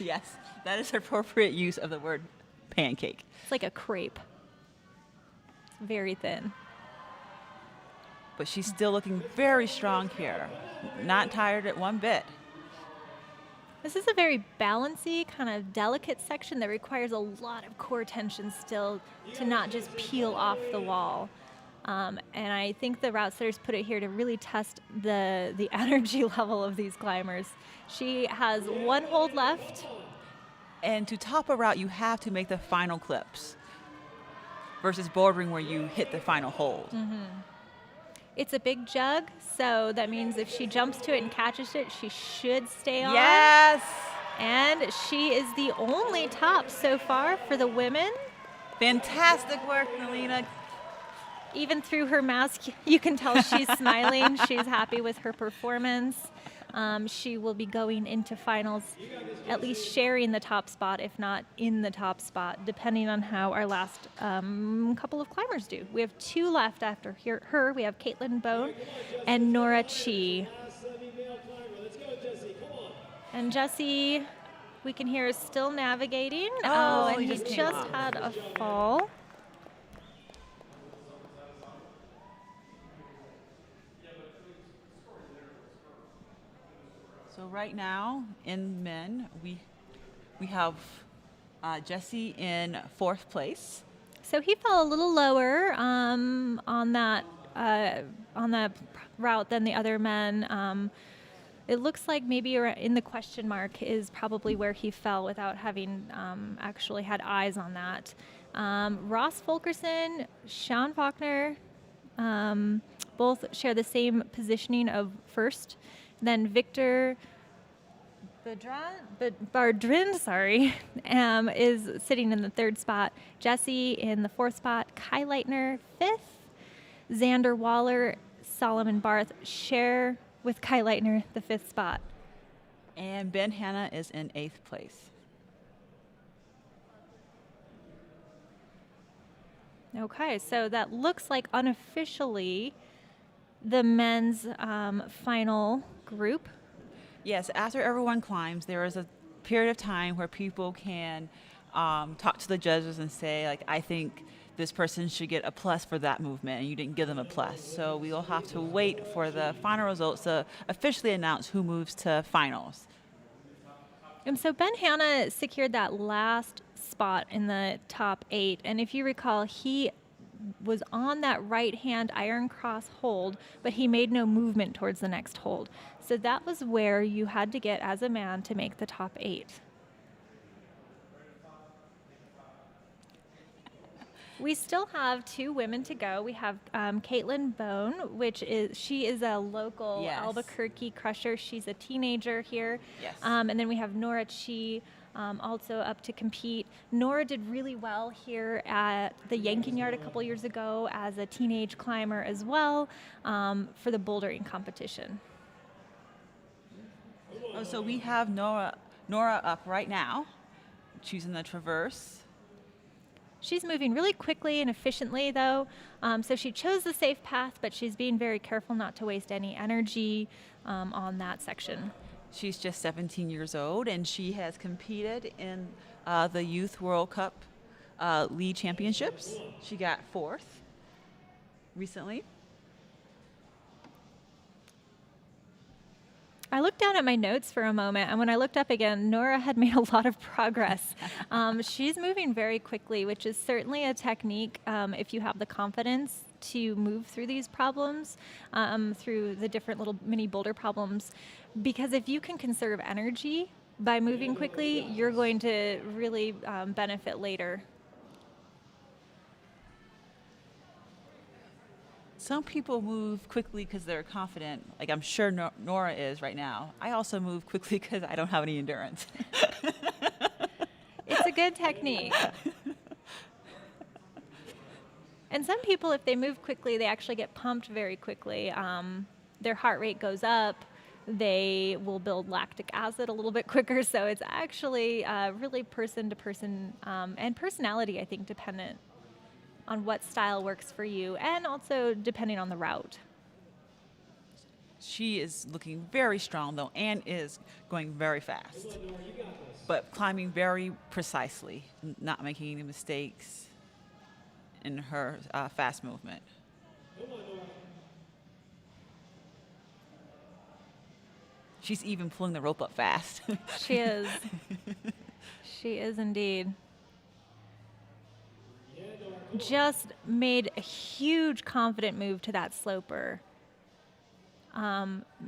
that is appropriate use of the word pancake. It's like a crepe. It's very thin. But she's still looking very strong here, not tired at one bit. This is a very balancy, kind of delicate section that requires a lot of core tension still to not just peel off the wall. And I think the route setters put it here to really test the energy level of these climbers. She has one hold left. And to top a route, you have to make the final clips versus bouldering where you hit the final hold. Mm-hmm. It's a big jug, so that means if she jumps to it and catches it, she should stay on. Yes! And she is the only top so far for the women. Fantastic work, Melina. Even through her mask, you can tell she's smiling. She's happy with her performance. She will be going into finals, at least sharing the top spot, if not in the top spot, depending on how our last couple of climbers do. We have 2 left after her. We have Caitlin Bone and Nora Chi. And Jesse, we can hear, is still navigating. And he just had a fall. So right now in men, we have Jesse in 4th place. So he fell a little lower on that route than the other men. It looks like maybe in the question mark is probably where he fell without having actually had eyes on that. Ross Fulkerson, Sean Faulkner, both share the same positioning of first. Then Victor Bardrin, is sitting in the 3rd spot. Jesse in the 4th spot. Kai Leitner, 5th. Xander Waller, Solomon Barth share with Kai Leitner the 5th spot. And Ben Hanna is in 8th place. Okay, so that looks like unofficially the men's final group. Yes, after everyone climbs, there is a period of time where people can talk to the judges and say, like, I think this person should get a plus for that movement, and you didn't give them a plus. So we will have to wait for the final results to officially announce who moves to finals. And so Ben Hanna secured that last spot in the top 8. And if you recall, he was on that right-hand iron cross hold, but he made no movement towards the next hold. So that was where you had to get as a man to make the top 8. We still have 2 women to go. We have Caitlin Bone, she is a local Yes. Albuquerque crusher. She's a teenager here. Yes. And then we have Nora Chi, also up to compete. Nora did really well here at the Yanking Yard a couple years ago as a teenage climber as well for the bouldering competition. Oh, so we have Nora up right now, choosing the traverse. She's moving really quickly and efficiently, though. So she chose the safe path, but she's being very careful not to waste any energy on that section. She's just 17 years old, and she has competed in the Youth World Cup lead championships. She got 4th recently. I looked down at my notes for a moment, and when I looked up again, Nora had made a lot of progress. She's moving very quickly, which is certainly a technique if you have the confidence to move through these problems, through the different little mini boulder problems. Because if you can conserve energy by moving quickly, you're going to really benefit later. Some people move quickly because they're confident, like I'm sure Nora is right now. I also move quickly because I don't have any endurance. It's a good technique. And some people, if they move quickly, they actually get pumped very quickly. Their heart rate goes up. They will build lactic acid a little bit quicker. So it's actually really person to person and personality, I think, dependent on what style works for you, and also depending on the route. She is looking very strong, though, and is going very fast, but climbing very precisely, not making any mistakes in her fast movement. She's even pulling the rope up fast. She is. She is indeed. Just made a huge confident move to that sloper.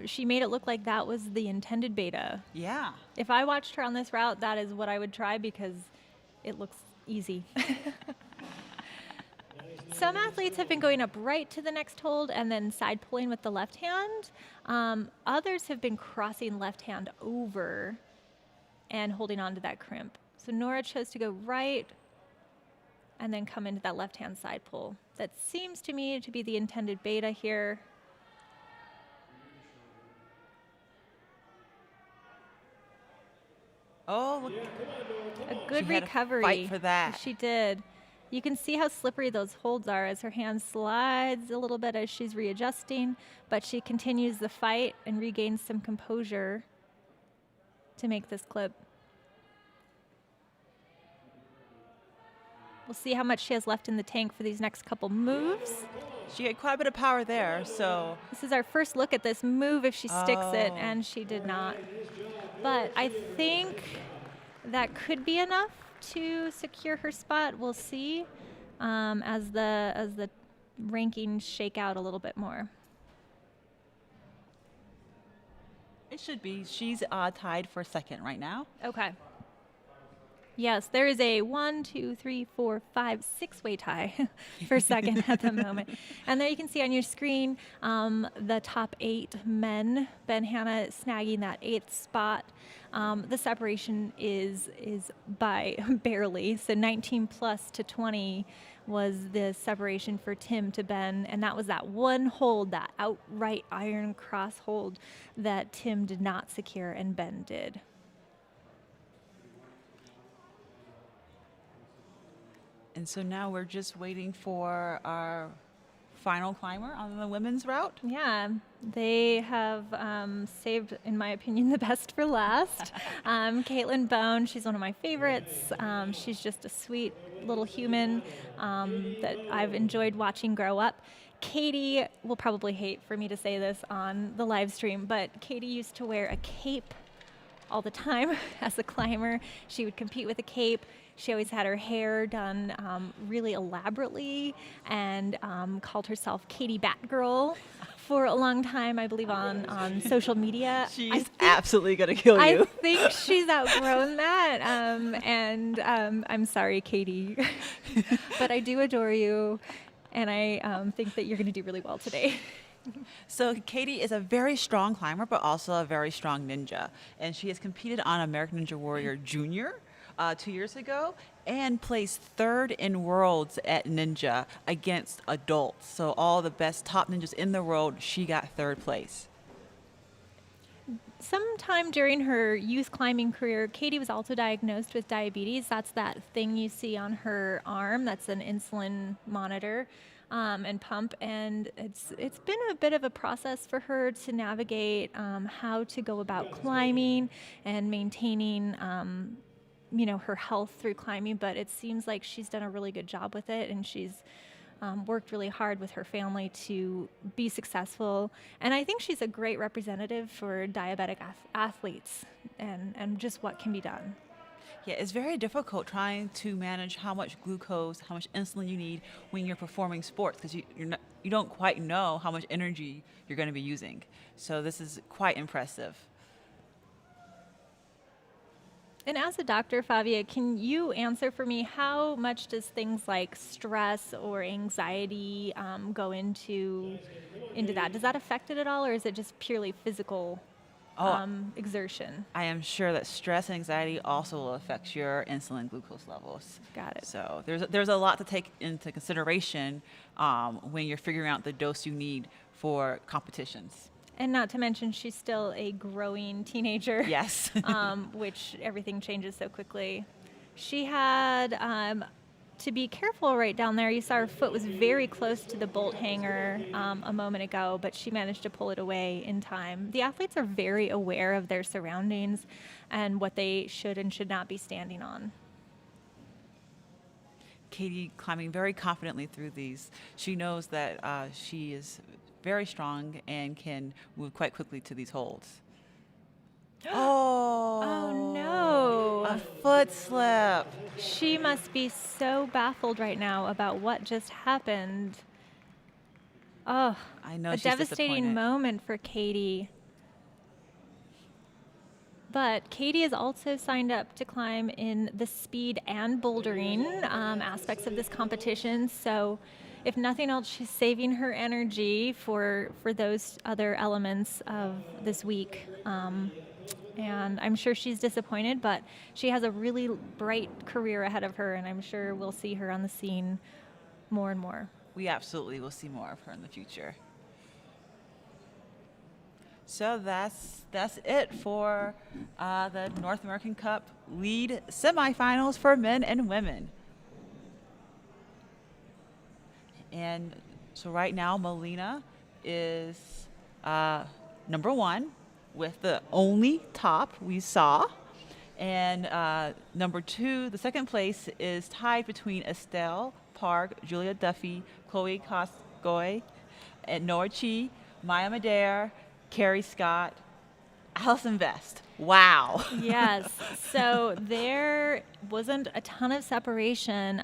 She made it look like that was the intended beta. Yeah. If I watched her on this route, that is what I would try because it looks easy. Some athletes have been going up right to the next hold and then side pulling with the left hand. Others have been crossing left hand over and holding on to that crimp. So Nora chose to go right and then come into that left-hand side pull. That seems to me to be the intended beta here. Oh, look. A good She had to recovery. fight for that. She did. You can see how slippery those holds are as her hand slides a little bit as she's readjusting, but she continues the fight and regains some composure to make this clip. We'll see how much she has left in the tank for these next couple moves. She had quite a bit of power there, so This is our first look at this move if she sticks it, Oh. and she did not. But I think that could be enough to secure her spot. We'll see as the rankings shake out a little bit more. it should be. She's tied for second right now. Okay. Yes, there is a 1, 2, 3, 4, 5, 6-way tie for second at the moment. And there you can see on your screen the top 8 men. Ben Hanna snagging that 8th spot. The separation is by barely. So 19 plus to 20 was the separation for Tim to Ben. And that was that one hold, that outright iron cross hold that Tim did not secure and Ben did. And so now we're just waiting for our final climber on the women's route. Yeah, they have saved, in my opinion, the best for last. Caitlin Bone, she's one of my favorites. She's just a sweet little human that I've enjoyed watching grow up. Katie will probably hate for me to say this on the live stream, but Katie used to wear a cape all the time as a climber. She would compete with a cape. She always had her hair done really elaborately and called herself Katie Batgirl for a long time, I believe, on social media. She's absolutely going to kill you. I think she's outgrown that. I'm sorry, Katie. But I do adore you, and I think that you're going to do really well today. So Katie is a very strong climber, but also a very strong ninja. And she has competed on American Ninja Warrior Junior 2 years ago and placed third in worlds at ninja against adults. So all the best top ninjas in the world, she got third place. Sometime during her youth climbing career, Katie was also diagnosed with diabetes. That's that thing you see on her arm. That's an insulin monitor and pump. And it's been a bit of a process for her to navigate how to go about climbing and maintaining her health through climbing, but it seems like she's done a really good job with it, and she's worked really hard with her family to be successful. And I think she's a great representative for diabetic athletes and just what can be done. Yeah, it's very difficult trying to manage how much glucose, how much insulin you need when you're performing sports, because you don't quite know how much energy you're going to be using. So this is quite impressive. And as a doctor, Fabia, can you answer for me, how much does things like stress or anxiety go into that? Does that affect it at all, or is it just purely physical exertion? I am sure that stress and anxiety also will affect your insulin glucose levels. Got it. So there's a lot to take into consideration when you're figuring out the dose you need for competitions. And not to mention, she's still a growing teenager. Yes. Which everything changes so quickly. She had to be careful right down there. You saw her foot was very close to the bolt hanger a moment ago, but she managed to pull it away in time. The athletes are very aware of their surroundings and what they should and should not be standing on. Katie climbing very confidently through these. She knows that she is very strong and can move quite quickly to these holds. Oh no. A foot slip. She must be so baffled right now about what just happened. Oh, I know, a she's devastating disappointed. moment for Katie. But Katie is also signed up to climb in the speed and bouldering aspects of this competition. So if nothing else, she's saving her energy for those other elements of this week. And I'm sure she's disappointed, but she has a really bright career ahead of her, and I'm sure we'll see her on the scene more and more. We absolutely will see more of her in the future. So that's it for the North American Cup lead semifinals for men and women. And so right now, Melina is number 1 with the only top we saw. And number 2, the second place, is tied between Estelle Park, Julia Duffy, Chloe Goy, and Nora Chi, Maya Madaire, Carrie Scott, Allison Vest. Wow. Yes. So there wasn't a ton of separation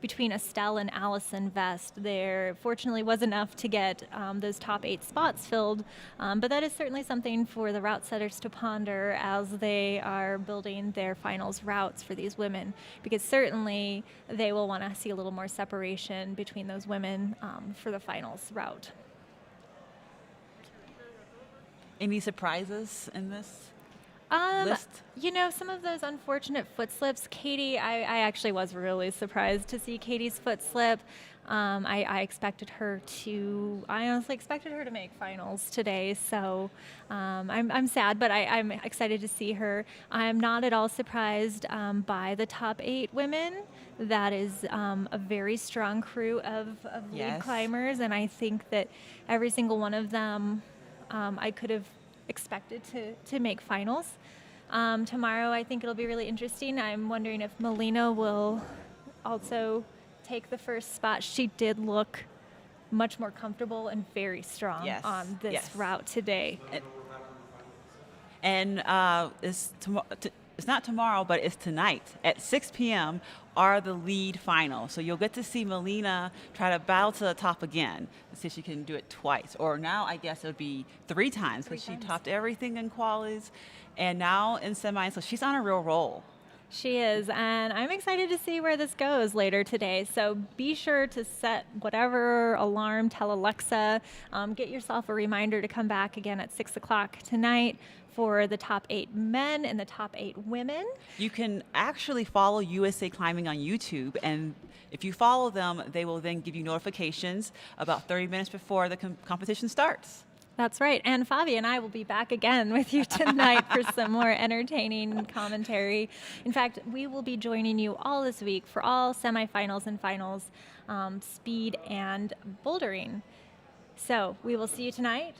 between Estelle and Allison Vest. There fortunately was enough to get those top 8 spots filled, but that is certainly something for the route setters to ponder as they are building their finals routes for these women, because certainly they will want to see a little more separation between those women for the finals route. Any surprises in this Um, list? Some of those unfortunate foot slips. Katie, I actually was really surprised to see Katie's foot slip. I honestly expected her to make finals today, so I'm sad, but I'm excited to see her. I'm not at all surprised by the top 8 women. That is a very strong crew of lead Yes. climbers, and I think that every single one of them I could have expected to make finals. Tomorrow, I think it'll be really interesting. I'm wondering if Melina will also take the first spot. She did look much more comfortable and very strong Yes, on this yes. route today. And it's not tomorrow, but it's tonight at 6 p.m. are the lead finals. So you'll get to see Melina try to battle to the top again and see if she can do it twice. Or now I guess it would be 3 times because she topped everything in qualies and now in semis. So she's on a real roll. She is, and I'm excited to see where this goes later today. So be sure to set whatever alarm, tell Alexa, get yourself a reminder to come back again at 6 o'clock tonight for the top 8 men and the top 8 women. You can actually follow USA Climbing on YouTube, and if you follow them, they will then give you notifications about 30 minutes before the competition starts. That's right. And Fabi and I will be back again with you tonight for some more entertaining commentary. In fact, we will be joining you all this week for all semifinals and finals, speed and bouldering. So we will see you tonight.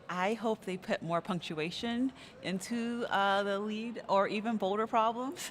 I hope they put more punctuation into the lead or even boulder problems.